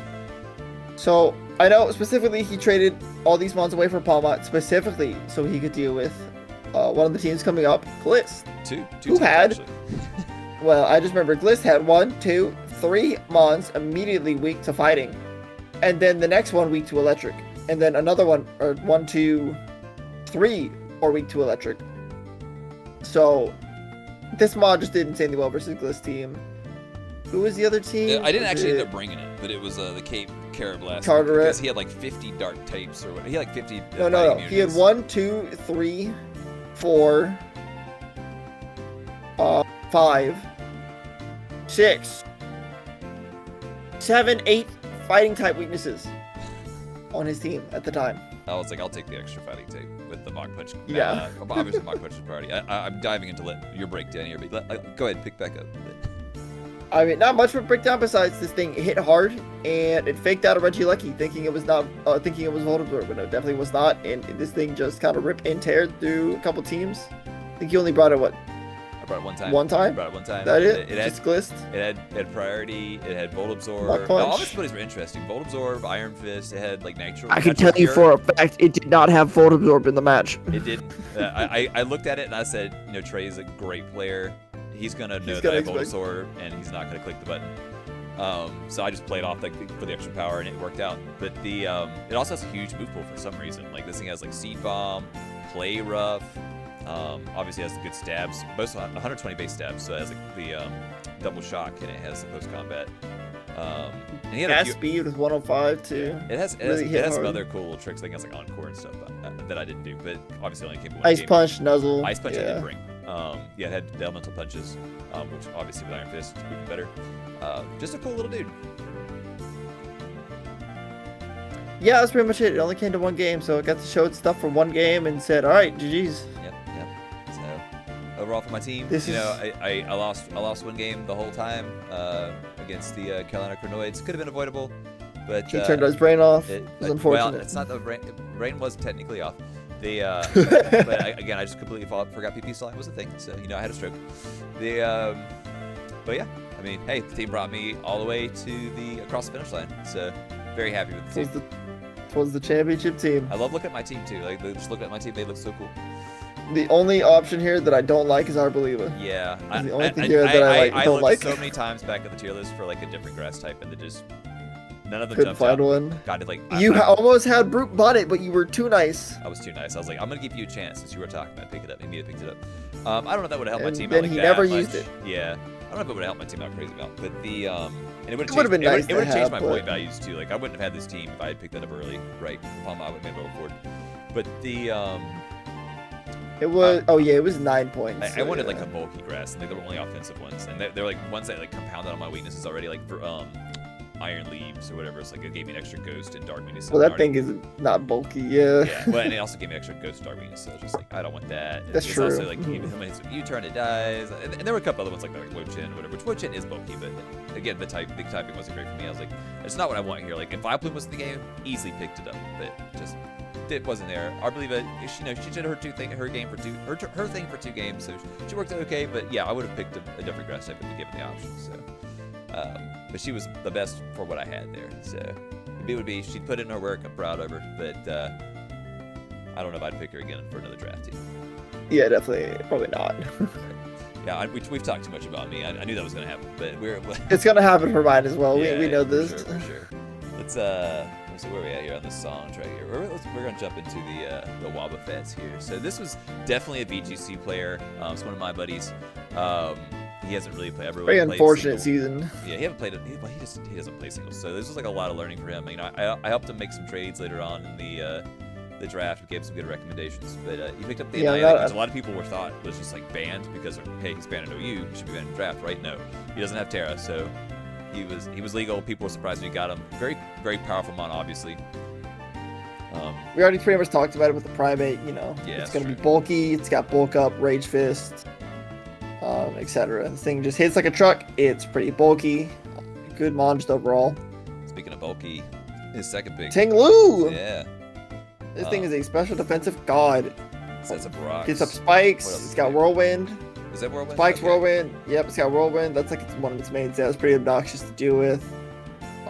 B: So I know specifically he traded all these mons away for Palma specifically so he could deal with one of the teams coming up, Gliss.
A: two
B: Who
A: teams,
B: had-
A: actually.
B: Well, I just remember Gliss had 1, 2, 3 mons immediately weak to fighting, and then the next one weak to electric, and then another one, or 1, 2, 3 or weak to electric. So this mod just did insanely well versus Gliss team. Who was the other team?
A: I didn't
B: Was
A: actually
B: it-
A: end up bringing it, but it was the Cape Carablast
B: Carteret.
A: because he had like 50 dark types or what. He had like 50.
B: No.
A: fighting
B: He had
A: immunities.
B: 1, 2, 3, 4, 5, 6, 7, 8 fighting type weaknesses on his team at the time.
A: I was like, I'll take the extra fighting tape with the Mach Punch.
B: Yeah.
A: Obviously, Mach Punch is priority. I'm diving into your breakdown here, but go ahead, pick back up.
B: I mean, not much of a breakdown besides this thing hit hard and it faked out a Regieleki thinking it was not, thinking it was Voltorb, but it definitely was not. And this thing just kind of ripped and teared through a couple teams. I think he only brought it
A: I brought it one time.
B: One time?
A: I brought it one time.
B: that it?
A: It had,
B: Just glissed.
A: it had priority. It had Volt
B: Mach
A: Absorb.
B: Punch.
A: All of its abilities were interesting. Volt Absorb, Iron Fist. It had like Nitro.
B: I can
A: Natural
B: tell you
A: Cure.
B: for a fact it did not have Voltorb in the match.
A: It did. I looked at it and I said, you know, Trey is a great player. He's gonna know
B: He's
A: that I
B: gonna
A: have
B: expect-
A: Bulbasaur and he's not gonna click the button. So I just played off like for the extra power and it worked out. But the it also has a huge move pool for some reason. Like this thing has like Seed Bomb, Play Rough. Obviously has the good stabs, both 120 base stabs. So it has like the double shock and it has the post combat. And he had a
B: Fast
A: few,
B: speed with 105 too. Really hit
A: it has some
B: hard.
A: other cool little tricks, like it has like encore and stuff that I didn't do, but obviously only came with one
B: Ice
A: game.
B: punch, nuzzle.
A: Ice punch I
B: Yeah.
A: did bring. Yeah, it had the elemental punches, which obviously with Iron Fist even better. Just a cool little dude.
B: Yeah, that's pretty much it. It only came to one game, so it got to show its stuff for one game and said, "All right, GG's."
A: Yep. So overall for my team,
B: This
A: you know,
B: is-
A: I lost one game the whole time against the Carolina Chronoids. Could have been avoidable, but
B: He turned his brain off.
A: It,
B: It was
A: well,
B: unfortunate.
A: it's not the rain was technically off. The but again, I just completely forgot PP slime was a thing. So you know, I had a stroke. But yeah, I mean, hey, the team brought me all the way to the across the finish line. So very happy with the team.
B: Was the championship team.
A: I love looking at my team too. Like just looking at my team, they look so cool.
B: The only option here that I don't like is Arbeliva.
A: Yeah,
B: It's the only thing here that I don't
A: looked
B: like.
A: so many times back at the tier list for like a different grass type, and they just none of them
B: Couldn't
A: jumped
B: find
A: out.
B: one.
A: God, like
B: You almost had Brute bought it, but you were too nice.
A: I was too nice. I was like, I'm gonna give you a chance since you were talking about pick it up. Maybe I picked it up. I don't know if that would have helped my
B: And
A: team
B: then
A: out like
B: he
A: that
B: never
A: much.
B: used it.
A: Yeah, I don't know if it would have helped my team out crazy about, but the and it would
B: It would've been nice
A: It
B: to
A: would have changed
B: have,
A: my point
B: but-
A: values too. Like I wouldn't have had this team if I had picked that up early, right? I would have been able to afford. But the
B: It was it was 9 points.
A: I wanted like a bulky grass, and they were only offensive ones, and they're like ones that like compounded on my weaknesses already, like for iron leaves or whatever. It's like it gave me an extra ghost and dark weakness.
B: Well, that thing is not bulky. Yeah.
A: Yeah, well, and it also gave me extra ghost and dark weakness, so I was just like, I don't want that. And
B: That's
A: it's
B: true.
A: Also like even when it's you turn it dies, and there were a couple other ones like Wochin, whatever. Which Wochin is bulky, but again, the typing wasn't great for me. I was like, it's not what I want here. Like if Vileplume was in the game, easily picked it up, but just it wasn't there. I believe it. She did her thing for 2 games, so she worked out okay. But yeah, I would have picked a different grass type if we given the option. So, but she was the best for what I had there. So the B would be she'd put in her work. I'm proud of her, but I don't know if I'd pick her again for another draft team.
B: Yeah, definitely. Probably not.
A: Yeah, we've talked too much about me. I knew that was gonna happen, but
B: It's gonna happen for mine as well.
A: yeah,
B: we know
A: for
B: this.
A: Sure, for sure. Let's see where we at here on this song right here. We're gonna jump into the Wobbuffets here. So this was definitely a VGC player. It's one of my buddies. He hasn't really ever
B: Very
A: played
B: unfortunate
A: single.
B: season.
A: Yeah, he hasn't played it. He doesn't play singles. So this was like a lot of learning for him. You know, I helped him make some trades later on in the draft. We gave him some good recommendations. But he picked up the Annihilate, which a lot of people thought was just like banned because hey, he's banned in OU. He should be banned in the draft, right? No, he doesn't have Terra, so he was legal. People were surprised when he got him. Very very powerful mon, obviously.
B: We already pretty much talked about it with the Primate. You know,
A: Yeah,
B: it's
A: that's
B: gonna
A: true.
B: be bulky. It's got bulk up, Rage Fist, etc. The thing just hits like a truck. It's pretty bulky. Good mon just overall.
A: Speaking of bulky, his second pick.
B: Ting Lu.
A: Yeah,
B: This thing is a special defensive god.
A: sets up rocks.
B: Gets up spikes.
A: What else
B: It's
A: is
B: got
A: there?
B: whirlwind.
A: Is that whirlwind?
B: Spikes,
A: Okay.
B: whirlwind. Yep, it's got whirlwind. That's like one of its main stats. Pretty obnoxious to deal with.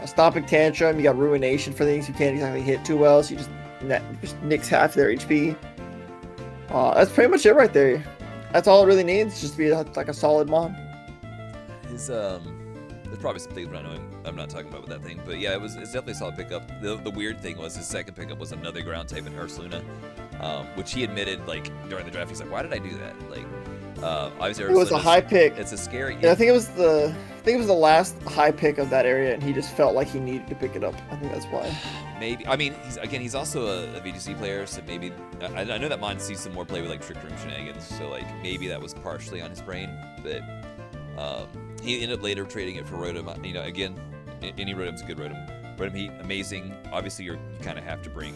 B: Stomping tantrum. You got ruination for things you can't exactly hit too well, so you just nicks half their HP. That's pretty much it right there. That's all it really needs, just to be like a solid mon.
A: His there's probably some things I'm not talking about with that thing, but yeah, it's definitely a solid pickup. The weird thing was his second pickup was another ground type in Ursaluna, which he admitted like during the draft. He's like, why did I do that? Like, obviously
B: It was a
A: Ursaluna's-
B: high pick.
A: It's a scary.
B: Yeah, I think it was the last high pick of that area, and he just felt like he needed to pick it up. I think that's why.
A: Maybe. I mean, he's also a VGC player, so maybe I know that mine sees some more play with like trick room shenanigans, so like maybe that was partially on his brain, but he ended up later trading it for Rotom. You know, again, any Rotom's a good Rotom. Rotom Heat, amazing. Obviously, you kind of have to bring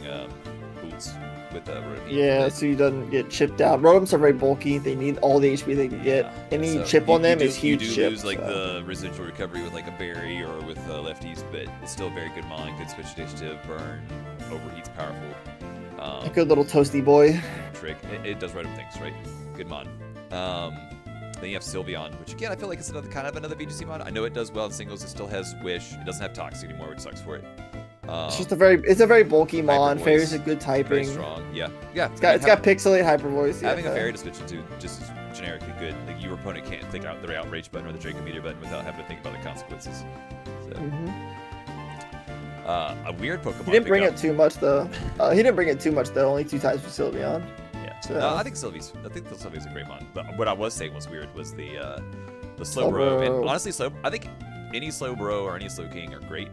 A: boots with Rotom Heat.
B: Yeah,
A: but-
B: so he doesn't get chipped out. Rotoms are very bulky. They need all the HP they can get.
A: Yeah,
B: Any
A: so
B: chip on them
A: you
B: is huge
A: You do
B: chip.
A: lose like
B: so.
A: the residual recovery with like a berry or with lefties, but it's still a very good mon. Good switch dish to burn. Overheat's powerful.
B: A good little toasty boy.
A: Trick. It does Rotom things, right? Good mon. Then you have Sylveon, which again I feel like it's another VGC mod. I know it does well in singles. It still has Wish. It doesn't have Toxic anymore, which sucks for it.
B: It's just a very bulky mon.
A: Hyper
B: Fairy's
A: voice.
B: a good
A: Very
B: typing.
A: strong. Yeah. Yeah.
B: It's got pixelate hyper voice. Yeah.
A: Having a fairy to switch into just is generically good. Like your opponent can't think out the outrage button or the Draco Meteor button without having to think about the consequences. So a weird Pokemon.
B: He didn't bring
A: pickup.
B: it too much though. He didn't bring it too much though. Only 2 times for Sylveon.
A: Yeah.
B: So-
A: No, I think Sylvie's a great mon. But what I was saying was weird was the Slowbro.
B: Slowbro.
A: And honestly, I think any slow bro or any slow king are great.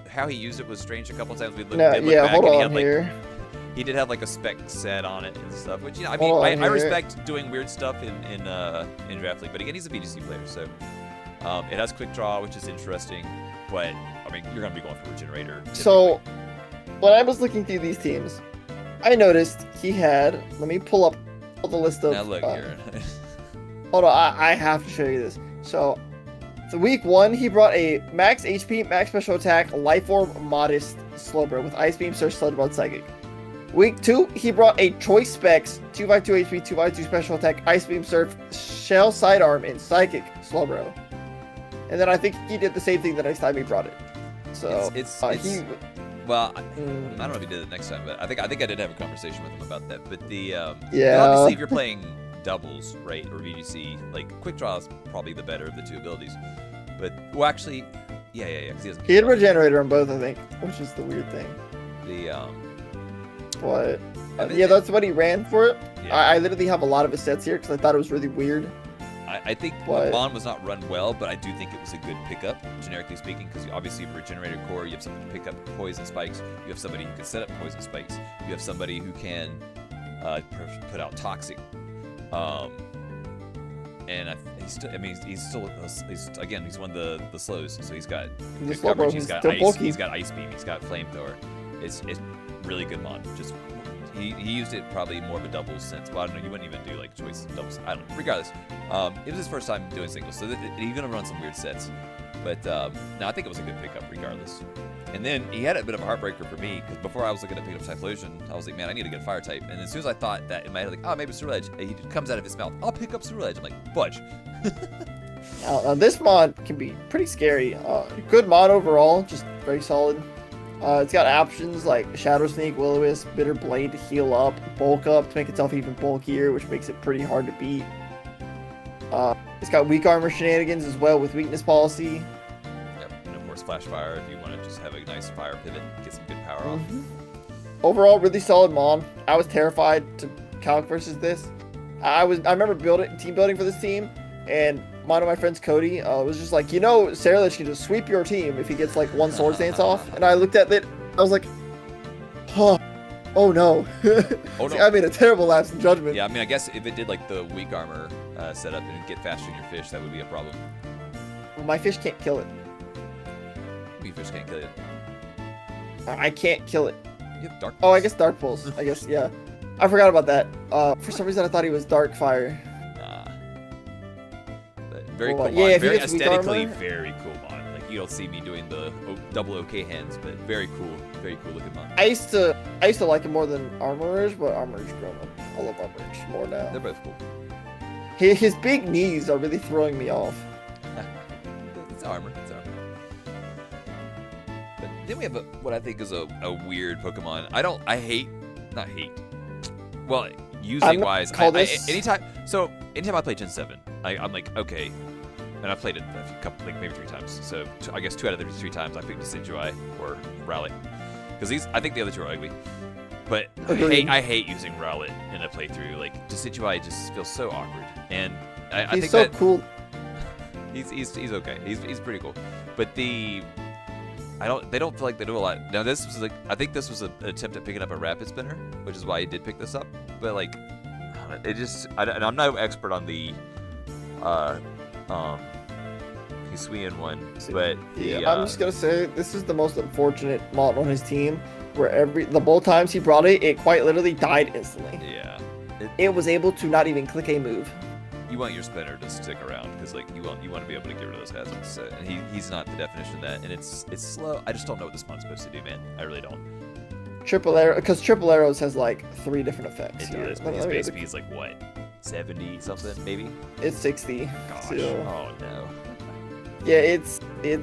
A: How he used it was strange a couple times. We did
B: No,
A: look
B: yeah,
A: back
B: hold
A: and he
B: on
A: had
B: here.
A: he did have like a spec set on it and stuff, which I
B: Hold
A: mean
B: on
A: I
B: here.
A: respect doing weird stuff in Draft League, but again he's a BGC player, so it has quick draw, which is interesting, but I mean you're gonna be going for Regenerator.
B: So when I was looking through these teams, I noticed he had. Let me pull up the list of.
A: Now look here.
B: Hold on, I have to show you this. So, the week 1, he brought a max HP, max special attack, life orb, modest slowbro with ice beam, surge, sludge bud, psychic. Week 2, he brought a choice specs, 2x2 HP, 2x2 special attack, ice beam, surf, shell sidearm, and psychic slowbro. And then I think he did the same thing the next time he brought it. So
A: Well, I don't know if he did it next time, but I think I did have a conversation with him about that. But
B: yeah,
A: obviously if you're playing doubles, right, or VGC, like quick draw is probably the better of the two abilities. But well, actually, yeah, because
B: he had Regenerator on both, I think, which is the weird thing. But yeah, that's what he ran for it.
A: Yeah.
B: I literally have a lot of his sets here because I thought it was really weird.
A: I think Mon was not run well, but I do think it was a good pickup, generically speaking, because obviously for Regenerator Core, you have somebody to pick up poison spikes, you have somebody who can set up poison spikes, you have somebody who can put out toxic. And he's one of the slows, so he's got good coverage, he's got ice, he's got ice beam, he's got flamethrower. It's really good mon. Just he used it probably more of a doubles sense. Well, I don't know. You wouldn't even do like choice doubles. I don't know. Regardless, it was his first time doing singles, so he's gonna run some weird sets. But no, I think it was a good pickup regardless. And then he had a bit of a heartbreaker for me because before I was looking at picking up Typhlosion, I was like, man, I need to get a fire type. And as soon as I thought that in my head, like, oh, maybe Sewer Edge, he comes out of his mouth, I'll pick up Sewer Edge. I'm like, fudge.
B: This mod can be pretty scary. Good mod overall, just very solid. It's got options like Shadow Sneak, Will-O-Wisp, Bitter Blade to heal up, bulk up to make itself even bulkier, which makes it pretty hard to beat. It's got weak armor shenanigans as well with weakness policy.
A: Yep, and of course Flash Fire if you want to just have a nice fire pivot, get some good power off.
B: Overall, really solid mod. I was terrified to calc versus this. I remember team building for this team, and one of my friends, Cody, was just like, Sarah Lich can just sweep your team if he gets like one Swords Dance off. And I looked at it, I was like, oh no.
A: Oh no.
B: I made a terrible lapse in judgment.
A: Yeah, I mean, I guess if it did like the weak armor setup and get faster in your fish, that would be a problem.
B: Well, my fish can't kill it.
A: Your fish can't kill it.
B: I can't kill it.
A: You have Dark Pulse.
B: Oh, I guess Dark Pulse. I guess, yeah. I forgot about that. For some reason, I thought he was Dark Fire.
A: But very cool mod.
B: Yeah,
A: very aesthetically, very cool mod. Like, you don't see me doing the double OK hands, but very cool looking mod.
B: I used to like him more than Armorers, but Armorers grown up. I love Armorers more now.
A: They're both cool.
B: His big knees are really throwing me off.
A: It's armor. But then we have what I think is a weird Pokemon. Not hate. Well, using wise, anytime I play Gen 7, I'm like, okay, and I've played it a couple, like maybe 3 times. So I guess 2 out of the 3 times I picked Decidueye or Rowlet, because I think the other 2 are ugly. But I hate using Rowlet in a playthrough. Like Decidueye just feels so awkward, and I think
B: he's so cool.
A: He's okay. He's pretty cool, but they don't feel like they do a lot. Now this was like, I think this was an attempt at picking up a rapid spinner, which is why he did pick this up. But like, and I'm no expert on the Hisuian one, but
B: I'm just gonna say this is the most unfortunate mod on his team, where both times he brought it quite literally died instantly.
A: Yeah,
B: it was able to not even click a move.
A: You want your spinner to stick around because like you want to be able to get rid of those hazards. So, and he's not the definition of that, and it's slow. I just don't know what this mod's supposed to do, man. I really don't.
B: Triple arrow, because triple arrows has like 3 different effects.
A: It does, but his base speed is like what, 70 something maybe?
B: It's 60.
A: Gosh.
B: So.
A: Oh no.
B: Yeah, it's.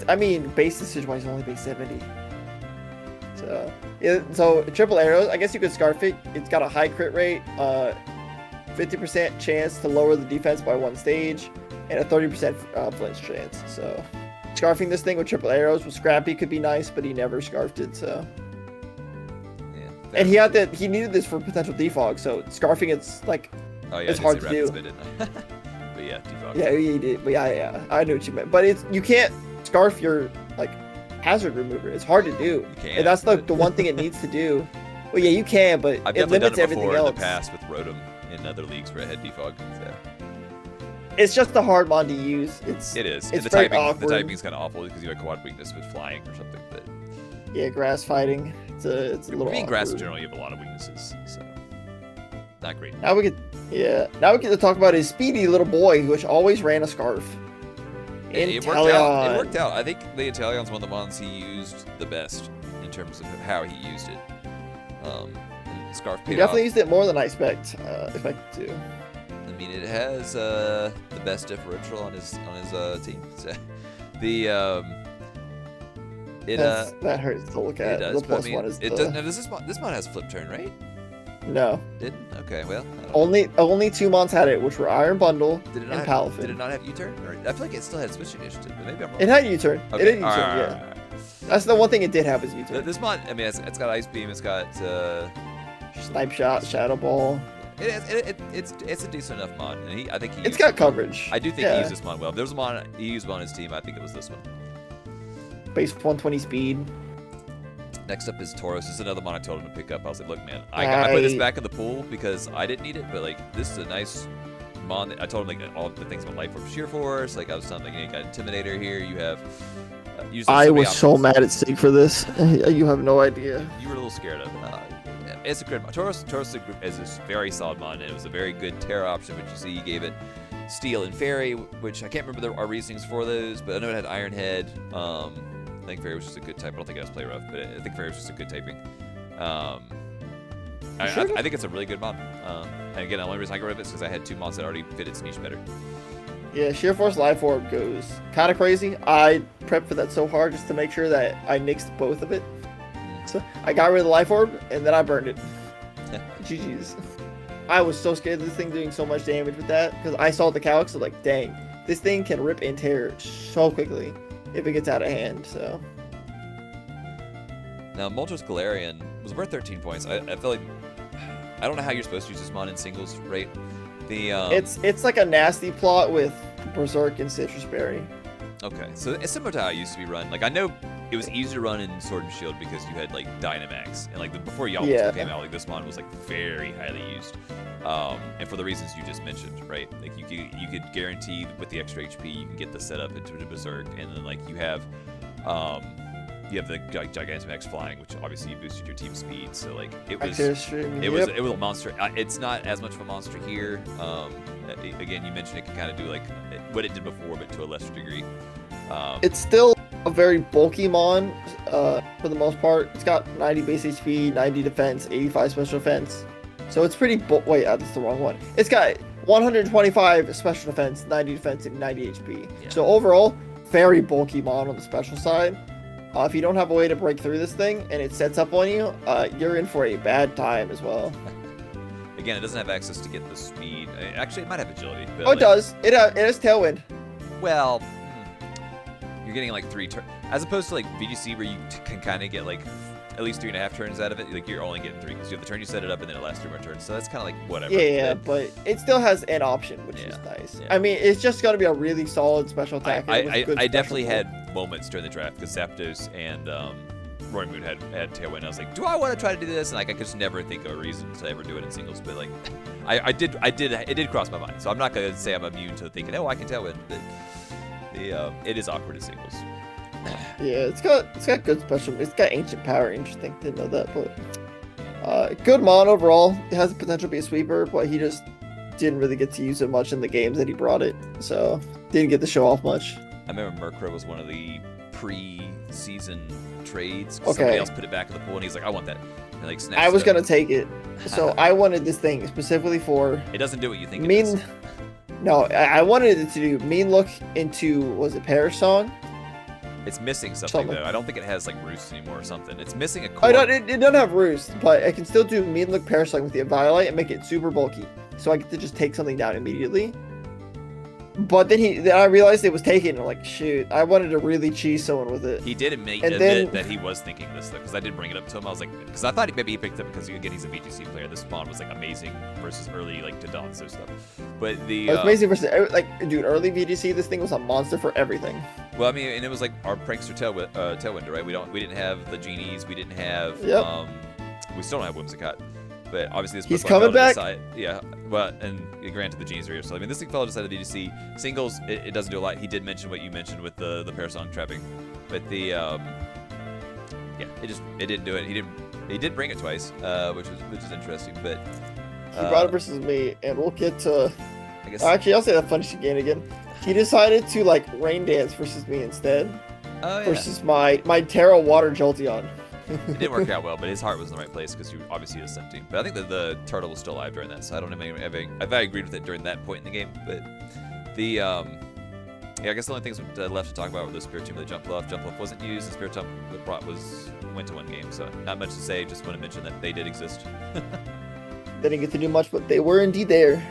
B: I mean, base decision wise, only base 70. So yeah, so triple arrows. I guess you could scarf it. It's got a high crit rate. 50% chance to lower the defense by 1 stage, and a 30% flinch chance. So, scarfing this thing with triple arrows with Scrappy could be nice, but he never scarfed it. So,
A: yeah.
B: And he needed this for potential defog. So, scarfing it's like it's hard to do.
A: But yeah, defog.
B: Yeah, he did. But yeah, I know what you meant. But you can't scarf your like hazard remover. It's hard to do,
A: You can,
B: and that's like
A: but-
B: the one thing it needs to do. Well, yeah, you can, but
A: I've
B: it
A: definitely done
B: limits
A: it
B: everything
A: before in
B: else.
A: the past with Rotom in other leagues where I had defog. So.
B: It's just a hard mod to use. It's
A: It is.
B: It's
A: And the
B: very
A: typing,
B: awkward.
A: the typing's kind of awful because you have quad weakness with flying or something. But
B: yeah, grass fighting. It's a little.
A: being grass in
B: awkward.
A: general, you have a lot of weaknesses, so not great.
B: Now we get Now we get to talk about his speedy little boy, which always ran a scarf.
A: It worked out. It
B: Inteleon.
A: worked out. I think the Inteleon's one of the ones he used the best in terms of how he used it. And Scarf
B: He
A: paid
B: definitely
A: off.
B: used it more than I expected to.
A: I mean, it has the best differential on his team. So
B: That hurts to look
A: it
B: at.
A: does.
B: The
A: But I
B: plus
A: mean,
B: one is
A: it
B: the...
A: does. No, this mod has flip turn, right?
B: No.
A: Didn't? Okay, well. I don't know.
B: Only two mons had it, which were Iron Bundle
A: Did it
B: and
A: not?
B: Palafin.
A: Did it not have U-turn? Or I feel like it still had switch initiative, but maybe I'm wrong.
B: It had U-turn.
A: Okay,
B: It had U-turn,
A: alright,
B: yeah.
A: alright, alright.
B: That's the one thing it did have is U-turn.
A: This mod, I mean, it's got Ice Beam. It's got.
B: Snipe Shot, Shadow Ball.
A: It's a decent enough mod, and I think he.
B: It's
A: used
B: got
A: it.
B: coverage.
A: I do think
B: yeah.
A: he used this mod well. If there was a mod he used one on his team, I think it was this one.
B: Base 120 speed.
A: Next up is Tauros. This is another mod I told him to pick up. I was like, look, man, I put this back in the pool because I didn't need it, but like this is a nice mod. I told him like all the things about Life Orb, Sheer Force. Like I was telling him, like, you got Intimidator here. You have.
B: I was so mad at Sig for this. You have no idea.
A: You were a little scared of it. It's a good mod. Tauros is a very solid mod, and it was a very good Terra option, which you see you gave it Steel and Fairy, which I can't remember our reasonings for those, but I know it had Iron Head. I think Fairy was just a good type. I don't think it has Play Rough, but I think Fairy was just a good typing. I think it's a really good mod. And again, the only reason I got rid of it is because I had two mods that already fit its niche better.
B: Yeah, Sheer Force Life Orb goes kind of crazy. I prepped for that so hard just to make sure that I nixed both of it. So I got rid of the Life Orb, and then I burned it. GG's. I was so scared of this thing doing so much damage with that, because I saw the calcs, so like, dang, this thing can rip and tear so quickly if it gets out of hand, so.
A: Now, Moltres Galarian was worth 13 points. I feel like... I don't know how you're supposed to use this mod in singles, right?
B: It's like a nasty plot with Berserk and Citrus Berry.
A: Okay, so it's similar to how it used to be run. Like, I know it was easy to run in Sword and Shield because you had, like, Dynamax. And, like, before Yalm's came out, like, this mod was, like, very highly used. And for the reasons you just mentioned, right? Like, you could guarantee with the extra HP, you can get the setup into the Berserk. And then, like, you have the Gigantamax flying, which obviously you boosted your team speed. So, like, it was a monster. It's not as much of a monster here. Again, you mentioned it can kind of do, like, what it did before, but to a lesser degree.
B: It's still a very bulky mon for the most part. It's got 90 base HP, 90 defense, 85 special defense. So it's pretty wait, that's the wrong one. It's got 125 special defense, 90 defense, and 90 HP.
A: Yeah.
B: So overall, very bulky mon on the special side. If you don't have a way to break through this thing and it sets up on you, you're in for a bad time as well.
A: Again, it doesn't have access to get the speed. Actually, it might have agility. But
B: Oh, it does. It has Tailwind.
A: Well, you're getting like 3 turns, as opposed to like VGC where you can kind of get like at least 3.5 turns out of it. Like you're only getting 3 because you have the turn you set it up and then it lasts 3 more turns. So that's kind of like whatever.
B: Yeah, but it still has an option, which is nice.
A: Yeah.
B: I mean, it's just going to be a really solid special attack.
A: I definitely had moments during the draft because Zapdos and Roaring Moon had Tailwind. I was like, do I want to try to do this? And like I could just never think of a reason to ever do it in singles. But like, it did cross my mind. So I'm not gonna say I'm immune to thinking, oh, I can Tailwind. But it is awkward in singles.
B: Yeah, it's got good special. It's got ancient power. Interesting, didn't know that, but good mon overall. It has the potential to be a sweeper, but he just didn't really get to use it much in the games that he brought it, so didn't get to show off much.
A: I remember Murkrow was one of the pre-season trades.
B: Okay.
A: Somebody else put it back in the pool, and he's like, I want that. And like snatched
B: I was
A: it
B: gonna
A: up.
B: take it, so I wanted this thing specifically for
A: It doesn't do what you think it does.
B: mean. No, I wanted it to do mean look into was it Perish Song?
A: It's missing something
B: Something.
A: though. I don't think it has like roosts anymore or something. It's missing a
B: Oh,
A: core.
B: no, it doesn't have roost, but I can still do mean look Perish Song with the Violet and make it super bulky, so I get to just take something down immediately. But then I realized it was taken. And I'm like, shoot, I wanted to really cheese someone with it.
A: He did admit
B: then-
A: that he was thinking this though, because I did bring it up to him. I was like, because I thought maybe he picked it up because again he's a VGC player. This spawn was like amazing versus early like Dodonzo stuff. But the
B: It's amazing versus like, dude, early VGC, this thing was a monster for everything.
A: Well, I mean, and it was like our prankster tailwinder, right? We didn't have the genies. We didn't have.
B: Yep.
A: We still don't have Whimsicott. But obviously, this
B: He's
A: Pokemon
B: coming
A: fella
B: back.
A: yeah, well, and granted, the genies are here. So I mean, this thing fellow decided to see singles. It doesn't do a lot. He did mention what you mentioned with the Parasong trapping, but the yeah, it didn't do it. He did bring it twice, which is interesting. But
B: He brought it versus me, and we'll get to.
A: I guess.
B: Actually, I'll say that funny shit again. He decided to like rain dance versus me instead,
A: Oh yeah.
B: versus my Terra Water Jolteon.
A: It didn't work out well, but his heart was in the right place because you obviously is sent team. But I think that the turtle was still alive during that, so I don't know if I agreed with it during that point in the game. But the yeah, I guess the only things left to talk about were the Spirit Tomb and the Jump Bluff. Jump Bluff wasn't used, and Spirit Tomb went to one game, so not much to say. Just want to mention that they did exist.
B: They didn't get to do much, but they were indeed there.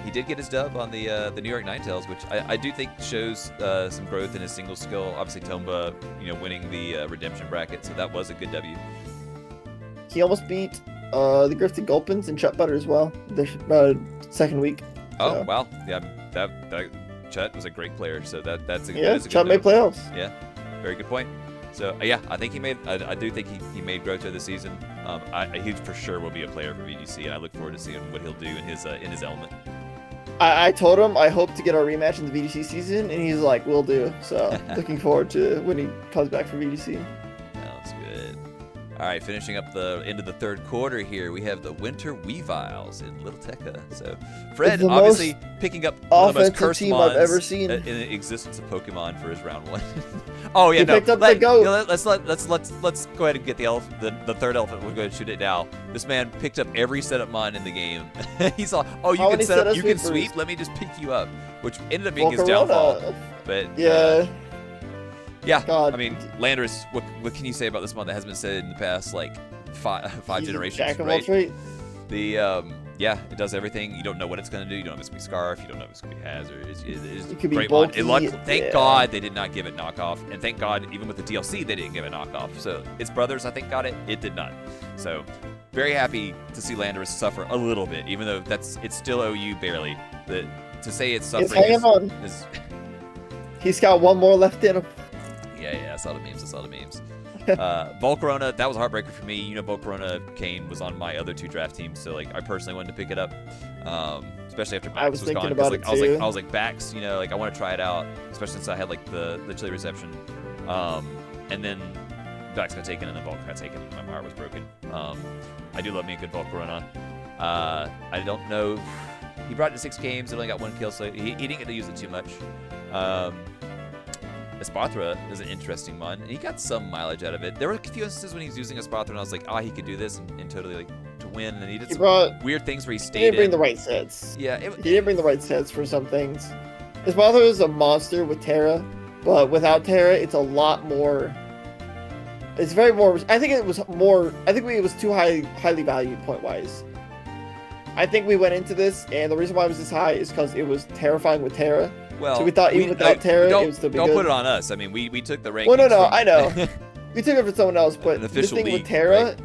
A: He did get his dub on the New York Ninetales, which I do think shows some growth in his single skill. Obviously, Tomba, winning the redemption bracket, so that was a good W.
B: He almost beat the Grifted Gulpins and Chet Butter as well. The second week.
A: Oh
B: So,
A: wow, yeah, that Chet was a great player, so that's a
B: yeah,
A: that's a
B: Chet
A: good
B: made
A: note.
B: playoffs.
A: Yeah, very good point. So yeah, I think he made. I do think he made growth this season. He for sure will be a player for VGC, and I look forward to seeing what he'll do in his element.
B: I told him I hope to get our rematch in the VGC season, and he's like, "Will do." So looking forward to when he comes back for VGC.
A: Sounds good. All right, finishing up the end of the third quarter here, we have the Winter Weaviles in Little Tekka. So Fred
B: It's the
A: obviously picking up one of the most
B: offensive
A: cursed
B: team
A: mons
B: I've ever seen.
A: in the existence of Pokemon for his round one. Oh yeah,
B: He
A: no.
B: picked up the goat.
A: Let's go ahead and get the third elephant. We'll go ahead and shoot it now. This man picked up every setup mon in the game. He's all, oh, you
B: How
A: can
B: many
A: set up,
B: setup
A: you can
B: sweepers?
A: sweep. Let me just pick you up, which ended up being his
B: Volcarona.
A: downfall. But
B: Yeah.
A: yeah,
B: God.
A: I mean, Landorus, what can you say about this mon that has been said in the past like five
B: He's a
A: generations,
B: Jack of all
A: right?
B: trades.
A: The yeah, it does everything. You don't know what it's gonna do. You don't know if it's gonna be Scarf. You don't know if it's gonna be Hazard. It's
B: It could be
A: great mon.
B: bulky,
A: Thank
B: yeah.
A: God they did not give it knockoff, and thank God even with the DLC they didn't give it knockoff. So its brothers I think got it. It did not. So very happy to see Landorus suffer a little bit, even though it's still OU barely. To say it's
B: He's
A: suffering
B: hanging on.
A: is
B: He's got one more left in him.
A: yeah, I saw the memes. Volcarona, that was a heartbreaker for me. Volcarona Kane was on my other two draft teams, so like I personally wanted to pick it up, especially after Bax
B: I was
A: was
B: thinking
A: gone.
B: about
A: Like,
B: it
A: I was
B: too.
A: like Bax, like I want to try it out, especially since I had like the chili reception, and then Bax got taken and then Volc got taken and my heart was broken. I do love me a good Volcarona. I don't know. He brought it to 6 games. It only got 1 kill, so he didn't get to use it too much. Espathra is an interesting mon, and he got some mileage out of it. There were a few instances when he was using Espathra, and I was like, he could do this and totally like to win. And he did some weird things where he
B: He
A: stayed
B: didn't bring
A: in.
B: the right sets.
A: Yeah,
B: He didn't bring the right sets for some things. His father is a monster with Terra, but without Terra, it's a lot more. It's very more. I think it was more. I think it was too highly valued point wise. I think we went into this, and the reason why it was this high is because it was terrifying with Terra.
A: well,
B: So we thought even without Terra,
A: don't,
B: it would still be
A: don't
B: good.
A: put it on us. I mean, we took the rankings.
B: Well, no,
A: from,
B: I know.
A: like,
B: We took it for someone else, but
A: An
B: this
A: official
B: thing
A: league,
B: with Terra,
A: right?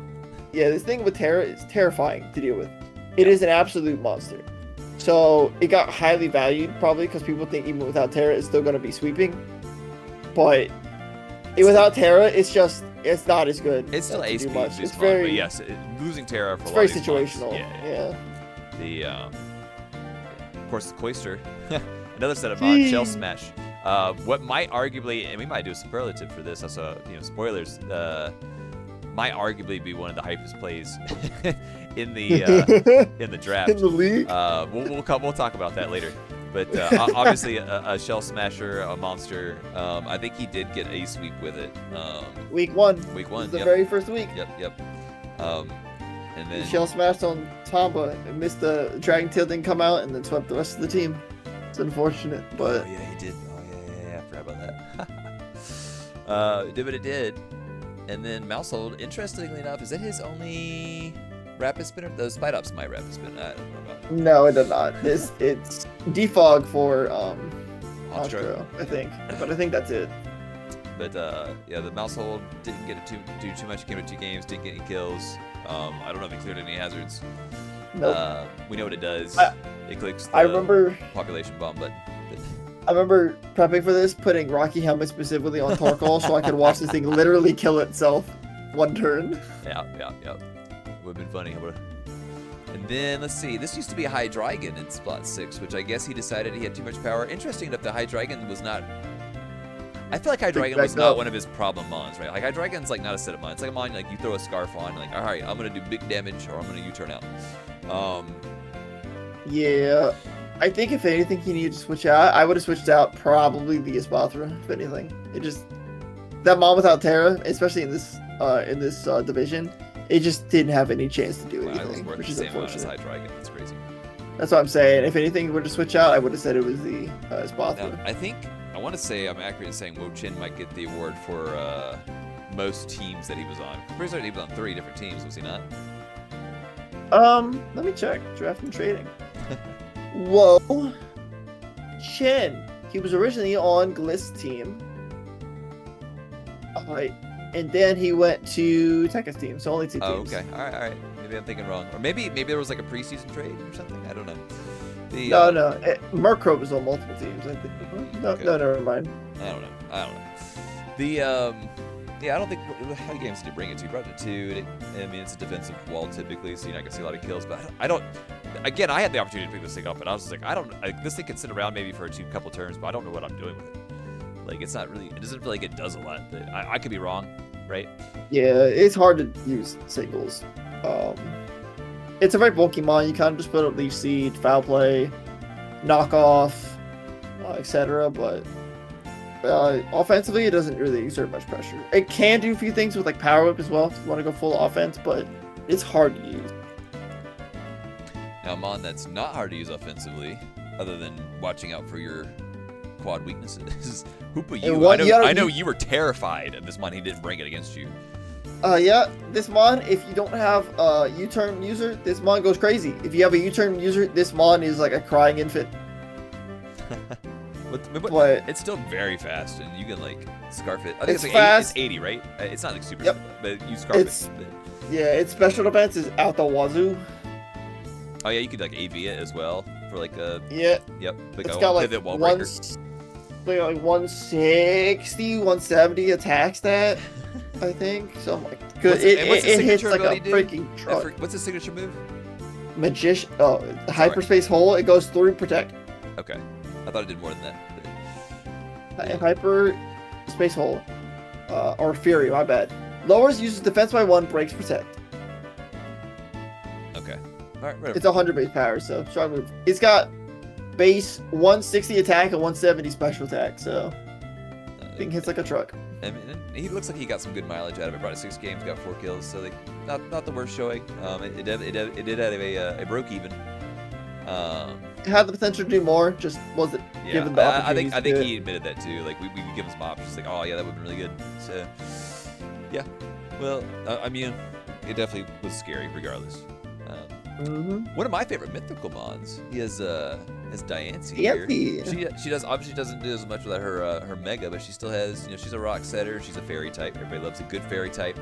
B: yeah, this thing with Terra is terrifying to deal with. It is an absolute monster. So it got highly valued probably because people think even without Terra, it's still going to be sweeping. But without Terra, it's not as good.
A: It's still
B: to
A: ace
B: do
A: speed,
B: much.
A: just
B: It's
A: fun,
B: very,
A: but yes, losing Terra for
B: it's
A: a
B: very
A: lot of these months,
B: situational.
A: Yeah.
B: Yeah.
A: Of course, the Cloister. Another set of mod, Shell Smash. What might arguably, and we might do a superlative for this, also, spoilers, might arguably be one of the hypest plays in the draft.
B: In the league.
A: We'll talk about that later. But obviously, a Shell Smasher, a monster. I think he did get a sweep with it.
B: Week 1.
A: Week
B: This
A: 1.
B: is the
A: Yep.
B: very first week.
A: Yep. And
B: He
A: then
B: shell smashed on Tomba and missed the Dragon Tail didn't come out and then swept the rest of the team. It's unfortunate, but
A: oh yeah, he did. Oh yeah, I forgot about that. It did what it did. And then Mousehold, interestingly enough, is that his only rapid spinner? Those Spite Ops might rapid spin. I don't know about
B: no, it does not. It's defog for
A: Monstro.
B: Monstro, I think, but I think that's it.
A: But yeah, the Mousehold didn't get to do too much. Came to 2 games, didn't get any kills. I don't know if it cleared any hazards.
B: Nope.
A: We know what it does. It clicks the
B: I remember
A: population bomb button.
B: I remember prepping for this, putting Rocky Helmet specifically on Torkoal so I could watch this thing literally kill itself one turn.
A: Yeah. Would have been funny. And then, let's see. This used to be a Hydreigon in Spot 6, which I guess he decided he had too much power. Interesting enough, the Hydreigon was not... I feel like Hydreigon was not one of his problem mons, right? Like, Hydreigon's like not a set of mons. It's like a mon, like, you throw a Scarf on, like, all right, I'm going to do big damage, or I'm going to U-turn out.
B: Yeah. I think if anything he needed to switch out, I would have switched out probably the Espathra, if anything. It just... That mon without Terra, especially in this division, it just didn't have any chance to do anything, which is unfortunate.
A: That's crazy.
B: That's what I'm saying. If anything were to switch out, I would have said it was the Espathra.
A: Now, I want to say I'm accurate in saying Wo-Chin might get the award for most teams that he was on. I'm pretty sure he was on 3 different teams, was he not?
B: Let me check. Draft and trading. Whoa. Chin. He was originally on Glist's team. Alright. And then he went to Tekka's team, so only 2 teams.
A: Oh, okay. All right. Maybe I'm thinking wrong. Or maybe there was like a preseason trade or something. I don't know.
B: No. Murkrow was on multiple teams, I think. No, never mind.
A: I don't know. Yeah, I don't think... How many games did he bring it to? He brought it to 2. I mean, it's a defensive wall typically, so you're not going to see a lot of kills. But I don't... Again, I had the opportunity to pick this thing up, and I was just like, this thing can sit around maybe for a couple turns, but I don't know what I'm doing with it. Like, it's not really... It doesn't feel like it does a lot. But I could be wrong, right?
B: Yeah, it's hard to use singles. It's a very bulky mon. You kind of just put up Leaf Seed, Foul Play, Knock Off, etc. But offensively, it doesn't really exert much pressure. It can do a few things with like Power Whip as well if you want to go full offense, but it's hard to use.
A: Now, mon that's not hard to use offensively, other than watching out for your quad weaknesses. Hoopa, I know you were terrified of this mon. He didn't bring it against you.
B: Yeah, this mon, if you don't have a U-turn user, this mon goes crazy. If you have a U-turn user, this mon is like a crying infant.
A: But it's still very fast, and you can like scarf it. I think it's like
B: fast.
A: 80, right? It's not like super,
B: yep.
A: But you scarf it.
B: Yeah, its special defense is out the wazoo.
A: Oh yeah, you could like AV it as well for like a...
B: Yeah.
A: Yep. Like
B: it's
A: a
B: got like
A: pivot wall breaker.
B: Like 160, 170 attack stat, I think. So I'm like, good. It hits like a freaking truck.
A: What's his signature move?
B: Magician. Oh, hyperspace hole. It goes through protect.
A: Okay, I thought it did more than that. But...
B: Yeah. Hyper space hole, or Fury. My bad. Lowers uses defense by 1, breaks protect.
A: Okay. All right. Whatever.
B: It's 100 base power, so strong move. It's got base 160 attack and 170 special attack, so thing hits like a truck.
A: I mean, he looks like he got some good mileage out of it. Brought it 6 games, got 4 kills, so like not the worst showing. It did have a broke even.
B: It had the potential to do more, just wasn't given the opportunity.
A: I think he admitted that too. Like we could give him some options. Like, oh yeah, that would have been really good. So yeah, well, I mean, it definitely was scary regardless. One of my favorite mythical mons is Diancie here. She obviously doesn't do as much with her mega, but she still has, she's a rock setter. She's a fairy type. Everybody loves a good fairy type.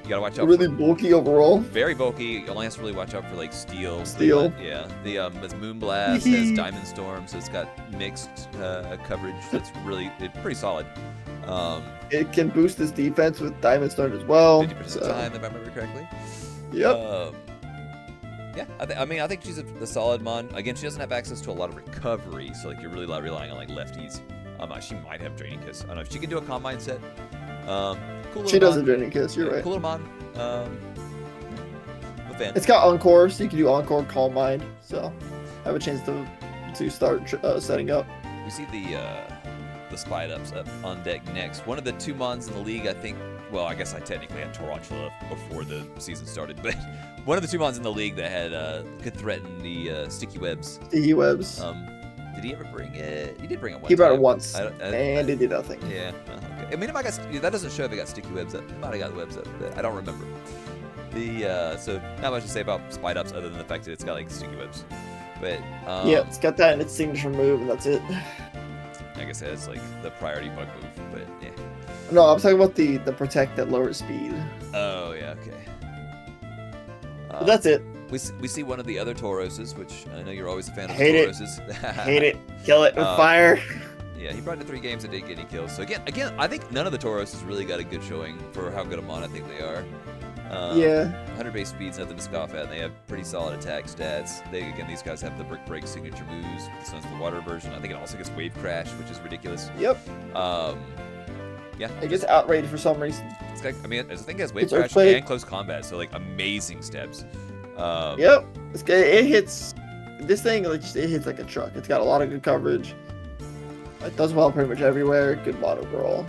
A: You gotta watch out.
B: Really bulky overall.
A: Very bulky. You only has to really watch out for like steel. Yeah. The it's Moonblast, has Diamond Storm, so it's got mixed coverage. That's really pretty solid.
B: It can boost its defense with Diamond Storm as well.
A: 50% of the time, if I remember correctly.
B: Yep.
A: Yeah, I think she's a solid mon. Again, she doesn't have access to a lot of recovery, so like you're really relying on like lefties. She might have Draining Kiss. I don't know if she can do a Combine set. Cool.
B: She does a Draining Kiss. You're right.
A: Cool little mon. I'm a fan.
B: It's got Encore, so you can do Encore, Calm Mind. So have a chance to start setting up.
A: We see the Spite Ups up on deck next. One of the 2 mons in the league, I think. Well, I guess I technically had Tarantula before the season started, but one of the 2 mons in the league that had could threaten the Sticky Webs.
B: Sticky Webs.
A: Did he ever bring it? He did bring it once.
B: He brought it once, and it did nothing.
A: Yeah. Okay. I mean, that doesn't show if it got Sticky Webs up. It might have got the webs up, but I don't remember. So not much to say about Spite Ups other than the fact that it's got like Sticky Webs. But
B: yeah, it's got that in its signature move, and that's it.
A: I guess that's like the priority bug move, but yeah.
B: No, I'm talking about the protect that lowers speed.
A: Oh yeah, okay.
B: But that's it.
A: We see one of the other Tauroses, which I know you're always a fan of.
B: Hate
A: the Tauroses.
B: Hate it. Kill it with fire.
A: Yeah, he brought in 3 games and didn't get any kills. So again, I think none of the Tauros has really got a good showing for how good a mon I think they are.
B: Yeah.
A: 100 base speed's nothing to scoff at, and they have pretty solid attack stats. These guys have the brick break signature moves. This one's the water version. I think it also gets wave crash, which is ridiculous.
B: Yep.
A: Yeah.
B: It gets outrated for some reason.
A: It's got, I mean, I think it has wave
B: It's
A: crash
B: earthquake.
A: and close combat, so like amazing steps.
B: Yep. It hits. This thing, like, it hits like a truck. It's got a lot of good coverage. It does well pretty much everywhere. Good mod overall.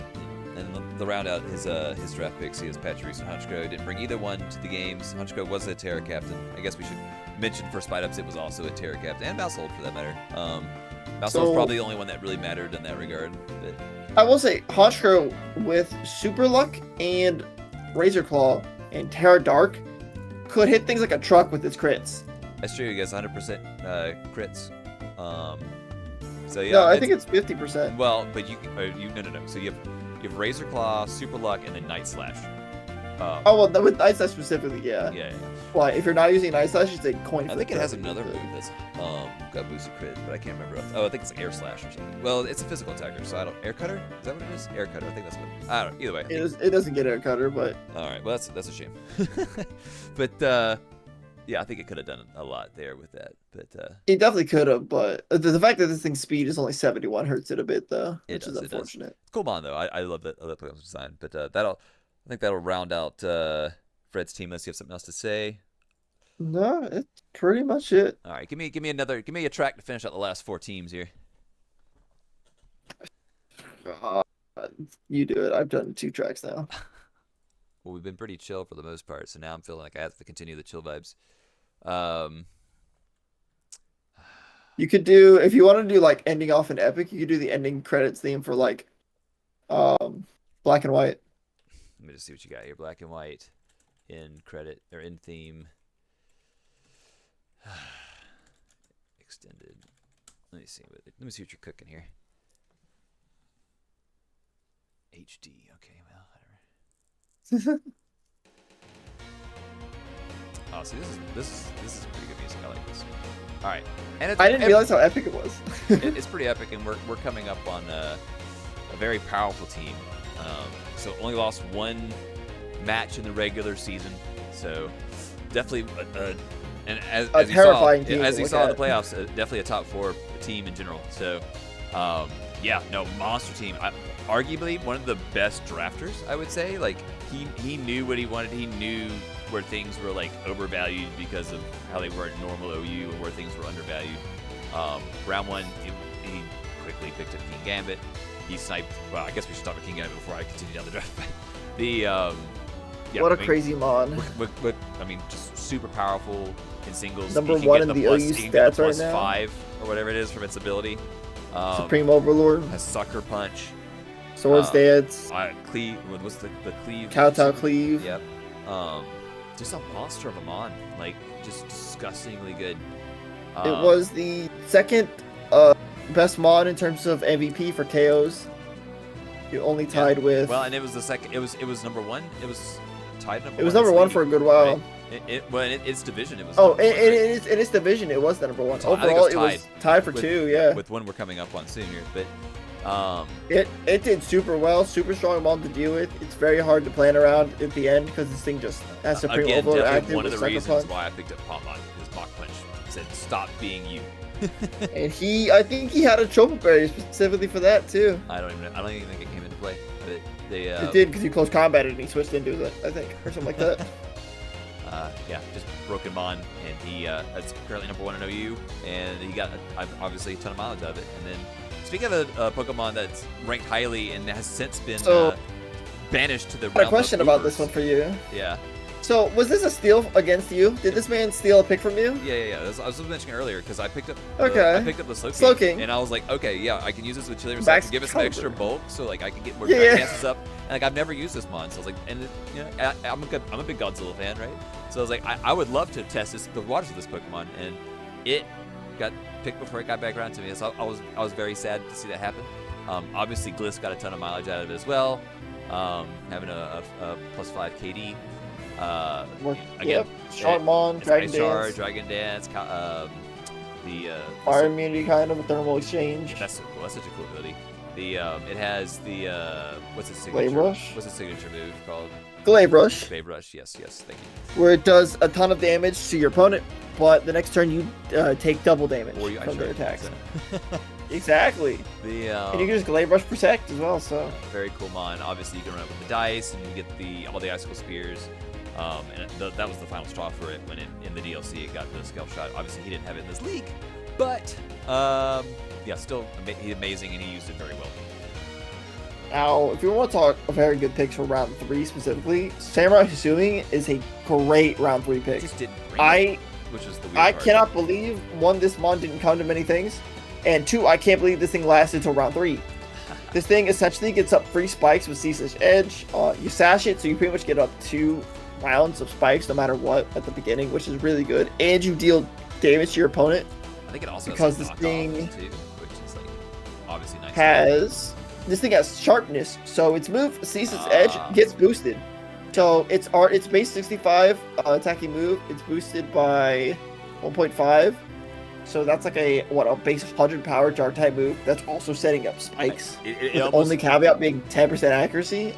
A: And the round out his draft picks, he has Patrice and Hunchko. Didn't bring either one to the games. Hunchko was a Terra captain. I guess we should mention for Spite Ups, it was also a Terra captain, and Mousehold for that matter. Mousehold's probably the only one that really mattered in that regard. But
B: I will say, Honchkrow with Super Luck and Razor Claw and Terra Dark could hit things like a truck with its crits.
A: that's true. He gets 100% crits. So yeah.
B: No, I think it's 50%.
A: Well, but no. So you have Razor Claw, Super Luck, and then Night Slash.
B: Oh well, with Night Slash specifically, yeah.
A: Yeah.
B: Why? If you're not using Night Slash, it's a coin.
A: I
B: flip
A: think it has
B: card.
A: another move that's got boosted crit, but I can't remember. Oh, I think it's Air Slash or something. Well, it's a physical attacker, so I don't. Air Cutter? Is that what it is? Air Cutter. I think that's what. I don't know. Either way.
B: It doesn't get Air Cutter, but.
A: All right. Well, that's a shame. But yeah, I think it could have done a lot there with that. But
B: It definitely could have, but the fact that this thing's speed is only 71 hurts it a bit, though,
A: It
B: which is
A: does, it does.
B: unfortunate.
A: cool mon though. I love that. I love Pokemon design. But I think that'll round out Fred's team. Let's see if you have something else to say.
B: No, it's pretty much it.
A: All right, give me a track to finish out the last 4 teams here.
B: You do it. I've done 2 tracks now.
A: Well, we've been pretty chill for the most part, so now I'm feeling like I have to continue the chill vibes.
B: You could do, if you want to do like ending off an epic, you could do the ending credits theme for like black and white.
A: Let me just see what you got here. Black and white, in credit or in theme. Extended. Let me see what you're cooking here. HD. Okay, well, whatever. Oh, see, this is pretty good music. I like this. All right, and
B: I didn't realize how epic it was.
A: it's pretty epic, and we're coming up on a very powerful team. So only lost 1 match in the regular season, so definitely and as you
B: terrifying
A: saw,
B: team
A: as
B: to
A: you
B: look
A: saw in the
B: at.
A: playoffs, definitely a top 4 team in general. So yeah, no, monster team. Arguably one of the best drafters, I would say. Like he knew what he wanted. He knew where things were like overvalued because of how they were in normal OU and where things were undervalued. Round 1, he quickly picked up King Gambit. He sniped. Well, I guess we should talk about King Gambit before I continue down the draft. The yeah,
B: What a crazy mon.
A: I mean, just super powerful in singles.
B: Number
A: He can
B: 1
A: get
B: in the
A: plus,
B: OU
A: he can get
B: stats
A: the
B: right
A: plus
B: now.
A: 5 or whatever it is from its ability.
B: Supreme Overlord.
A: Has Sucker Punch.
B: Swords Dance.
A: Cleave. What's the cleave?
B: Kowtow Cleave.
A: Yep. Just a monster of a mon. Like, just disgustingly good.
B: It was the second best mod in terms of MVP for KOs. You only tied with.
A: Well, and it was the second. It was number 1. It was tied number 1.
B: It was number 1 for a good while.
A: Right? Its division, it was.
B: Oh,
A: number 1, right?
B: in its division, it was the number 1.
A: I think
B: Overall,
A: it
B: it
A: was
B: was tied for 2. Yeah.
A: With one we're coming up on soon here, but.
B: It did super well, super strong mod to deal with. It's very hard to plan around at the end because this thing just has Supreme
A: Again,
B: Overlord
A: definitely
B: active
A: one of
B: with
A: the
B: Sucker
A: reasons
B: Punch.
A: why I picked up Palmon is Mach Punch. Said, "Stop being you."
B: And I think he had a Tropa Berry specifically for that too.
A: I don't even think it came into play. But they.
B: It did because he close combated and he switched into it, I think, or something like that.
A: Yeah, just broken Mon, and he is currently number 1 in OU, and he got obviously a ton of mileage out of it. And then, speaking of a Pokemon that's ranked highly and has since been banished to the
B: I
A: realm
B: had a question
A: of
B: about
A: Ubers.
B: this one for you.
A: Yeah.
B: So, was this a steal against you? Did this man steal a pick from you?
A: Yeah. I was mentioning earlier because I picked up.
B: Okay.
A: I picked up the
B: Slowking.
A: and I was like, okay, yeah, I can use this with Chillier, so I
B: Max
A: can give it some
B: caliber.
A: extra bulk, so like I can get more
B: Yeah.
A: chances up. And like I've never used this mon, so I was like, and you know, I'm a big Godzilla fan, right? So I was like, I would love to test the waters of this Pokemon, and it got picked before it got back around to me. So I was very sad to see that happen. Obviously, Gliss got a ton of mileage out of it as well, having a +5 KD. Again,
B: Strong Mon,
A: it's
B: Dragon
A: Ice Shard,
B: Dance,
A: Dragon Dance, the
B: Fire Immunity kind of, a Thermal Exchange.
A: that's so cool. That's such a cool ability. It has the what's its
B: Glaive
A: signature?
B: Rush?
A: What's its signature move called?
B: Glaive Rush,
A: Glaive Rush. Yes, thank you.
B: where it does a ton of damage to your opponent, but the next turn you take double damage
A: Or
B: from their attacks.
A: So.
B: Exactly. And you can just Glaive Rush Protect as well. So
A: very cool mon. Obviously, you can run it with the dice, and you get all the icicle spears. And that was the final straw for it when in the DLC it got the scale shot. Obviously, he didn't have it in this league, but yeah, still amazing, and he used it very well.
B: Now, if you want to talk a very good picks for round 3 specifically, Samurai Hisumi is a great round 3 pick.
A: Just didn't bring it, which is the weird part.
B: Cannot believe, 1, this mon didn't come to many things, and 2, I can't believe this thing lasted until round 3. This thing essentially gets up 3 spikes with C/Edge. You sash it, so you pretty much get up 2 rounds of spikes no matter what at the beginning, which is really good, and you deal damage to your opponent.
A: I think it also
B: because
A: has
B: this thing
A: too, which is like obviously nice.
B: This thing has sharpness, so its move Cease's Edge gets boosted. So it's base 65 attacking move. It's boosted by 1.5. So that's like a base 100 power jar type move. That's also setting up spikes. With only caveat being 10% accuracy.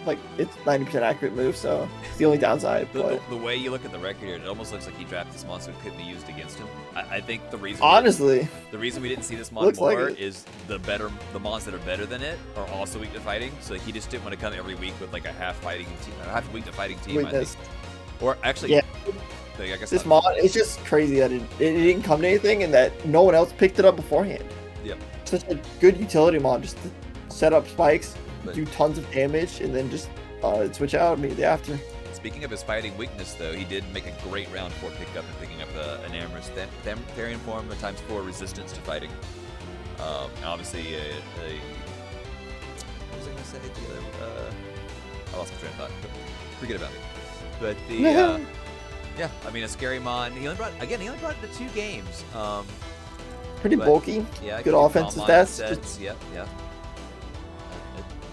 B: Like it's 90% accurate move, so it's the only downside.
A: The way you look at the record here, it almost looks like he drafted this monster that couldn't be used against him. I think the reason the reason we didn't see this mon more is the mons that are better than it are also weak to fighting. So he just didn't want to come every week with like a half weak to fighting team.
B: Weakness.
A: I think. Or actually,
B: yeah.
A: I guess
B: this mon, it's just crazy that it didn't come to anything and that no one else picked it up beforehand.
A: Yep.
B: Such a good utility mon, just to set up spikes. Do tons of damage and then just switch out immediately after.
A: Speaking of his fighting weakness, though, he did make a great round 4 pickup in picking up an Amorous Therian form, a ×4 resistance to fighting. And obviously, what was I going to say? I lost my train of thought. Forget about it. But the yeah, I mean a scary mon. He only brought it to 2 games.
B: Pretty bulky.
A: Yeah,
B: good offensive stats.
A: Yep.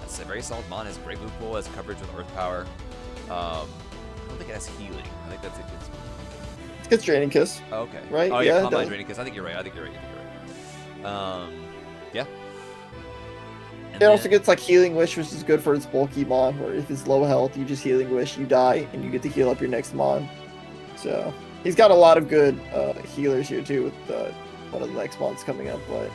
A: It's a very solid mon. Has great move pool, has coverage with Earth Power. I don't think it has healing. I think that's
B: it's good Draining Kiss.
A: Oh, okay.
B: Right?
A: Oh yeah, Combine Draining Kiss. I think you're right. Yeah.
B: And it also gets like Healing Wish, which is good for its bulky mon, where if it's low health, you just Healing Wish, you die, and you get to heal up your next mon. So he's got a lot of good healers here too with one of the next mons coming up, but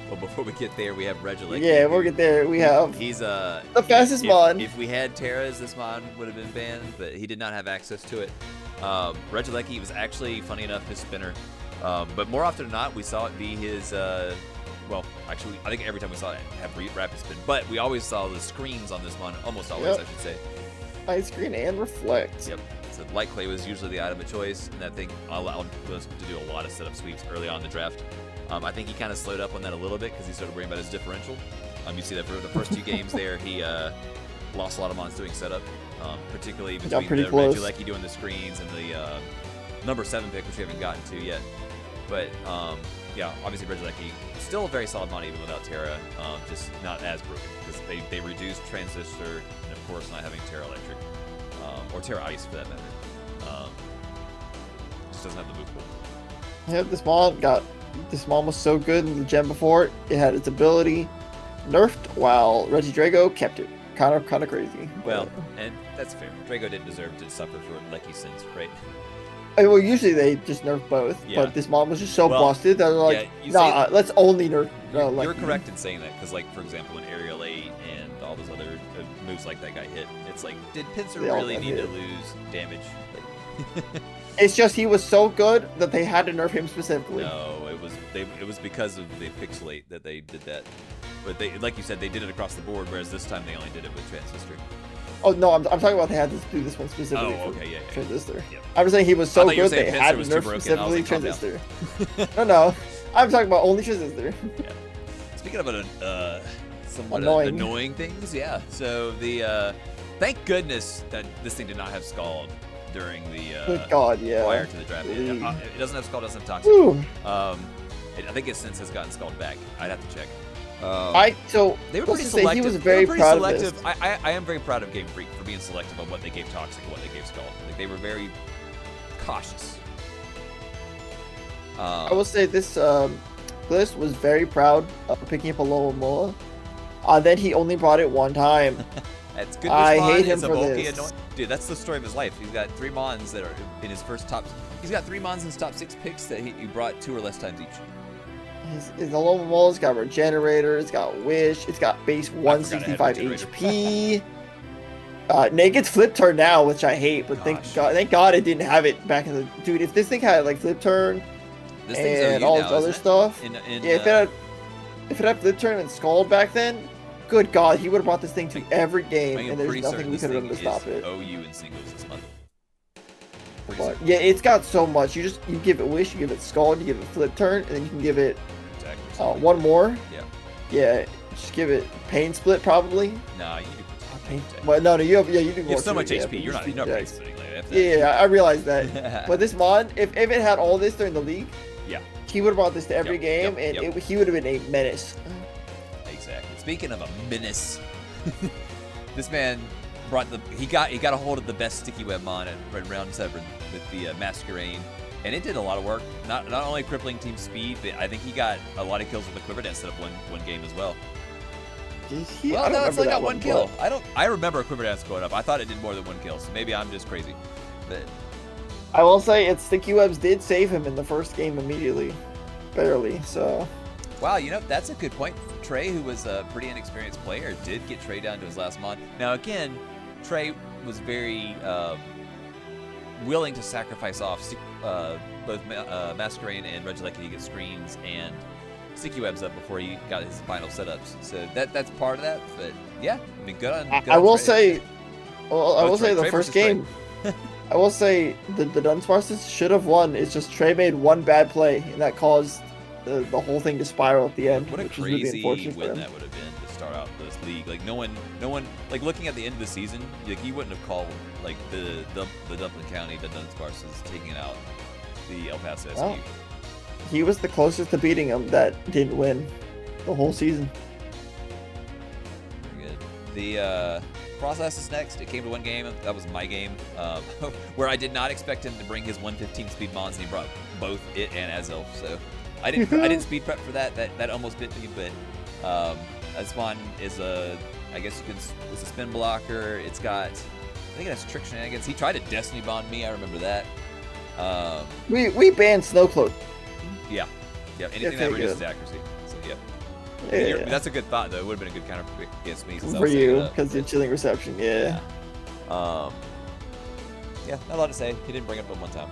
A: well, before we get there, we have Regieleki.
B: Yeah, we'll get there. He's the fastest mon.
A: If we had Terras, this mon would have been banned, but he did not have access to it. Regieleki was actually, funny enough, his spinner. But more often than not, we saw it be his, well, actually, I think every time we saw it have rapid spin. But we always saw the screens on this mon, almost always, I should say.
B: Ice Screen and Reflect.
A: Yep. So Light Clay was usually the item of choice, and that thing allowed us to do a lot of setup sweeps early on in the draft. I think he kind of slowed up on that a little bit because he started worrying about his differential. You see that for the first 2 games there, he lost a lot of mons doing setup, particularly between the Regieleki doing the screens and the number 7 pick, which we haven't gotten to yet. But yeah, obviously Regieleki still a very solid mon even without Terra, just not as broken because they reduced Transistor and of course not having Terra Electric or Terra Ice for that matter. Just doesn't have the move pool.
B: Yeah, this mon was so good in the gen before it had its ability nerfed, while Regidrago kept it. Kind of crazy.
A: Well, and that's fair. Drago didn't deserve to suffer for Leki's sins, right?
B: Well, usually they just nerf both, but this mon was just so busted that they're like, nah, let's only nerf.
A: You're correct in saying that, because, like, for example, in Aerial 8 and all those other moves like that got hit, it's like, did Pinsir really need to lose damage?
B: It's just he was so good that they had to nerf him specifically.
A: No, it was because of the pixelate that they did that. But they, like you said, they did it across the board, whereas this time they only did it with Transistor.
B: Oh no, I'm talking about they had to do this one specifically.
A: Oh, okay, yeah.
B: Transistor.
A: Yep.
B: I was saying he was so good they had to nerf specifically Transistor. No, I'm talking about only Transistor.
A: Yeah. Speaking of somewhat annoying things, yeah. So the thank goodness that this thing did not have Scald during the
B: good God, yeah.
A: prior to the draft. It doesn't have Scald, doesn't have Toxic. I think it since has gotten Scald back. I'd have to check.
B: They were pretty selective. He was very proud of this.
A: I am very proud of Game Freak for being selective on what they gave Toxic and what they gave Scald. Like, they were very cautious.
B: I will say this checklist was very proud of picking up a Lomomola. Then he only brought it one time.
A: That's good.
B: I
A: Mon
B: hate him
A: is a
B: for
A: bulky,
B: this.
A: Dude, that's the story of his life. He's got 3 Mons that are in his first top. He's got 3 Mons in his top 6 picks that he brought 2 or less times each.
B: His Lomomola's got Regenerator, it's got Wish, it's got base 165 HP. Nate gets Flip Turn now, which I hate, but thank God it didn't have it back in the... Dude, if this thing had like Flip Turn and all this other stuff... Yeah, if it had Flip Turn and Scald back then, good God, he would have brought this thing to every game, and there's nothing we could have done to stop it.
A: OU in singles this month.
B: But yeah, it's got so much. You give it Wish, you give it Scald, you give it Flip Turn, and then you can give it one more. Yeah, just give it Pain Split probably.
A: Nah, you do.
B: Well, no, you do.
A: You have so much HP. You're not pain splitting like that.
B: Yeah, I realize that. But this Mon, if it had all this during the league, he would have brought this to every game, and he would have been a menace.
A: Exactly. Speaking of a menace, this man brought he got a hold of the best sticky web Mon at round 7 with the Masquerade, and it did a lot of work. Not only crippling team speed, but I think he got a lot of kills with the Quiver Dance set up one game as well. Well, no, it's only got 1 kill. I remember Quiver Dance going up. I thought it did more than 1 kill, so maybe I'm just crazy. But
B: I will say its sticky webs did save him in the first game immediately, barely. So.
A: Wow, that's a good point. Trey, who was a pretty inexperienced player, did get Trey down to his last Mon. Now again, Trey was very willing to sacrifice off both Masquerade and Regieleki to get screens and sticky webs up before he got his final setups. So that's part of that. But yeah, I mean, good on.
B: I will say the first game. I will say the Dunsparces should have won. It's just Trey made one bad play, and that caused the whole thing to spiral at the end.
A: What a crazy win that would have been to start out this league. Like no one, like looking at the end of the season, like you wouldn't have called like the Dublin County, the Dunsparces taking out the El Paso SQ.
B: Well, he was the closest to beating him that didn't win the whole season.
A: Very good. The process is next. It came to 1 game. That was my game, where I did not expect him to bring his 115 speed Mons, and he brought both it and Azelf. So I didn't speed prep for that. That almost bit me, but this Mon is it's a spin blocker. It's got, I think it has trick shenanigans. He tried to Destiny Bond me. I remember that.
B: We banned Snowcloak.
A: Yeah. Anything that reduces accuracy. So yeah. That's a good thought, though. It would have been a good counter against me.
B: For you, because you're chilling reception. Yeah.
A: Not a lot to say. He didn't bring it up one time.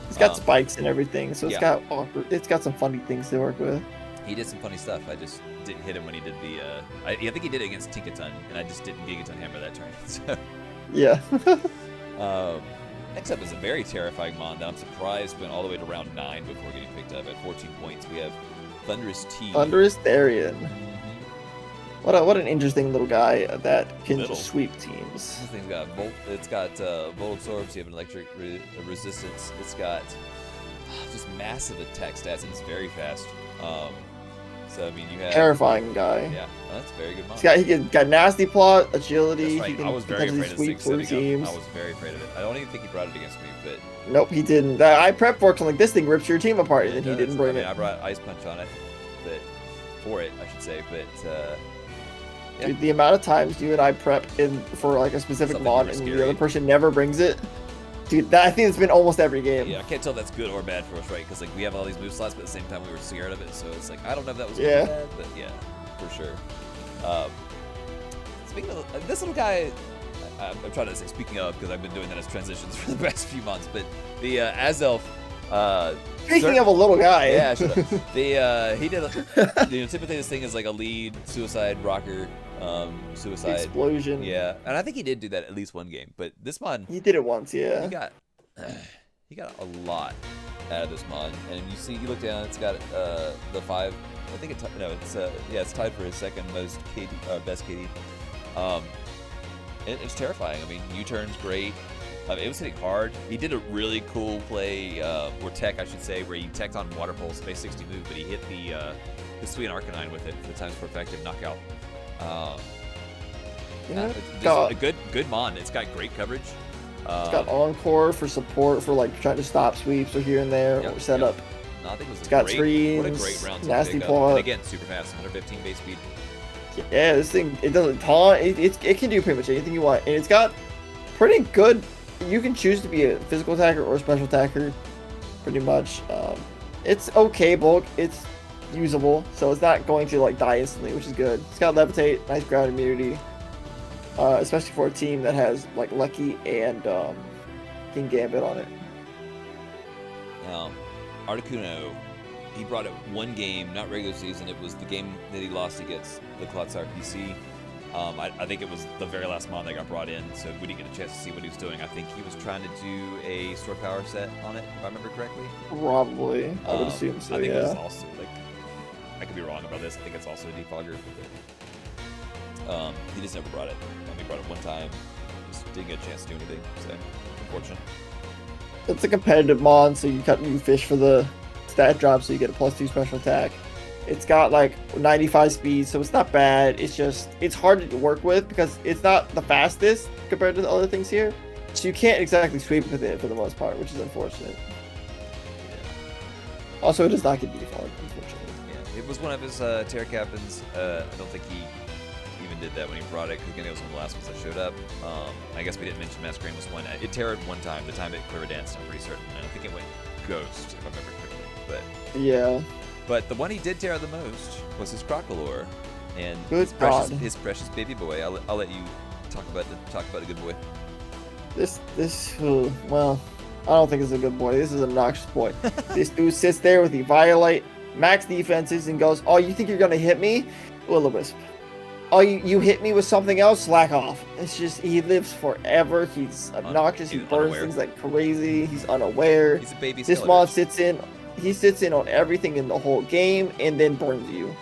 B: It's got spikes and everything, so it's got awkward. It's got some funny things to work with.
A: He did some funny stuff. I just didn't hit him when he did the. I think he did it against Tinkaton, and I just didn't Gigaton hammer that turn. So.
B: Yeah.
A: Next up is a very terrifying Mon that I'm surprised went all the way to round 9 before getting picked up. At 14 points, we have Thunderous T.
B: Thunderous Therian. What an interesting little guy that can just sweep teams.
A: This thing's got Volt Absorbs. You have an electric resistance. It's got just massive attack stats, and it's very fast. So I mean, you have
B: terrifying guy.
A: Yeah, that's a very good Mon.
B: He got nasty plot, agility.
A: That's right.
B: He can
A: I was very afraid of
B: sweep through teams.
A: I was very afraid of it. I don't even think he brought it against me, but
B: nope, he didn't. I prepped for it. Like, this thing rips your team apart, and he didn't bring it.
A: I brought Ice Punch on it, I should say. But yeah.
B: Dude, the amount of times you and I prep for like a specific Mon, and the other person never brings it. Dude, I think it's been almost every game.
A: Yeah, I can't tell if that's good or bad for us, right? Because like we have all these move slots, but at the same time we were scared of it. So it's like I don't know if that was good or bad, but yeah, for sure. Speaking of this little guy, I'm trying to say speaking of because I've been doing that as transitions for the past few months. But the Azelf.
B: Speaking of a little guy,
A: yeah, he did. Typically this thing is like a lead suicide rocker. Suicide
B: explosion.
A: Yeah, and I think he did do that at least 1 game, but this Mon
B: he did it once. Yeah,
A: he got a lot out of this Mon, and you look down, it's got the 5. I think it's tied for his second most best KD. It's terrifying. I mean, U-turn's great. It was hitting hard. He did a really cool play, or tech, I should say, where he teched on Water Pulse, Space 60 move, but he hit the Sweet Arcanine with it for the times per effective knockout. A good Mon. It's got great coverage.
B: It's got Encore for support for like trying to stop sweeps or here and there or set up
A: No, I think it was
B: It's got
A: what a
B: screens,
A: great round 2
B: nasty
A: pickup.
B: pull
A: And
B: up.
A: again, super fast, 115 base speed.
B: Yeah, this thing, it doesn't taunt. It can do pretty much anything you want. And it's got pretty good, you can choose to be a physical attacker or a special attacker, pretty much. It's okay bulk. It's usable, so it's not going to like die instantly, which is good. It's got levitate, nice ground immunity, especially for a team that has like Lucky and King Gambit on it.
A: Now, Articuno, he brought it one game, not regular season. It was the game that he lost against the Clotsire PC. I think it was the very last mon that got brought in, so we didn't get a chance to see what he was doing. I think he was trying to do a sword power set on it, if I remember correctly.
B: Probably, I would assume so.
A: I think
B: yeah.
A: it was also like, I could be wrong about this. I think it's also a defogger. But, he just never brought it. He brought it one time, just didn't get a chance to do anything. So unfortunate.
B: It's a competitive mon, so you fish for the stat drop, so you get a +2 special attack. It's got like 95 speed, so it's not bad. It's just, it's hard to work with because it's not the fastest compared to the other things here. So you can't exactly sweep with it for the most part, which is unfortunate.
A: Yeah.
B: Also, it does not get default, unfortunately.
A: Yeah, it was one of his Terra Captains. I don't think he even did that when he brought it, because again, it was one of the last ones that showed up. I guess we didn't mention Masquerade was one. It terrored one time, the time it clear danced, I'm pretty certain. I don't think it went Ghost, if I remember correctly. But
B: yeah.
A: But the one he did terror the most was his Crocolore, and his precious baby boy. I'll let you talk about the good boy.
B: Well, I don't think it's a good boy. This is an obnoxious boy. This dude sits there with the Violite, max defenses, and goes, "Oh, you think you're gonna hit me? Will-o-wisp. Oh, you hit me with something else? Slack off." It's just, he lives forever. He's obnoxious. He burns
A: unaware.
B: Things like crazy. He's unaware.
A: He's a baby.
B: This mod sits in. He sits in on everything in the whole game and then burns you.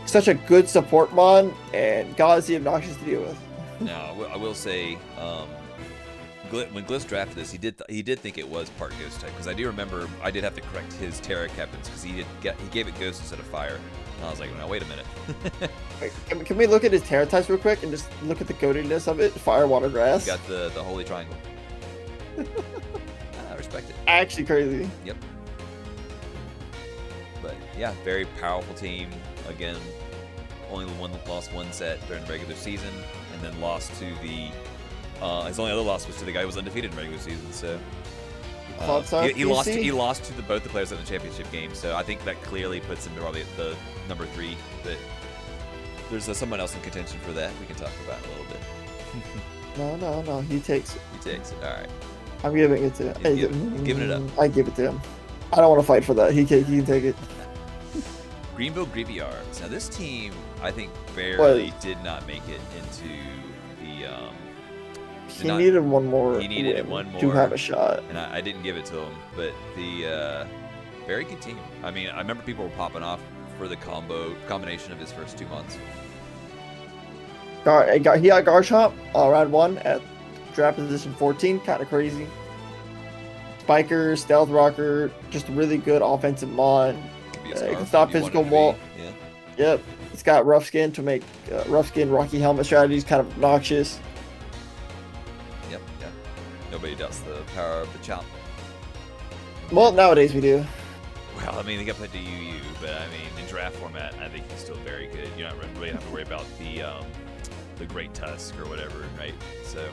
B: Such a good support mod, and God, is he obnoxious to deal with.
A: Now, I will say, when Gliss drafted this, he did think it was part Ghost type, because I do remember I did have to correct his Terra Captains because he gave it Ghost instead of Fire, and I was like, no, wait a minute.
B: Wait, can we look at his Terra types real quick and just look at the goatedness of it? Fire, water, grass.
A: You got the Holy Triangle. I respect it.
B: Actually crazy.
A: Yep. But yeah, very powerful team. Again, only lost one set during the regular season, and then lost to the. His only other loss was to the guy who was undefeated in regular season. So he lost to both the players in the championship game. So I think that clearly puts him probably at the number 3. But there's someone else in contention for that we can talk about in a little bit.
B: No. He takes it.
A: He takes it. All right.
B: I'm giving it to him.
A: Giving it up.
B: I give it to him. I don't want to fight for that. He can take it.
A: Greenville Greavyards. Now this team, I think, barely did not make it into the.
B: He needed one more.
A: He needed one more
B: to have a shot,
A: and I didn't give it to him. But the very good team. I mean, I remember people were popping off for the combination of his first 2 months.
B: He got Garchomp round 1 at draft position 14. Kind of crazy. Spiker, Stealth Rocker, just really good offensive mon. It can stop physical wall.
A: Yeah.
B: Yep. It's got rough skin to make rough skin Rocky Helmet strategies kind of obnoxious.
A: Yep. Yeah. Nobody doubts the power of the chomp.
B: Well, nowadays we do.
A: Well, I mean, they got put to UU, but I mean, in draft format, I think he's still very good. You don't really have to worry about the Great Tusk or whatever, right? So,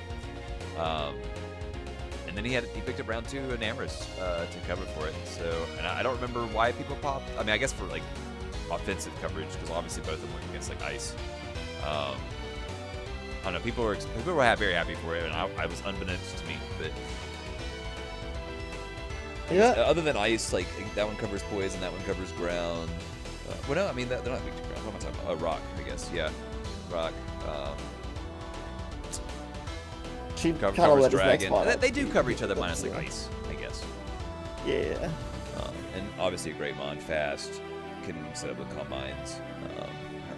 A: and then he picked up round 2 an Amherst to cover for it. So, and I don't remember why people popped. I mean, I guess for like offensive coverage, because obviously both of them were against like ice. I don't know. People were very happy for it, and I was unbeknownst to me. But
B: yeah,
A: other than ice, like that one covers poison, that one covers ground. Well, no, I mean they're not weak to ground. What am I talking about? Rock, I guess. Yeah, rock.
B: She
A: covers dragon. They do cover each other minus like ice, I guess.
B: Yeah.
A: And obviously a great mon, fast, can set up with calm mines.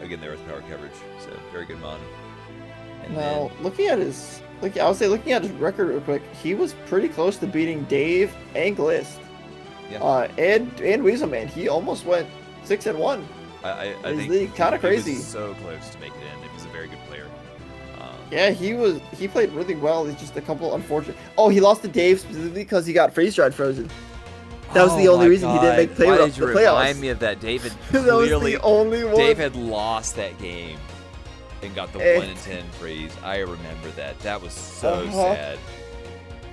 A: Again, there was power coverage, so very good mon. And
B: now looking at his record real quick, he was pretty close to beating Dave and Glist.
A: Yeah.
B: And Weaselman. He almost went 6-1.
A: I think
B: kind of crazy.
A: He was so close to make it in. He was a very good player.
B: Yeah, he played really well. It's just a couple unfortunate. Oh, he lost to Dave specifically because he got freeze dried frozen. That was the
A: Oh
B: only
A: my
B: reason he didn't make
A: God. Why did
B: the
A: you
B: playoffs.
A: remind me of that? David
B: That was
A: clearly.
B: the only one.
A: Dave had lost that game and got the
B: Eh.
A: 1 in 10 freeze. I remember that. That was so
B: Uh-huh.
A: sad.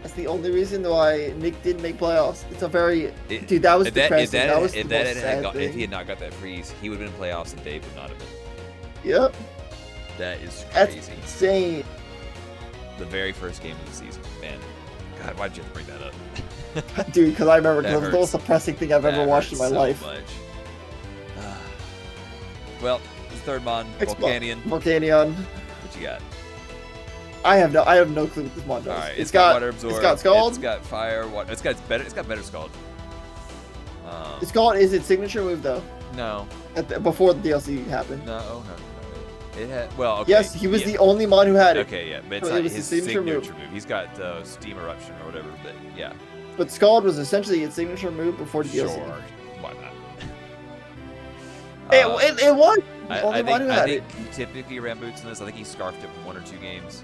B: That's the only reason why Nick didn't make playoffs. It's a very
A: It-
B: dude. That was
A: if that,
B: depressing.
A: if that,
B: That was
A: if
B: the
A: that
B: most
A: had
B: sad
A: got, if he
B: thing.
A: had not got that freeze, he would have been in playoffs and Dave would not have been.
B: Yep,
A: That is
B: that's
A: crazy.
B: insane.
A: The very first game of the season, man. God, why'd you have to bring that up?
B: Dude, because I remember,
A: That
B: because it was the most
A: hurts.
B: depressing thing I've ever
A: That
B: watched in
A: hurts
B: my
A: so
B: life.
A: much. Well, the third mon,
B: Next
A: Volcanion.
B: Volcanion.
A: What you got?
B: I have no clue what this mod does.
A: All right,
B: it's got
A: water absorb.
B: It's got Scald.
A: It's got fire. Water. It's got better Scald.
B: It's called. Is it signature move though?
A: No,
B: Before the DLC happened.
A: no. It had. Well, okay.
B: Yes, he was
A: yeah.
B: the only mod who had it.
A: Okay, yeah, but it's
B: It
A: not
B: was
A: his
B: his signature
A: signature
B: move.
A: move. He's got steam eruption or whatever. But yeah,
B: But Scald was essentially its signature move before the DLC.
A: sure. Why
B: It,
A: not?
B: it was the
A: I
B: only mod who
A: I
B: had
A: think
B: it.
A: he typically ran boots in this. I think he scarfed it for 1 or 2 games.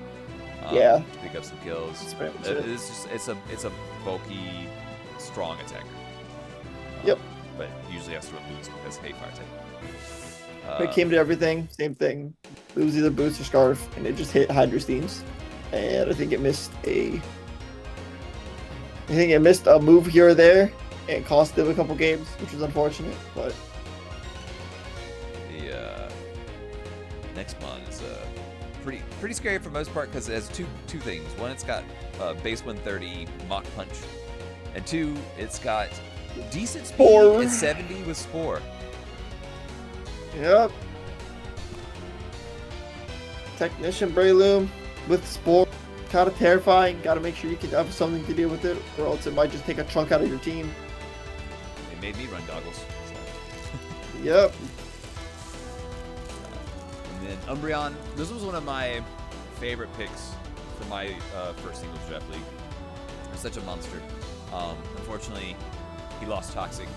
B: Yeah.
A: To pick up some kills.
B: That's pretty much it.
A: It's a bulky, strong attacker.
B: Yep.
A: But usually has to run boots because hey, fire type.
B: It came to everything, same thing. It was either boots or scarf, and it just hit Hydra Steams. And I think it missed a move here or there, and cost them a couple games, which was unfortunate. But
A: The next mon is pretty scary for the most part because it has two things. One, it's got base 130 Mach Punch, and 2, it's got decent speed
B: Spore.
A: at 70 with Spore.
B: yep, Technician Breloom with Spore, kind of terrifying. Got to make sure you can have something to deal with it, or else it might just take a chunk out of your team.
A: It made me run goggles. So.
B: Yep.
A: And then Umbreon, this was one of my favorite picks for my first singles draft league. He's such a monster. Unfortunately, he lost Toxic.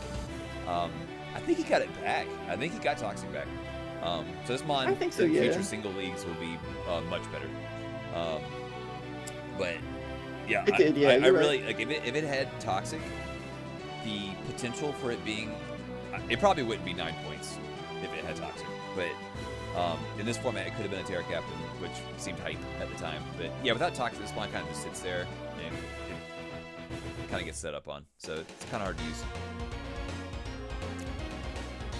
A: I think he got it back. I think he got Toxic back. So this mon
B: I think so,
A: in
B: yeah.
A: future single leagues will be much better. But yeah,
B: It did, yeah,
A: I
B: you're
A: really like if it had Toxic, the potential for it being, it probably wouldn't be 9 points if it had Toxic, but in this format it could have been a Terra Captain, which seemed hype at the time. But yeah, without Toxic, this one kind of just sits there and it kind of gets set up on, so it's kind of hard to use.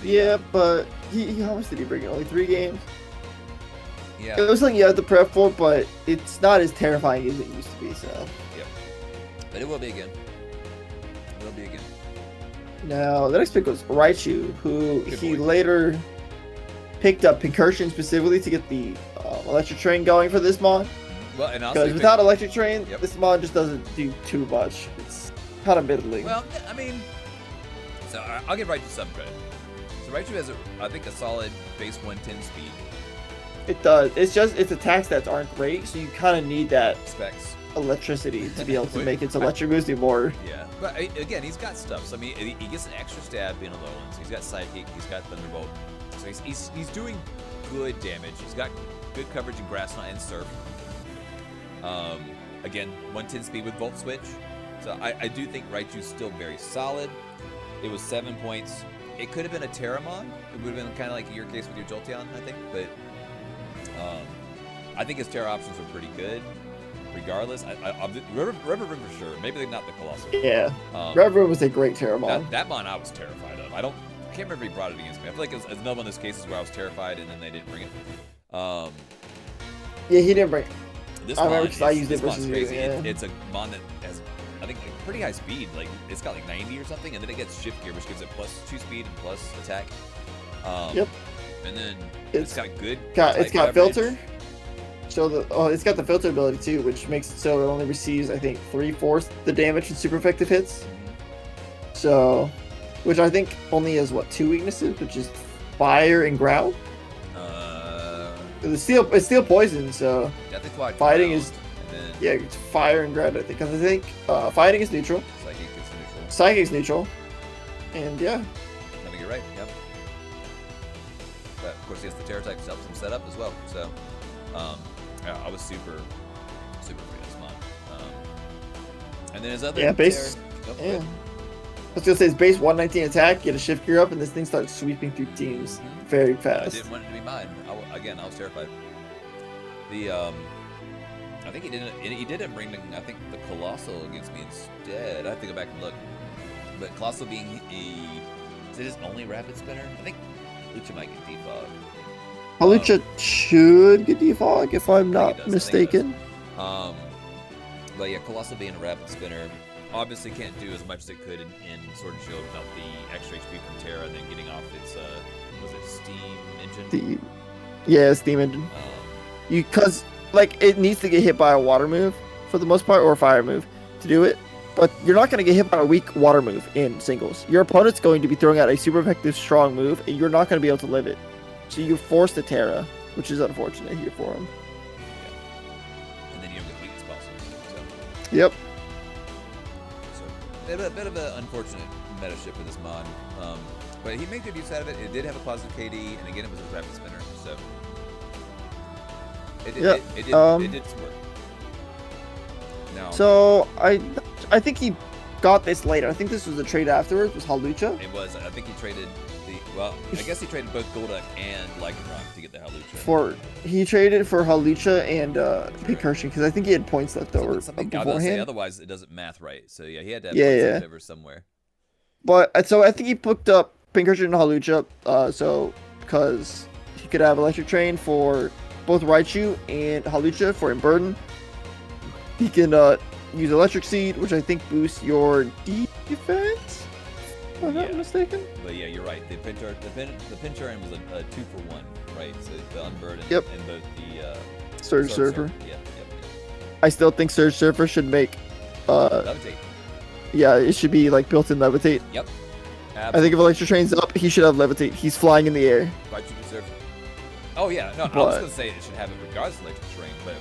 B: Yeah, but he how much did he bring in? Only 3 games?
A: Yeah.
B: It was something you have to prep for, but it's not as terrifying as it used to be, so.
A: Yep. But it will be again. It will be again.
B: Now, the next pick was Raichu, who
A: Good
B: he
A: boy.
B: later picked up Pincursion specifically to get the Electric Train going for this mod.
A: Well, and also
B: Because without Electric Train,
A: Yep.
B: this mod just doesn't do too much. It's kind of middling.
A: well, I mean, so I'll give Raichu some credit. So Raichu has, I think, a solid base 110 speed.
B: It does. It's attack stats aren't great, so you kind of need that
A: Specs.
B: electricity to be able to
A: Wait,
B: make its electric moves do more.
A: Yeah, but again, he's got stuff. So I mean, he gets an extra stab being a low one. So he's got Psychic, he's got Thunderbolt. So he's doing good damage. He's got good coverage in Grass Knot and Surf. Again, 110 speed with Volt Switch. So I do think Raichu's still very solid. It was 7 points. It could have been a Terramon. It would have been kind of like your case with your Jolteon, I think. But I think his Terra options are pretty good. Regardless, River Rim for sure. Maybe not the Colossal.
B: Yeah.
A: Red
B: Red was a great Terramon.
A: That mon I was terrified of. I can't remember if he brought it against me. I feel like it was another one of those cases where I was terrified and then they didn't bring it.
B: Yeah, he didn't bring.
A: This
B: I remember
A: mon
B: because I used it
A: this mon's
B: versus you,
A: crazy.
B: yeah.
A: It's a mon that has, I think, like pretty high speed. Like it's got like 90 or something, and then it gets shift gear, which gives it +2 speed and plus attack.
B: Yep.
A: And then
B: It's
A: it's got good.
B: It's
A: type
B: got
A: coverage.
B: filter. So it's got the filter ability too, which makes it so it only receives, I think, 3/4 the damage in super effective hits.
A: Mhm.
B: So, which I think only has 2 weaknesses, which is fire and ground. It's steel poison, so
A: I think like
B: Fighting
A: ground,
B: is-
A: and then
B: yeah, it's fire and ground. I think because I think fighting is neutral,
A: psychic is neutral.
B: psychic's neutral, and yeah,
A: I think you're right. Yep. But of course, he has the Terra type, helps him set up as well. So, yeah, I was super afraid of this mon. And then his other
B: Yeah, base-
A: Terra- oh,
B: yeah.
A: good.
B: was gonna say it's base 119 attack, get a shift gear up, and this thing starts sweeping through teams very
A: I
B: fast.
A: didn't want it to be mine. Again, I was terrified. The I think he didn't bring I think the Colossal against me instead. I have to go back and look. But Colossal being is it his only rapid spinner? I think Lucha might get defog.
B: Halucha should get defog if I'm not
A: does,
B: mistaken.
A: But yeah, Colossal being a rapid spinner obviously can't do as much as it could in Sword and Shield without the extra HP from Terra and then getting off its was it Steam engine?
B: Yeah, Steam engine. Because like it needs to get hit by a water move for the most part or a fire move to do it. But you're not going to get hit by a weak water move in singles. Your opponent's going to be throwing out a super effective strong move, and you're not going to be able to live it. So you're forced to Terra, which is unfortunate here for him.
A: Yeah. And then you don't get weakness possible. So.
B: Yep.
A: So a bit of an unfortunate meta shift with this mod. But he made good use out of it. It did have a positive KD, and again, it was his rapid spinner. So it did some work. No.
B: So I think he got this later. I think this was a trade afterwards. Was Halucha?
A: It was. I think he traded I guess he traded both Golduck and Lycanroc to get the Halucha.
B: He traded for Halucha and Pincursion because I think he had points left over beforehand.
A: Otherwise, it doesn't math right. So yeah, he had to have
B: points
A: left over somewhere.
B: But so I think he picked up Pincursion and Halucha. So because he could have Electric Train for both Raichu and Halucha for Burden. He can use Electric Seed, which I think boosts your defense, if I'm not mistaken.
A: But yeah, you're right. The Pinchurn was a 2-for-1, right? So the Unburden and both the
B: Surge Surfer.
A: Yep.
B: I still think Surge Surfer should make
A: Levitate.
B: Yeah, it should be like built-in Levitate.
A: Yep.
B: Absolutely. I think if Electric Train's up, he should have Levitate. He's flying in the air.
A: Right, you deserve. Oh yeah, no, I was gonna say it should have it regardless of Electric Train, but.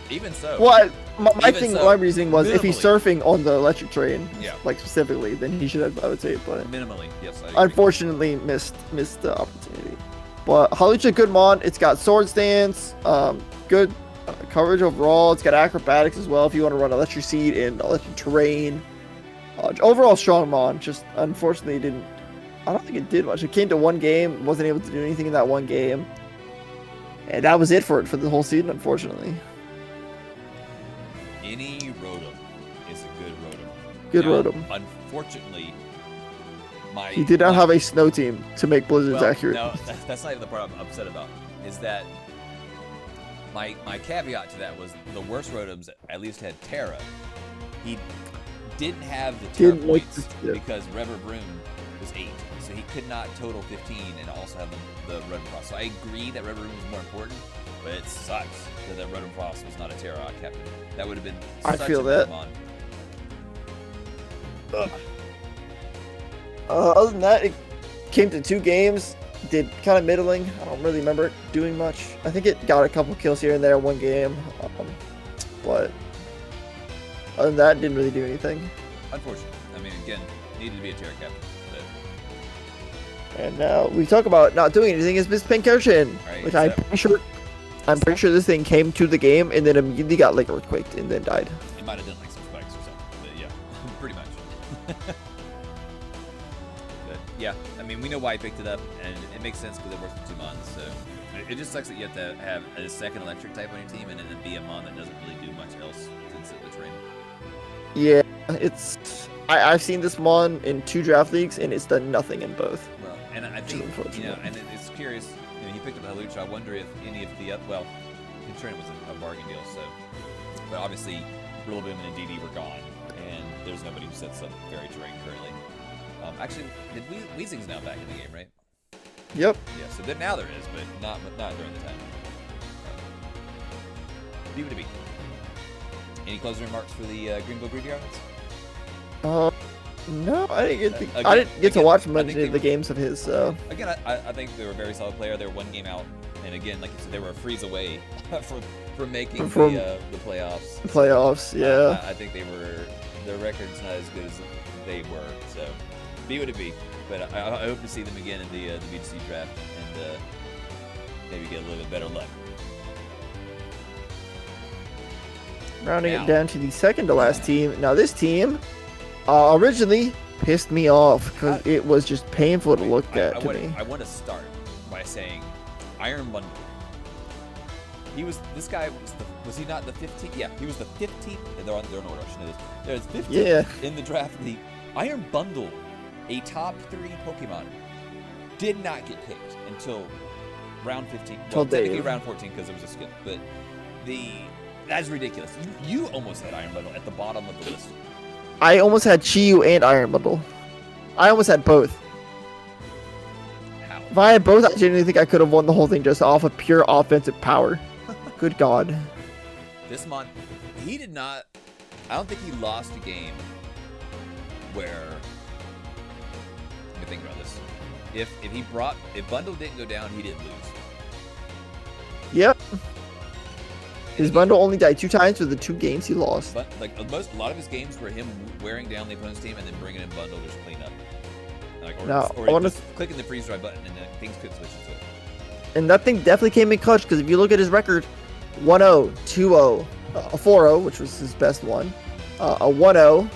A: Even so.
B: Well, my reasosoning was if he's surfing on the Electric Train,
A: yeah,
B: like specifically, then he should have Levitate. But
A: minimally, yes.
B: Unfortunately, missed the opportunity. But Halucha, good mon. It's got Sword Stance, good coverage overall. It's got Acrobatics as well if you want to run Electric Seed and Electric Terrain. Overall strong mon. Just unfortunately, didn't. I don't think it did much. It came to one game, wasn't able to do anything in that one game, and that was it for the whole season. Unfortunately.
A: Any Rotom is a good Rotom.
B: Good Rotom.
A: Unfortunately,
B: he did not have a snow team to make Blizzards accurate.
A: No, that's not even the part I'm upset about. Is that my caveat to that was the worst Rotoms at least had Terra. He didn't have the Terra points because Rever Broom was 8, so he could not total 15 and also have the Rotom Frost. So I agree that Rever Broom was more important. But it sucks that Rotom Frost was not a Terra captain. That would have been such a good mon.
B: Other than that, it came to 2 games. Did kind of middling. I don't really remember it doing much. I think it got a couple kills here and there in one game. But other than that, didn't really do anything.
A: Unfortunately. I mean, again, needed to be a Terra captain. But...
B: And now we talk about not doing anything is Miss Pincursion,
A: right,
B: which I'm pretty sure this thing came to the game and then immediately got like earthquaked and then died.
A: It might have done like some spikes or something, but yeah, pretty much. But yeah, I mean, we know why he picked it up, and it makes sense because it works for 2 mons. So it just sucks that you have to have a second electric type on your team and then be a mon that doesn't really do much else to sit the train.
B: Yeah, I've seen this mon in 2 draft leagues and it's done nothing in both.
A: Well, and I think and it's curious. He picked up Halucha. I wonder if any of the Pinchurn was a bargain deal. So, but obviously, Rillaboom and DD were gone, and there's nobody who sets up Fairy Terrain currently. Actually, Weezing's now back in the game, right?
B: Yep.
A: Yeah. So now there is, but not during the time. Leave it to be. Any closing remarks for the Greenville Graveyards?
B: No, I didn't get to watch much of the games of his. So
A: again, I think they were a very solid player. They were 1 game out, and again, like you said, they were a freeze away from making the playoffs.
B: The playoffs, yeah.
A: I think their record's not as good as they were. So be what it be. But I hope to see them again in the BGC draft and maybe get a little bit better luck.
B: Rounding it down to the second to last team. Now this team. Originally, pissed me off because it was just painful to look at to me.
A: I want to start by saying Iron Bundle. This guy was he not the 15th? Yeah, he was the 15th. They're on order. I should know this. There's 15th in the draft league. Iron Bundle, a top 3 Pokemon, did not get picked until round 15. Well, technically round 14 because it was a skip. But that's ridiculous. You almost had Iron Bundle at the bottom of the list.
B: I almost had Chiyu and Iron Bundle. I almost had both.
A: How?
B: If I had both, I genuinely think I could have won the whole thing just off of pure offensive power. Good God.
A: This month, he did not. I don't think he lost a game where. Let me think about this. If Bundle didn't go down, he didn't lose.
B: Yep. His bundle only died 2 times for the 2 games he lost.
A: But like a lot of his games were him wearing down the opponent's team and then bringing in Bundle just clean up. Like, or just clicking the freeze dry button and then things could switch to it.
B: And that thing definitely came in clutch because if you look at his record, 1-0, 2-0, a 4-0, which was his best one, a 1-0,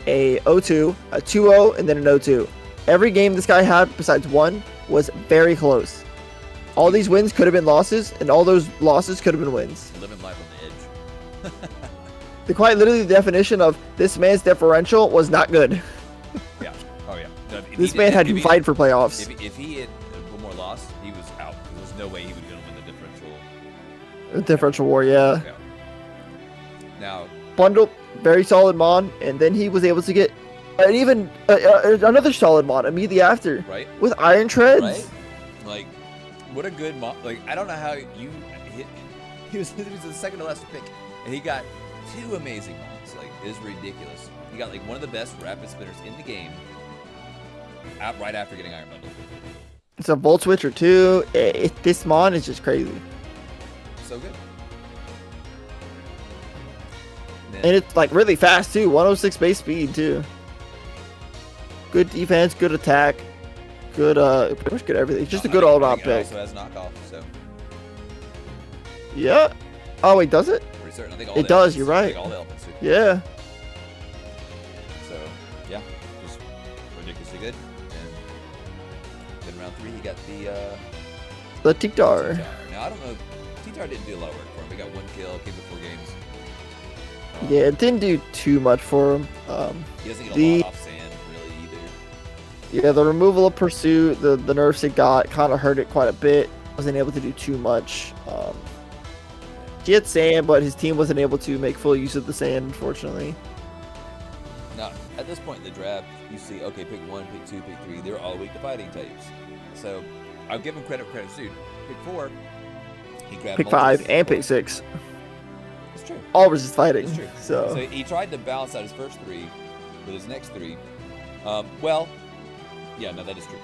B: a 0-2, a 2-0, and then an 0-2. Every game this guy had besides one was very close. All these wins could have been losses, and all those losses could have been wins.
A: Living life on the edge.
B: Quite literally the definition of this man's differential was not good.
A: Yeah. Oh, yeah. No,
B: this man had to fight for playoffs.
A: If he had one more loss, he was out. There's no way he was going to win the differential.
B: The differential war, yeah.
A: Now,
B: Bundle, very solid mon, and then he was able to get another solid mon immediately after.
A: Right.
B: With Iron Treads.
A: Right. Like, what a good mon. Like, I don't know how you hit. He was the second to last pick, and he got 2 amazing mons. Like, it's ridiculous. He got like one of the best rapid spinners in the game. Right after getting Iron Bundle.
B: It's a Volt Switcher too. This mon is just crazy.
A: So good.
B: And it's like really fast too. 106 base speed too. Good defense, good attack, good pretty much good everything. Just a good all-around pick.
A: It also has knockoff, so.
B: Yeah. Oh wait, does it?
A: Pretty certain. I think
B: it does. You're right.
A: All the elements do.
B: Yeah.
A: So yeah, just ridiculously good. And in round 3, he got
B: the Tiktar.
A: Now I don't know. Tiktar didn't do a lot of work for him. He got 1 kill, came to 4 games.
B: Yeah, it didn't do too much for him.
A: He doesn't get a lot off sand really either.
B: Yeah, the removal of pursuit, the nerfs it got kind of hurt it quite a bit. Wasn't able to do too much. He had sand, but his team wasn't able to make full use of the sand, unfortunately.
A: Now, at this point in the draft, you see, okay, pick 1, pick 2, pick 3. They're all weak to fighting types. So I'll give him credit where credit's due. Pick 4, he grabbed
B: pick 5 and pick 6.
A: It's true.
B: All was just fighting.
A: It's true.
B: So
A: he tried to balance out his first 3 with his next 3. Yeah, no, that is true.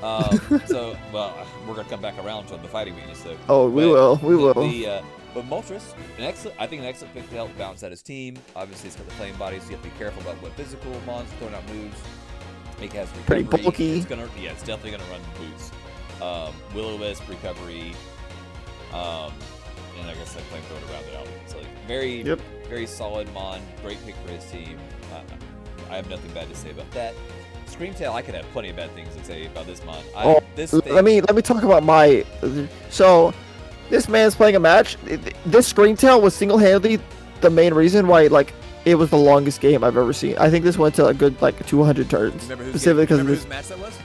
A: We're gonna come back around to the fighting weakness, though.
B: Oh, we will.
A: But Moltres, I think an excellent pick to help balance out his team. Obviously, it's got the flame body, so you have to be careful about what physical mons throwing out moves. It has recovery.
B: Pretty bulky.
A: It's definitely gonna run boots. Will-O-Wisp recovery. And I guess that flamethrower to round it out. It's like very solid mon. Great pick for his team. I have nothing bad to say about that. Screamtail, I could have plenty of bad things to say about this mon.
B: Let me talk about my. So, this man's playing a match. This Screamtail was single-handedly the main reason why it was the longest game I've ever seen. I think this went to a good 200 turns. Specifically because of this
A: match that was.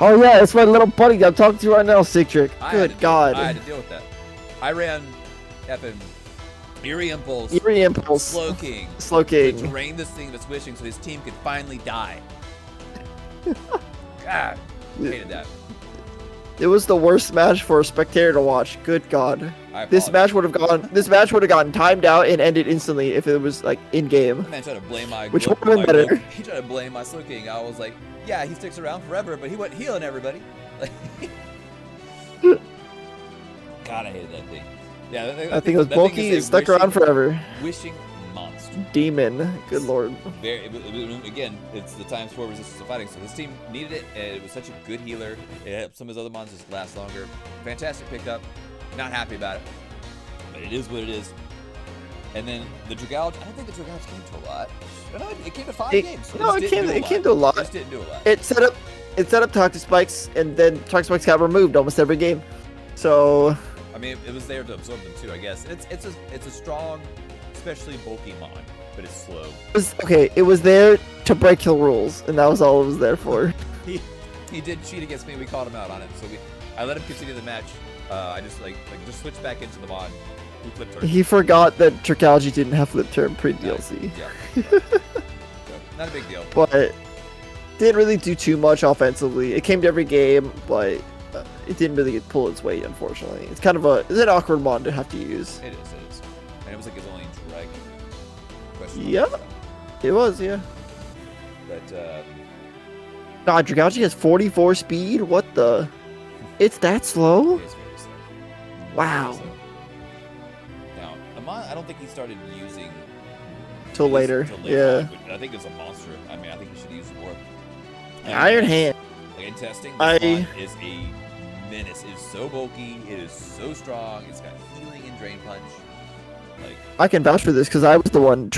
B: Oh yeah, it's my little buddy I'm talking to right now, Citric. Good God.
A: I had to deal with that. I ran effing Eerie Impulse. Slow King. To drain this thing that's wishing so his team could finally die. God, hated that.
B: It was the worst match for a spectator to watch. Good God. This match would have gotten timed out and ended instantly if it was in game.
A: Man tried to blame my
B: which would have been better.
A: He tried to blame my Slow King. I was like, yeah, he sticks around forever, but he went healing everybody. God, I hated that thing. Yeah,
B: I think it was bulky. It stuck around forever.
A: Wishing monster.
B: Demon. Good Lord.
A: Again, it's the times 4 resistance to fighting, so this team needed it, and it was such a good healer. It helped some of his other monsters last longer. Fantastic pickup. Not happy about it, but it is what it is. And then the Dragouge, I don't think the Dragouge came to a lot. No, it came to 5
B: It-
A: games.
B: no,
A: just
B: it
A: didn't
B: came-
A: do
B: it came to a lot.
A: It just didn't do a lot.
B: It set up Toxic Spikes, and then Toxic Spikes got removed almost every game. So
A: I mean, it was there to absorb them too, I guess. It's a strong, especially bulky mon, but it's slow.
B: it was there to break the rules, and that was all it was there for.
A: He did cheat against me. We called him out on it, so I let him continue the match. I just just switched back into the mon. He flipped turn.
B: He forgot that Trichology didn't have flip turn pre-DLC.
A: Yeah. So, not a big deal.
B: But didn't really do too much offensively. It came to every game, but it didn't really pull its weight, unfortunately. It's kind of it's an awkward mon to have to use.
A: It is. And it was like his only dragon. Question mark,
B: Yep.
A: so.
B: It was, yeah.
A: But
B: God, Dragouchi has 44 speed? What the? It's that slow?
A: it is very slow.
B: Wow.
A: Very slow. Now, Amon, I don't think he started using
B: Till
A: this
B: later.
A: till
B: Yeah.
A: on, but I think it's a monster. I mean, I think he should use more.
B: Iron Hand.
A: Like in testing,
B: I-
A: this mon is a menace. It is so bulky. It is so strong. It's got healing and drain punch. Like
B: I can vouch for this because I was the one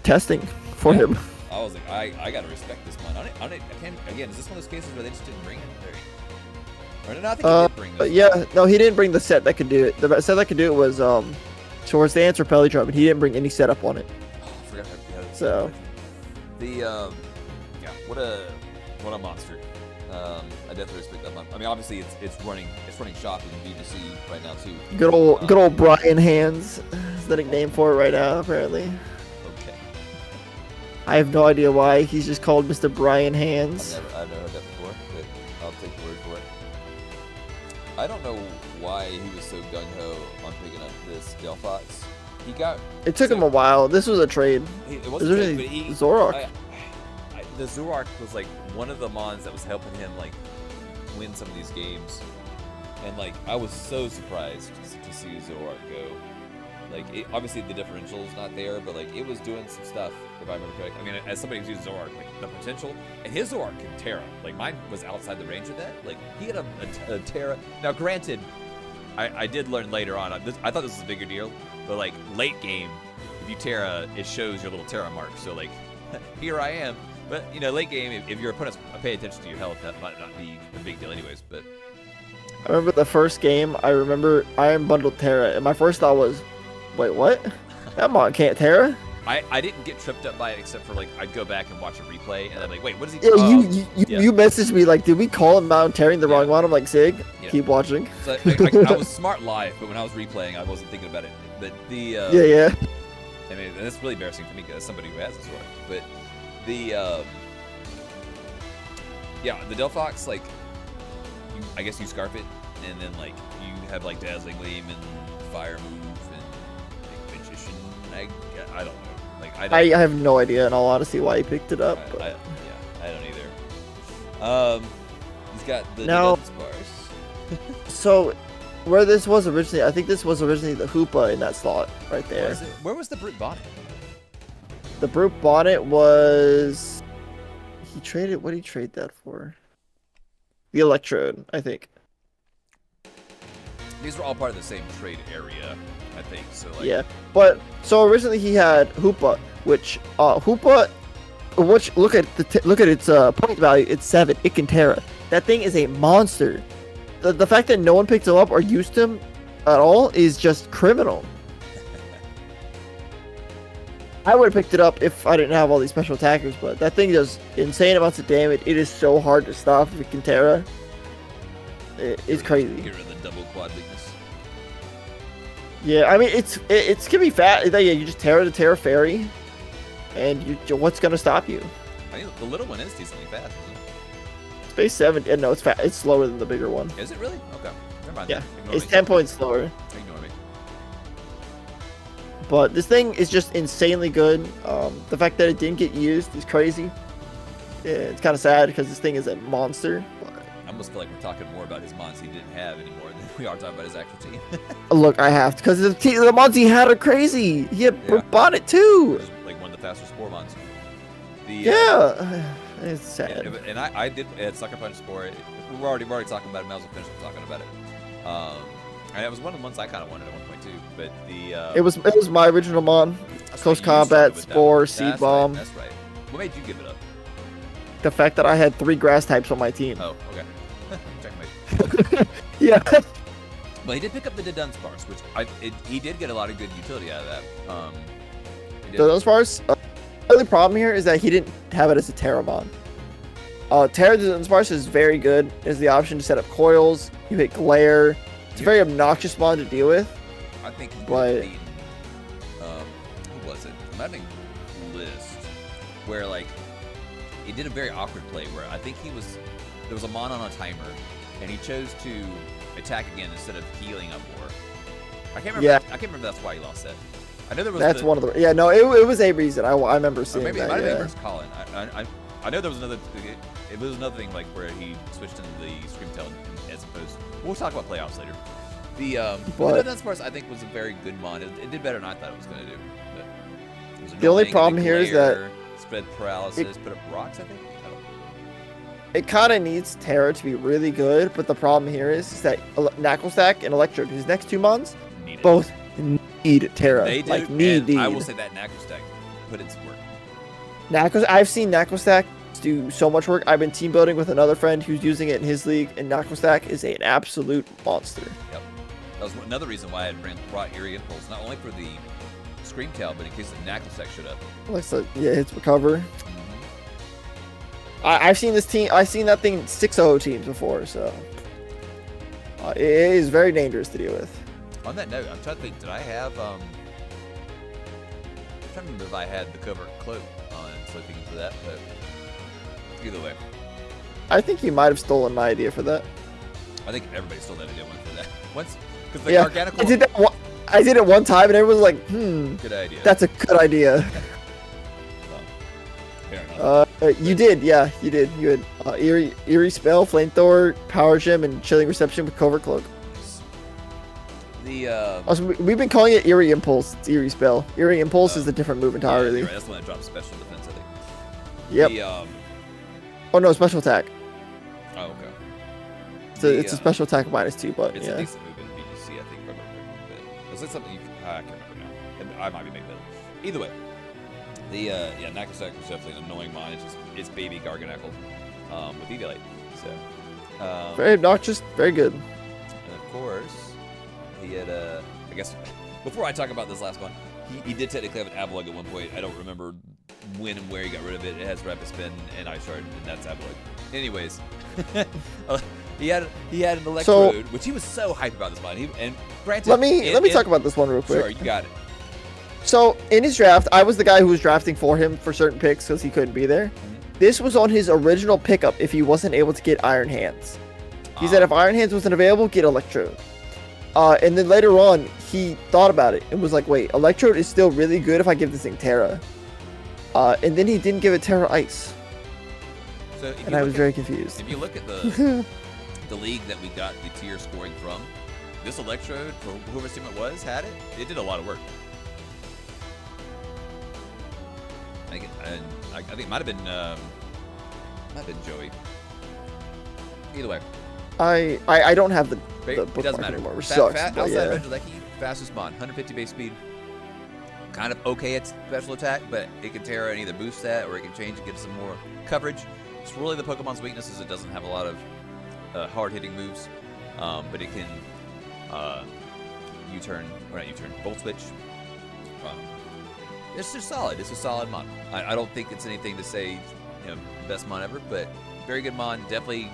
B: testing for
A: Yeah.
B: him.
A: I was like, I gotta respect this mon. I can't. Again, is this one of those cases where they just didn't bring it? Or no, I think they did bring this.
B: Yeah, no, he didn't bring the set that could do it. The set that could do it was towards the answer Pelly Drum, and he didn't bring any setup on it.
A: Oh, I forgot how to
B: So
A: the yeah, what a monster. I definitely respect that mon. I mean, obviously it's running shop in BBC right now too.
B: good old Brian Hands is the nickname for it right now, apparently.
A: Okay.
B: I have no idea why he's just called Mr. Brian Hands.
A: I've never heard that before, but I'll take the word for it. I don't know why he was so gung ho on picking up this Delphox. He got
B: It took him a while. This was a trade.
A: it
B: Is
A: wasn't
B: there
A: good,
B: any
A: but he
B: Zoroark?
A: the Zoroark was like one of the mons that was helping him like win some of these games, and like I was so surprised to see Zoroark go. Like obviously the differential is not there, but like it was doing some stuff if I remember correctly. I mean, as somebody who's used Zoroark, like the potential, and his Zoroark can Terra. Like mine was outside the range of that. Like he had a Terra. Now granted, I did learn later on. I thought this was a bigger deal, but like late game, if you Terra, it shows your little Terra mark. So like here I am. But you know, late game, if your opponents pay attention to your health, that might not be a big deal, anyways. But
B: I remember the first game. I remember Iron Bundle Terra, and my first thought was, "Wait, what? That mon can't Terra?"
A: I didn't get tripped up by it except for like I'd go back and watch a replay, and I'm like, wait, what is he?
B: Yeah,
A: oh,
B: you you messaged me like, "Did we call him out tearing the
A: Yeah.
B: wrong one?" I'm like, "Sig,
A: Yeah.
B: keep watching."
A: So I was smart live, but when I was replaying, I wasn't thinking about it. But the
B: Yeah.
A: I mean, and it's really embarrassing for me as somebody who has this work. But the yeah, the Delphox, like I guess you scarf it, and then like you have like Dazzling Gleam and Fire Move and like, Magician. I don't know. Like
B: I have no idea, in all honesty, why he picked it up. but-
A: yeah, I don't either. He's got the
B: Now-
A: defense bars.
B: So, where this was originally, I think this was originally the Hoopa in that slot right there.
A: Where was the Brute Bonnet?
B: The Brute Bonnet was. He traded. What did he trade that for? The Electrode, I think.
A: These were all part of the same trade area, I think. So like,
B: Yeah, but so originally he had Hoopa, which Hoopa, which look at its point value. It's 7. It can Terra. That thing is a monster. The fact that no one picked him up or used him at all is just criminal. I would have picked it up if I didn't have all these special attackers, but that thing does insane amounts of damage. It is so hard to stop if it can Terra. It's crazy.
A: Get rid of the double quad weakness.
B: Yeah, I mean it's gonna be fat. Yeah, you just Terra to Terra Fairy, and what's gonna stop you?
A: I mean, the little one is decently fast, isn't
B: Space 7. Yeah, no, it's fat. It's slower than the bigger one.
A: it? Is it really? Okay. Never mind.
B: Yeah,
A: Ignore
B: it's
A: me.
B: 10 points slower.
A: Ignore me.
B: But this thing is just insanely good. The fact that it didn't get used is crazy. Yeah, it's kind of sad because this thing is a monster.
A: I almost feel like we're talking more about his mons he didn't have anymore than we are talking about his actual team.
B: Look, I have to, because the mons he had are crazy. He had
A: Yeah.
B: Bonnet too.
A: It was like one of the fastest spore mons. The,
B: Yeah, it's sad.
A: Yeah, and I did Sucker Punch Spore. We're already talking about it. Might as well finish talking about it. And it was one of the ones I kind of wanted at one point too. But the
B: It was my original mon.
A: that's
B: Close
A: right, you started
B: combat,
A: with that
B: spore,
A: one.
B: seed
A: That's
B: bomb.
A: Right, that's right. What made you give it up?
B: The fact that I had 3 grass types on my team.
A: Oh, okay. Checkmate.
B: Yeah.
A: Well, he did pick up the Dunsparce, which he did get a lot of good utility out of that. He did.
B: So those parts. The only problem here is that he didn't have it as a Terra mon. Terra Dunsparce is very good. Is the option to set up coils. You hit glare. It's a very obnoxious mon to deal with.
A: I think he
B: but-
A: could have beaten, who was it? It might have been List, where like he did a very awkward play where I think there was a mon on a timer, and he chose to attack again instead of healing up more. I can't remember.
B: Yeah.
A: I can't remember that's why he lost that. I know there was.
B: That's one of the. Yeah, no, it was a reason. I remember
A: Or
B: seeing
A: maybe
B: that.
A: it might have
B: Yeah.
A: been versus Colin. I know there was another. It was another thing like where he switched into the Screamtail as opposed. We'll talk about playoffs later. The
B: But-
A: Dunsparce I think was a very good mon. It did better than I thought it was going to do. But it was
B: The only
A: annoying,
B: problem
A: it did
B: here is that
A: glare, spread paralysis, put up rocks. I think. I don't know.
B: It kind of needs Terra to be really good, but the problem here is that Knucklestack and Electrode, his next 2 mons,
A: Need it.
B: both need Terra.
A: They do.
B: Like need.
A: and I will say that Knucklestack put its work.
B: I've seen Knucklestack do so much work. I've been team building with another friend who's using it in his league, and Knucklestack is an absolute monster.
A: Yep. That was another reason why I had brought Eerie Impulse, not only for the Screamtail, but in case the Knucklestack showed up.
B: Yeah, hits recover. I've seen this team. I've seen that thing 6-0 teams before, so it is very dangerous to deal with.
A: On that note, I'm trying to think. Did I have? I'm trying to remember if I had the covert cloak on, so thinking for that. But either way,
B: I think you might have stolen my idea for that.
A: I think everybody stole that idea for that. Once, because the
B: Yeah,
A: organical.
B: I did that. I did it one time, and everyone was like,
A: Good idea.
B: that's a good idea."
A: Well, fair enough.
B: You did, yeah, you did. You had eerie spell, flamethrower, power gem, and chilling reception with covert cloak.
A: The
B: Also, we've been calling it eerie impulse. It's eerie spell. Eerie impulse
A: Oh.
B: is a different move
A: yeah,
B: entirely.
A: you're right, that's the one that drops special defense, I think.
B: Yep.
A: The,
B: Oh no, special attack.
A: oh, okay.
B: It's a special attack -2, but
A: It's a
B: yeah.
A: decent move in BGC, I think, if I remember correctly. But was it something you? I can't remember now. I might be making that. Either way, the Knucklestack was definitely an annoying mon. It's baby Garganackle with Eviolite. So
B: Very obnoxious, very good.
A: and of course he had I guess before I talk about this last one, he did technically have an Avalugg at one point. I don't remember when and where he got rid of it. It has Rapid Spin and Ice Shard, and that's Avalugg. Anyways, he had an Electrode, which he was so hyped about this mod. And granted,
B: Let me talk about this one real quick.
A: Sure, you got it.
B: So in his draft, I was the guy who was drafting for him for certain picks because he couldn't be there. This was on his original pickup if he wasn't able to get Iron Hands. He said if Iron Hands wasn't available, get Electrode. And then later on, he thought about it and was like, wait, Electrode is still really good if I give this thing Terra. And then he didn't give it Terra Ice.
A: So if
B: And
A: you
B: I
A: look
B: was
A: at-
B: very confused.
A: If you look at the league that we got the tier scoring from, this Electrode, for whoever's team it was, had it. It did a lot of work. I think it might have been Joey. Either way,
B: I don't have the
A: it
B: bookmark
A: doesn't matter.
B: anymore, which sucks. But
A: Outside
B: yeah.
A: of Regilecki, fastest mon, 150 base speed. Kind of okay at special attack, but it can Terra and either boost that or it can change and get some more coverage. It's really the Pokemon's weakness is it doesn't have a lot of hard-hitting moves, but it can U-turn, or not U-turn, Volt Switch. It's just solid. It's a solid mon. I don't think it's anything to say, best mon ever, but very good mon. Definitely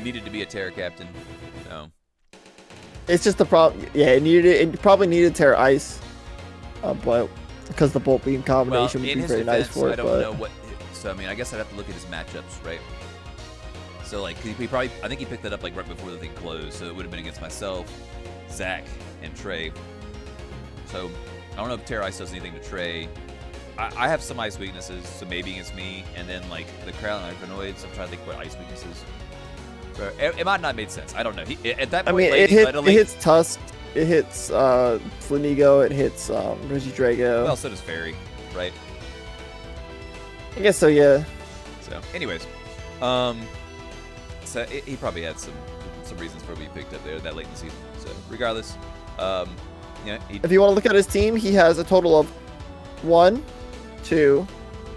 A: needed to be a Terra captain. So.
B: It's just the problem. Yeah, it probably needed Terra Ice, but because the Bolt Beam combination
A: Well,
B: would
A: in
B: be
A: his
B: very
A: defense,
B: nice for it.
A: I don't
B: But
A: know what. So I mean, I guess I'd have to look at his matchups, right? So like, he probably, I think he picked that up like right before the thing closed, so it would have been against myself, Zach, and Trey. So I don't know if Terra Ice does anything to Trey. I have some ice weaknesses, so maybe against me, and then like the Crown and Iconoids, I'm trying to think what ice weaknesses. So it might not have made sense. I don't know. At that
B: I
A: point,
B: mean, it hits Tusk, it hits Flinigo, it hits Regidrago.
A: Well, so does Fairy, right?
B: I guess so. Yeah.
A: So, anyways, so he probably had some some reasons for what he picked up there that late in the season. So regardless, yeah,
B: If you want to look at his team, he has a total of 1, 2,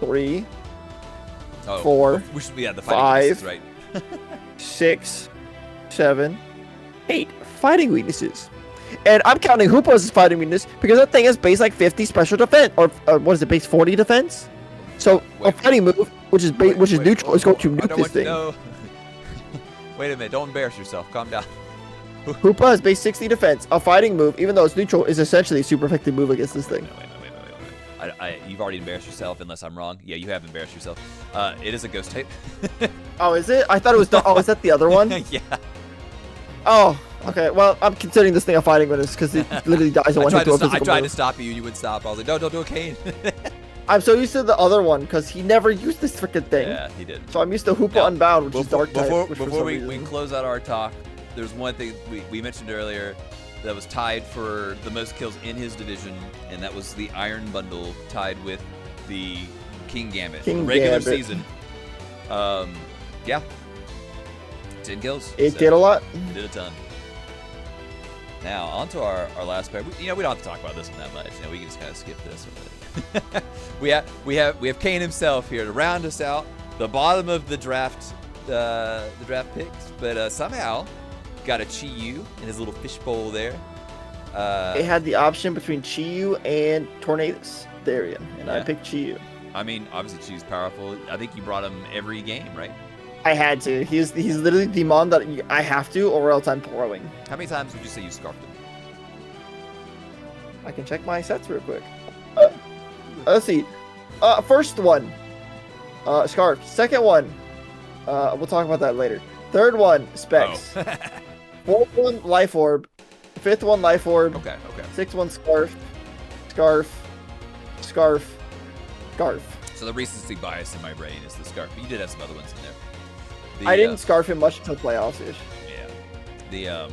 B: 3, 4,
A: we should be at the
B: 5,
A: right?
B: 6, 7, 8 fighting weaknesses. And I'm counting Hoopa as fighting weakness because that thing is base like 50 special defense, or what is it, base 40 defense? So a fighting move, which is neutral, is going to nuke this thing.
A: Wait a minute! Don't embarrass yourself. Calm down.
B: Hoopa has base 60 defense. A fighting move, even though it's neutral, is essentially a super effective move against this thing.
A: Wait. You've already embarrassed yourself, unless I'm wrong. Yeah, you have embarrassed yourself. It is a ghost type.
B: Oh, is it? I thought it was. Oh, is that the other one?
A: Yeah.
B: Oh, okay. Well, I'm considering this thing a fighting weakness because it literally dies in one hit to a physical
A: I tried to
B: move.
A: stop you, and you would stop. I was like, no, don't do a cane.
B: I'm so used to the other one because he never used this freaking thing.
A: Yeah, he did.
B: So I'm used to Hoopa Unbound, which is dark type.
A: Before we close out our talk, there's one thing we mentioned earlier that was tied for the most kills in his division, and that was the Iron Bundle tied with the King Gambit. Regular season. Yeah. 10 kills.
B: It did a lot.
A: Did a ton. Now, on to our last pair. We don't have to talk about this one that much. We can just kind of skip this one. we have Kane himself here to round us out. The bottom of the draft picks, but somehow got a Chi-Yu in his little fishbowl there.
B: It had the option between Chi-Yu and Tornadus Therian, and I picked Chi-Yu.
A: I mean, obviously Chi-Yu's powerful. I think you brought him every game, right?
B: I had to. He's literally the mon that I have to, or else I'm throwing.
A: How many times would you say you scarfed him?
B: I can check my sets real quick. Let's see. First one, Scarf. Second one, we'll talk about that later. Third one, Specs.
A: Oh.
B: Fourth one, Life Orb. Fifth one, Life Orb.
A: Okay.
B: Sixth one, Scarf. Scarf. Scarf. Scarf.
A: So the recency bias in my brain is the scarf, but you did have some other ones in there.
B: I didn't scarf him much until playoffs-ish.
A: Yeah. The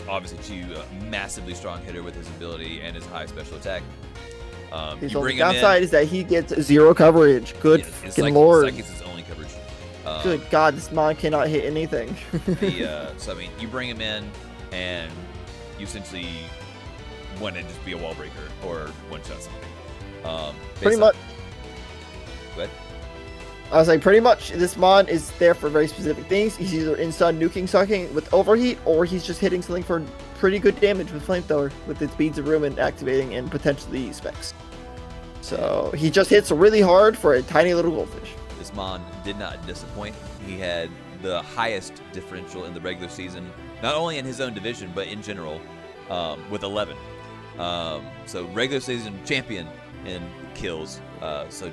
A: obviously Chu, massively strong hitter with his ability and his high special attack.
B: His only downside is that he gets 0 coverage. Good fucking lord.
A: It's his only coverage.
B: Good god, this mon cannot hit anything.
A: So I mean, you bring him in, and you essentially want to just be a wall breaker or one-shot something.
B: Pretty much.
A: What?
B: I was like, pretty much, this mon is there for very specific things. He's either instant nuking sucking with overheat, or he's just hitting something for pretty good damage with flamethrower, with its beads of ruin activating and potentially specs. So he just hits really hard for a tiny little goldfish.
A: This mon did not disappoint. He had the highest differential in the regular season, not only in his own division, but in general, with 11. So regular season champion in kills. So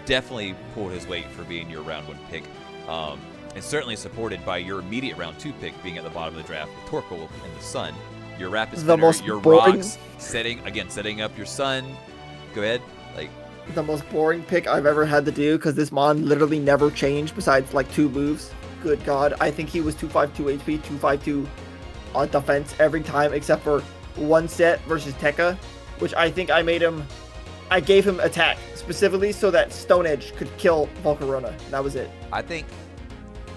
A: definitely pulled his weight for being your round 1 pick. And certainly supported by your immediate round 2 pick being at the bottom of the draft with Torkoal and the Sun. Your Rapid Spinner, your rocks, setting up your Sun. Go ahead.
B: The most boring pick I've ever had to do, because this mon literally never changed besides like 2 moves. Good god, I think he was 252 HP, 252 on defense every time except for one set versus Tekka, which I think I gave him attack specifically so that Stone Edge could kill Volcarona, and that was it.
A: I think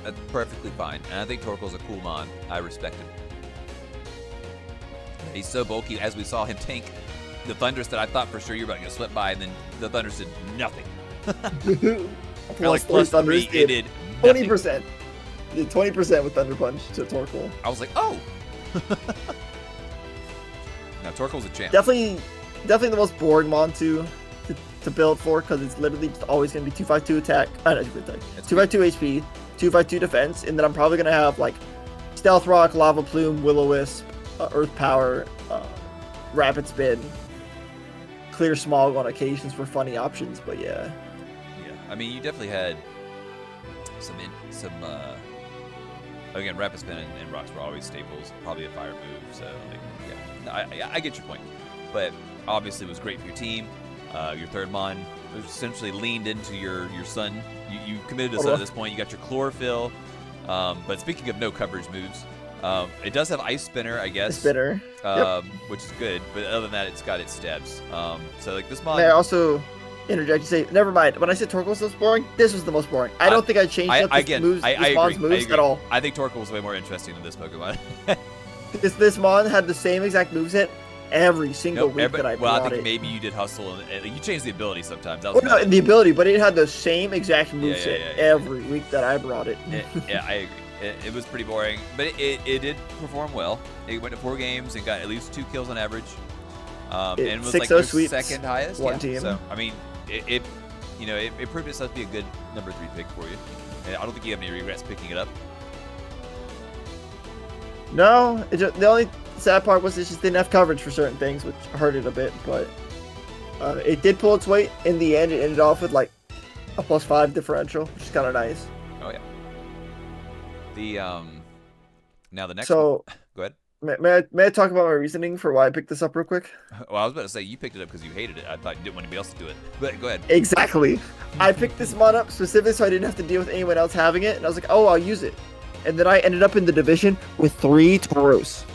A: that's perfectly fine, and I think Torkoal's a cool mon. I respect him. He's so bulky, as we saw him tank the Thunderous that I thought for sure you were about to get swept by, and then the Thunderous did nothing.
B: Plus Thunderous did 20%. Did 20% with Thunder Punch to Torkoal.
A: I was like, oh! Now, Torkoal's a champ.
B: Definitely the most boring mon to build for, because it's literally just always going to be 252 attack. 252 HP, 252 defense, and then I'm probably going to have like Stealth Rock, Lava Plume, Will-O-Wisp, Earth Power, Rapid Spin, Clear Smog on occasions for funny options, but yeah.
A: Yeah, I mean, you definitely had some again, Rapid Spin and Rocks were always staples, probably a fire move, so I get your point. But obviously it was great for your team. Your third mon essentially leaned into your Sun. You committed to Sun at this point. You got your Chlorophyll. But speaking of no coverage moves, it does have Ice Spinner, I guess.
B: Spinner.
A: Which is good. But other than that, it's got its steps. So like this mon.
B: I also interject and say, never mind. When I said Torkoal was the most boring, this was the most boring. I don't think I changed up this Mon's moves at all.
A: I think Torkoal was way more interesting than this Pokemon.
B: This Mon had the same exact moveset every single week that I brought it.
A: Well, I think maybe you did Hustle, and you changed the ability sometimes. That
B: was the ability, but it had the same exact moveset every week that I brought it.
A: Yeah, I agree. It was pretty boring, but it did perform well. It went to 4 games and got at least 2 kills on average. And was like their second highest.
B: One team.
A: So I mean, it proved itself to be a good number 3 pick for you. And I don't think you have any regrets picking it up.
B: No, the only sad part was it just didn't have coverage for certain things, which hurt it a bit. But it did pull its weight in the end. It ended off with like a +5 differential, which is kind of nice.
A: Oh yeah. Now the next
B: one.
A: Go ahead.
B: May I talk about my reasoning for why I picked this up real quick?
A: Well, I was about to say you picked it up because you hated it. I thought you didn't want anybody else to do it. But go ahead.
B: Exactly. I picked this Mon up specifically so I didn't have to deal with anyone else having it, and I was like, oh, I'll use it. And then I ended up in the division with 3 Tauros.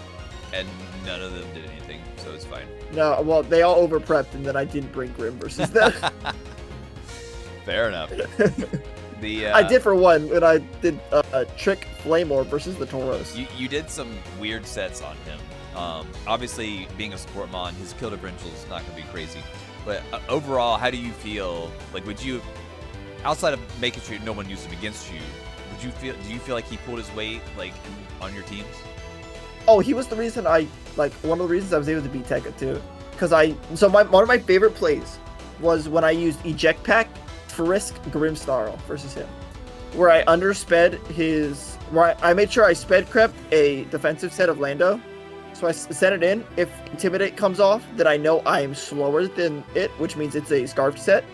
A: And none of them did anything, so it's fine.
B: No, well, they all over-prepped, and then I didn't bring Grim versus them.
A: Fair enough.
B: I did for one when I did Trick Flamor versus the Tauros.
A: You did some weird sets on him. Obviously, being a support Mon, his kill differential is not going to be crazy. But overall, how do you feel? Like, would you, outside of making sure no one used him against you, do you feel like he pulled his weight like on your teams?
B: Oh, he was the reason one of the reasons I was able to beat Tekka too. Because one of my favorite plays was when I used Eject Pack Frisk Grimmsnarl versus him, where I I made sure I sped crept a defensive set of Lando, so I sent it in. If Intimidate comes off, then I know I am slower than it, which means it's a Scarf set,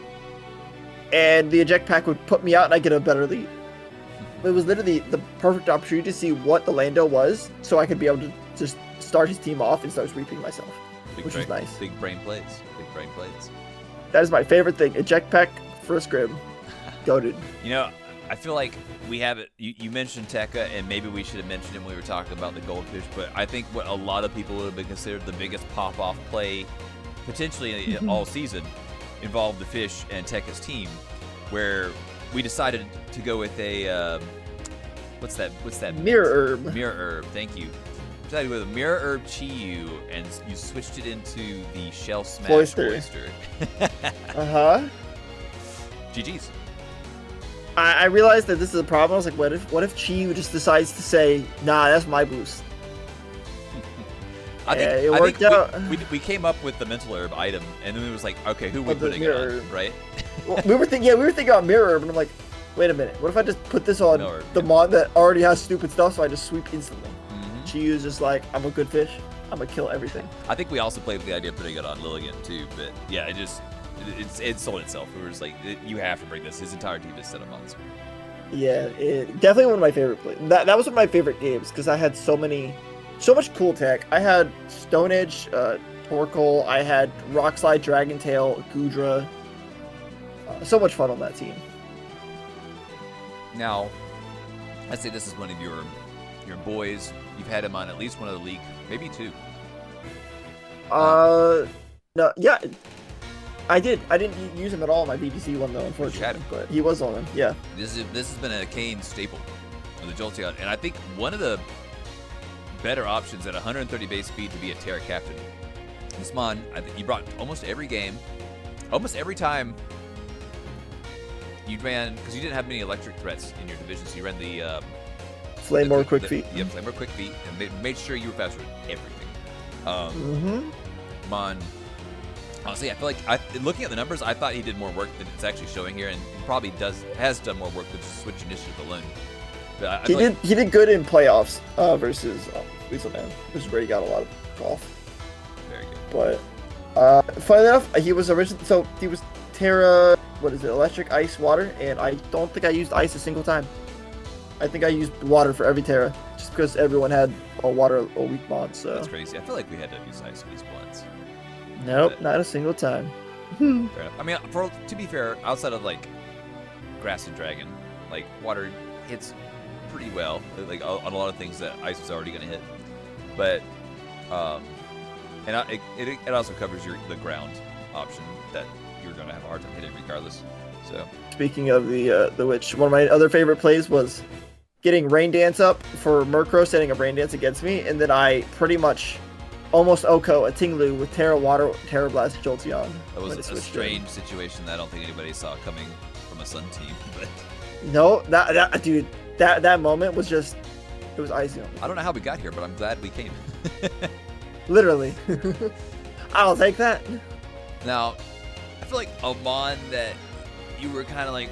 B: and the Eject Pack would put me out and I get a better lead. It was literally the perfect opportunity to see what the Lando was, so I could be able to just start his team off and start sweeping myself, which was nice.
A: Big brain plays. Big brain plays.
B: That is my favorite thing. Eject Pack Frisk Grim. Goated.
A: You know, I feel like we have it. You mentioned Tekka, and maybe we should have mentioned him when we were talking about the Goldfish, but I think what a lot of people would have been considered the biggest pop-off play, potentially all season, involved the Fish and Tekka's team, where we decided to go with a what's that?
B: Mirror Herb.
A: Mirror Herb. Thank you. We decided with a Mirror Herb Chi-Yu, and you switched it into the Shell Smash Oyster. GG's.
B: I realized that this is a problem. I was like, what if Chi-Yu just decides to say, nah, that's my boost?
A: I think we came up with the mental herb item, and then it was like, okay, who are we putting it on, right?
B: Well, we were thinking about Mirror Herb, and I'm like, wait a minute, what if I just put this on the Mon that already has stupid stuff, so I just sweep instantly? Chi-Yu's just like, I'm a good fish, I'm gonna kill everything.
A: I think we also played with the idea of putting it on Lilligant too, but yeah, it sold itself. We were just like, you have to bring this. His entire team is set up on.
B: Yeah, definitely one of my favorite plays. That was one of my favorite games because I had so much cool tech. I had Stone Edge, Torkoal, I had Rock Slide, Dragon Tail, Gudra. So much fun on that team.
A: Now, I'd say this is one of your boys. You've had him on at least one of the league, maybe 2.
B: No, yeah. I didn't use him at all in my BBC one though, unfortunately. But he was on him. Yeah.
A: This has been a Kane staple of the Jolteon, and I think one of the better options at 130 base speed to be a Terra captain. This Mon, I think you brought almost every game, almost every time you ran, because you didn't have many electric threats in your division, so you ran the
B: Flamor Quick Feet.
A: Yep, Flamor Quick Feet, and made sure you were faster with everything. Mon. Honestly, I feel like looking at the numbers, I thought he did more work than it's actually showing here, and he probably has done more work than just switch initiative alone. But
B: he did good in playoffs versus Weaselman, which is where he got a lot of golf.
A: Very good.
B: But funny enough, he was Terra, electric, ice, water, and I don't think I used ice a single time. I think I used water for every Terra, just because everyone had a water or weak mod. So
A: that's crazy. I feel like we had to use ice at least once.
B: Nope, not a single time.
A: Fair enough. I mean, to be fair, outside of like Grass and Dragon, like water hits pretty well, like on a lot of things that ice is already going to hit. But it also covers the ground option that you're gonna have a hard time hitting regardless. So
B: Speaking of the witch, one of my other favorite plays was getting Rain Dance up for Murkrow setting up Rain Dance against me, and then I pretty much almost Oko a Tinglu with Terra Blast Jolteon.
A: that was a strange situation that I don't think anybody saw coming from a Sun team. But
B: No, that dude, that moment was just, it was icing.
A: I don't know how we got here, but I'm glad we came.
B: Literally. I'll take that.
A: Now, I feel like a Mon that you were kind of like,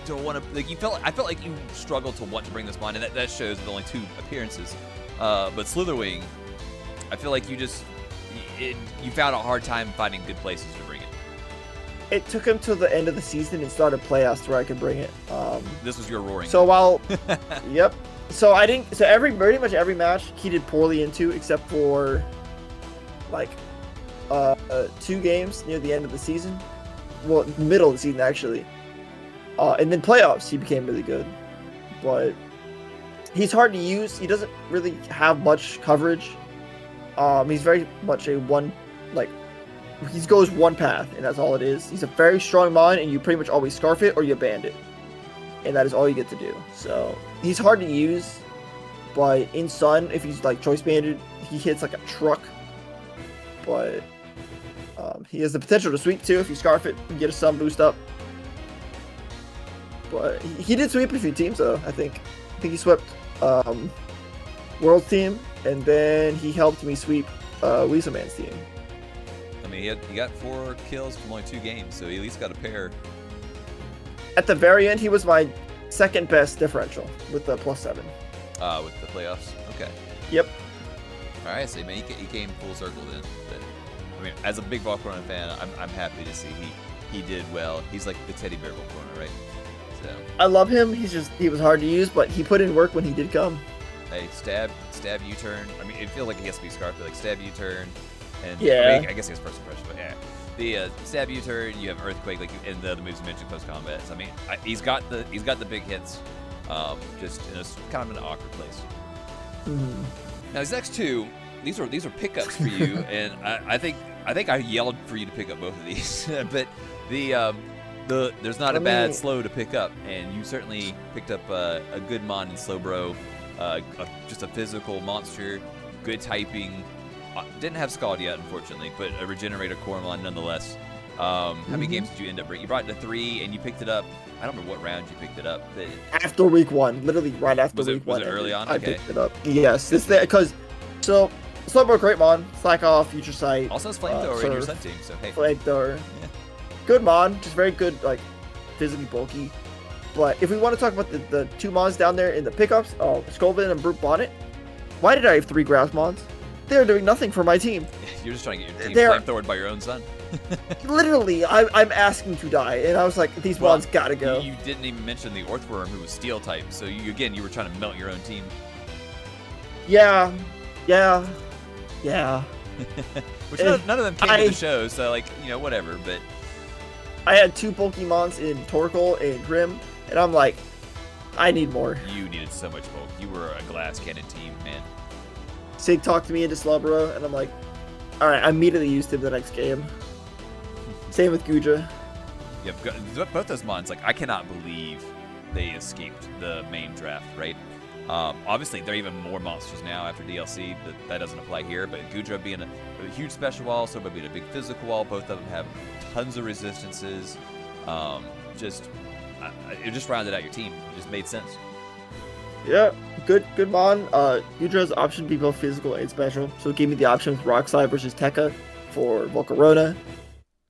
A: don't want to, like, I felt like you struggled to want to bring this Mon, and that shows with only 2 appearances. But Slitherwing, I feel like you found a hard time finding good places to bring it.
B: It took him till the end of the season and started playoffs where I could bring it.
A: This was your roaring.
B: So while, yep. So I didn't. So pretty much every match he did poorly into, except for like 2 games near the end of the season. Well, middle of the season actually. And then playoffs he became really good, but he's hard to use. He doesn't really have much coverage. He's very much a one, like, he goes one path, and that's all it is. He's a very strong Mon, and you pretty much always Scarf it or you band it. And that is all you get to do. So, he's hard to use, but in Sun, if he's, like, Choice Banded, he hits like a truck. But, he has the potential to sweep, too, if you Scarf it and get a Sun boost up. But, he did sweep a few teams, though, I think. I think he swept, World's team, and then he helped me sweep Weaselman's team.
A: I mean, he got 4 kills from only 2 games, so he at least got a pair.
B: At the very end, he was my second best differential with the +7.
A: With the playoffs. Okay.
B: Yep.
A: All right, so man, he came full circle then. But, I mean, as a big Volcarona fan, I'm happy to see he did well. He's like the teddy bear Volcarona, right? So.
B: I love him. He was hard to use, but he put in work when he did come.
A: Hey, stab, U-turn. I mean, it feels like he has to be Scarf, but like stab, U-turn, and
B: yeah.
A: I mean, I guess he has first impression, but yeah. The stab, U-turn, you have Earthquake, like, and the other moves you mentioned post combat. So I mean, he's got the big hits, just in a kind of an awkward place.
B: Mm-hmm.
A: Now these next 2, these are pickups for you, and I think I yelled for you to pick up both of these, but there's not a bad slow to pick up, and you certainly picked up a good Mon in Slowbro. Just a physical monster, good typing. Didn't have Scald yet, unfortunately, but a Regenerator Cormon nonetheless. How many games did you end up bringing? You brought it to 3, and you picked it up. I don't remember what round you picked it up. But
B: after week 1, literally right after week 1.
A: Was it early on?
B: I picked it up. Yes, it's there because Slowbro Great Mon, Slack Off, Future Sight.
A: Also has Flamethrower in your Sun team, so hey.
B: Flamethrower.
A: Yeah.
B: Good Mon, just very good, like physically bulky. But if we want to talk about the 2 Mons down there in the pickups, Skolvin and Brute Bonnet, why did I have 3 Grass Mons? They're doing nothing for my team.
A: You're just trying to get your team flamethrowered by your own son.
B: Literally, I'm asking to die, and I was like, these Mons gotta go.
A: You didn't even mention the Orthworm, who was Steel type, so you were trying to melt your own team.
B: Yeah.
A: Which none of them came to the show, so like, whatever, but...
B: I had 2 bulky Mons in Torkoal and Grim, and I'm like, I need more.
A: You needed so much bulk. You were a glass cannon team, man.
B: Sig talked me into Slowbro, and I'm like, alright, I immediately used him the next game. Same with Gudra.
A: Yeah, both those Mons, like, I cannot believe they escaped the main draft, right? Obviously, they're even more monsters now after DLC, but that doesn't apply here. But Gudra being a huge special wall, Soba being a big physical wall, both of them have tons of resistances. It just rounded out your team. It just made sense.
B: Yeah, good Mon. Gudra's option to be both physical and special, so it gave me the option with Rock Slide versus Tekka for Volcarona.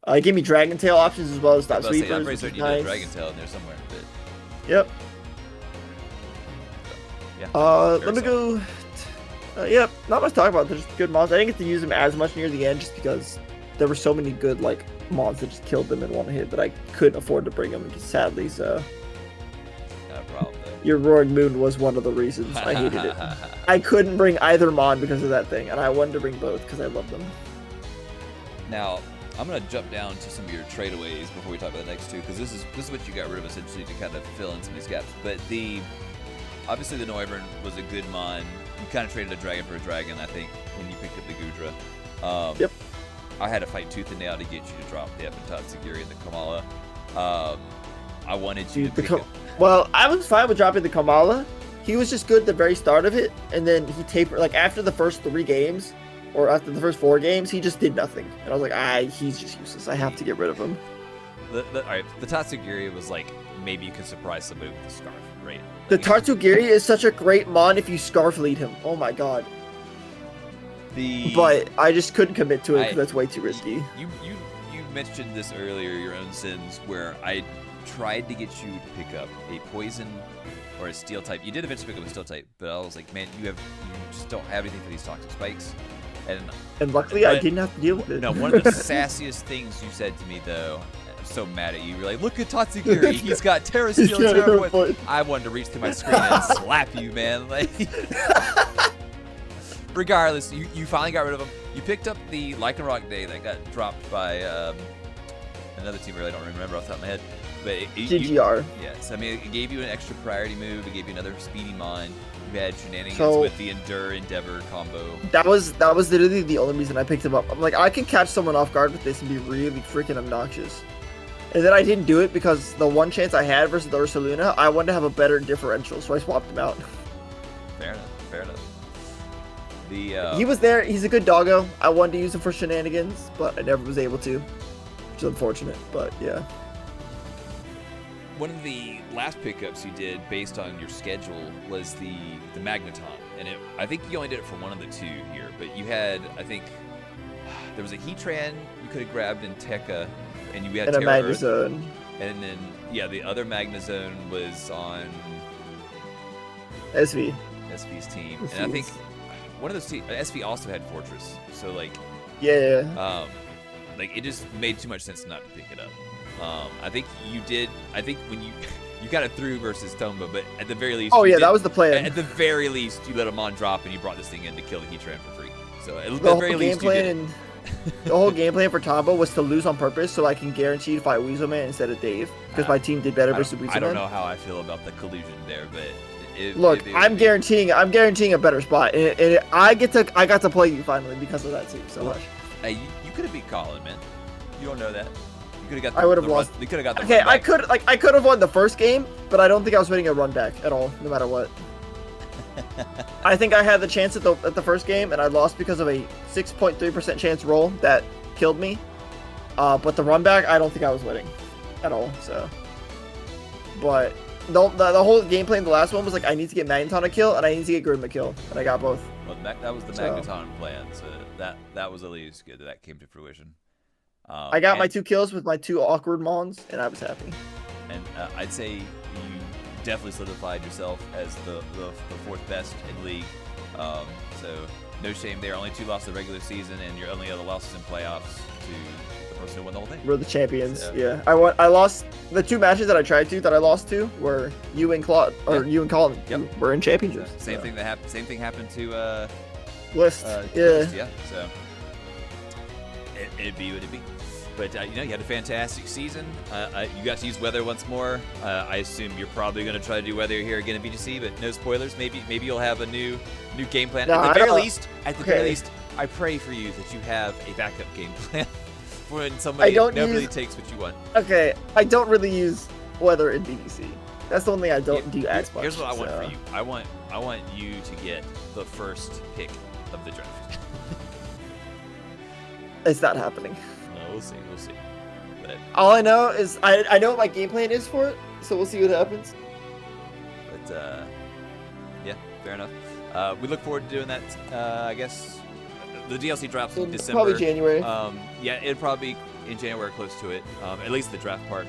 B: It gave me Dragon Tail options as well as Stop Sweepers.
A: I'm pretty certain you did Dragon Tail in there somewhere. But...
B: Yep.
A: Yeah.
B: Let me go. Yep, not much to talk about. They're just good Mons. I didn't get to use them as much near the end just because there were so many good Mons that just killed them in one hit that I couldn't afford to bring them, sadly. So.
A: No problem.
B: Your Roaring Moon was one of the reasons I hated it. I couldn't bring either Mon because of that thing, and I wanted to bring both because I love them.
A: Now, I'm gonna jump down to some of your tradeaways before we talk about the next 2, because this is what you got rid of essentially to kind of fill in some of these gaps. But obviously the Noivern was a good Mon. You kind of traded a dragon for a dragon, I think, when you picked up the Gudra.
B: Yep.
A: I had to fight tooth and nail to get you to drop the Epitatsugiri and the Kamala. I wanted you to pick up.
B: Well, I was fine with dropping the Kamala. He was just good at the very start of it, and then he tapered. Like after the first 3 games, or after the first 4 games, he just did nothing. And I was like, he's just useless. I have to get rid of him.
A: All right, the Tatsugiri was like, maybe you could surprise somebody with a scarf, right?
B: The Tatsugiri is such a great mon if you scarf lead him. Oh my god. But I just couldn't commit to it because that's way too risky.
A: You mentioned this earlier, your own sins, where I tried to get you to pick up a poison or a steel type. You did eventually pick up a steel type, but I was like, man, you just don't have anything for these toxic spikes. And
B: luckily, I didn't have to deal with it.
A: No, one of the sassiest things you said to me, though, I'm so mad at you. You're like, look at Tatsugiri. He's got Terra Steel, Terra Void. I wanted to reach through my screen and slap you, man. Like, regardless, you finally got rid of him. You picked up the Lycanroc Day that got dropped by another team. Really, I don't remember off the top of my head. But
B: GGR.
A: Yes, I mean, it gave you an extra priority move. It gave you another speedy mon. You had shenanigans with the Endure Endeavor combo.
B: That was literally the only reason I picked him up. I'm like, I can catch someone off guard with this and be really freaking obnoxious. And then I didn't do it because the one chance I had versus the Ursaluna, I wanted to have a better differential, so I swapped him out.
A: Fair enough. Fair enough.
B: He was there. He's a good doggo. I wanted to use him for shenanigans, but I never was able to, which is unfortunate. But yeah.
A: One of the last pickups you did based on your schedule was the Magneton, and I think you only did it for one of the 2 here, but you had, I think, there was a Heatran you could have grabbed in Tekka, and you had
B: and a
A: Terra
B: Magnezone.
A: And then, yeah, the other Magnezone was on SV's team. And I think one of those teams, SV also had Fortress, so like,
B: yeah.
A: Like it just made too much sense not to pick it up. I think you did. I think when you got it through versus Tomba, but at the very least,
B: that was the plan.
A: At the very least, you let a mon drop and you brought this thing in to kill the Heatran for free. So at the very least, you did.
B: The whole game plan for Tomba was to lose on purpose, so I can guarantee to fight Weaselman instead of Dave, because my team did better versus Weaselman.
A: I don't know how I feel about the collusion there, but
B: I'm guaranteeing a better spot, and I got to play you finally because of that too. So much.
A: Hey, you could have beat Colin, man. You don't know that. You could have got.
B: I would have lost.
A: You could have got the.
B: Okay, I could have won the first game, but I don't think I was winning a run back at all, no matter what. I think I had the chance at the first game, and I lost because of a 6.3% chance roll that killed me. But the run back, I don't think I was winning at all. So, but the whole game plan, the last one was like, I need to get Magneton a kill, and I need to get Grim a kill, and I got both.
A: Well, that was the Magneton plan, so that was at least good that came to fruition.
B: I got my 2 kills with my 2 awkward mons, and I was happy.
A: And I'd say you definitely solidified yourself as the 4th best in league. So no shame there. Only 2 losses in the regular season, and your only other losses in playoffs to the person who won the whole thing.
B: We're the champions. So. Yeah, I lost the 2 matches that I tried to that I lost to were you and Claude you and Colin.
A: Yep.
B: We're in championships.
A: Same thing that happened. Same thing happened to
B: List.
A: List. Yeah. So it'd be what it'd be. But, you had a fantastic season. You got to use weather once more. I assume you're probably going to try to do weather here again in VGC, but no spoilers. Maybe you'll have a new game plan.
B: No,
A: at the very least, I pray for you that you have a backup game plan for when somebody nobody takes what you want.
B: Okay, I don't really use weather in VGC. That's the only thing I don't do as much.
A: Here's what I want for you. I want you to get the first pick of the draft.
B: It's not happening.
A: We'll see. But
B: all I know is I know what my game plan is for it, so we'll see what happens.
A: But yeah, fair enough. We look forward to doing that. I guess the DLC drops in December.
B: Probably January.
A: Yeah, it'd probably be in January, close to it. At least the draft part.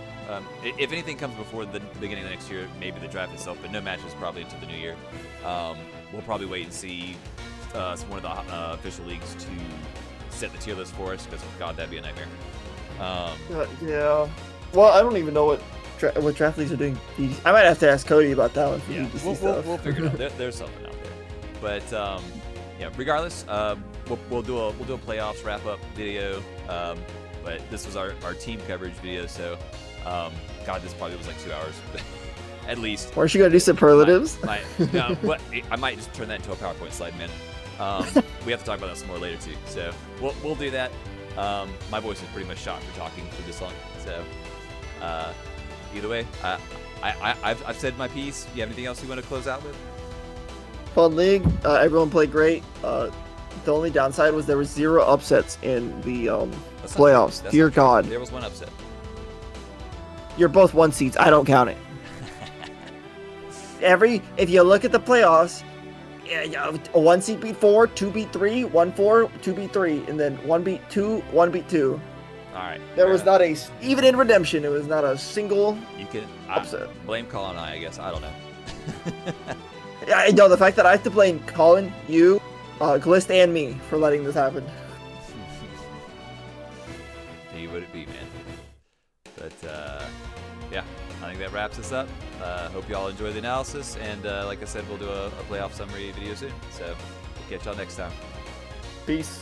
A: If anything comes before the beginning of the next year, maybe the draft itself, but no matches probably until the new year. We'll probably wait and see one of the official leagues to set the tier list for us, because God, that'd be a nightmare.
B: Yeah. Well, I don't even know what draft leagues are doing. I might have to ask Cody about that one. For
A: we'll figure it out. There's something out there. But yeah, regardless, we'll do a playoffs wrap up video. But this was our team coverage video, so God, this probably was like 2 hours. At least.
B: Aren't you gonna do superlatives?
A: I might just turn that into a PowerPoint slide, man. We have to talk about that some more later too. So we'll do that. My voice is pretty much shot for talking for this long. So, either way, I've said my piece. You have anything else you want to close out with?
B: Fun league. Everyone played great. The only downside was there was 0 upsets in the
A: That's not
B: playoffs.
A: true. That's
B: Dear
A: not true.
B: God.
A: There was one upset.
B: You're both 1 seeds. I don't count it. If you look at the playoffs, a 1 seed beat 4, 2 beat 3, 1 4, 2 beat 3, and then 1 beat 2, 1 beat 2.
A: All right.
B: There was not even in redemption, it was not a single
A: You can
B: upset.
A: blame Colin and I guess. I don't know.
B: Yeah, I know the fact that I have to blame Colin, you, Glist, and me for letting this happen.
A: He would it be, man. But yeah, I think that wraps us up. Hope you all enjoy the analysis, and like I said, we'll do a playoff summary video soon. So we'll catch y'all next time.
B: Peace.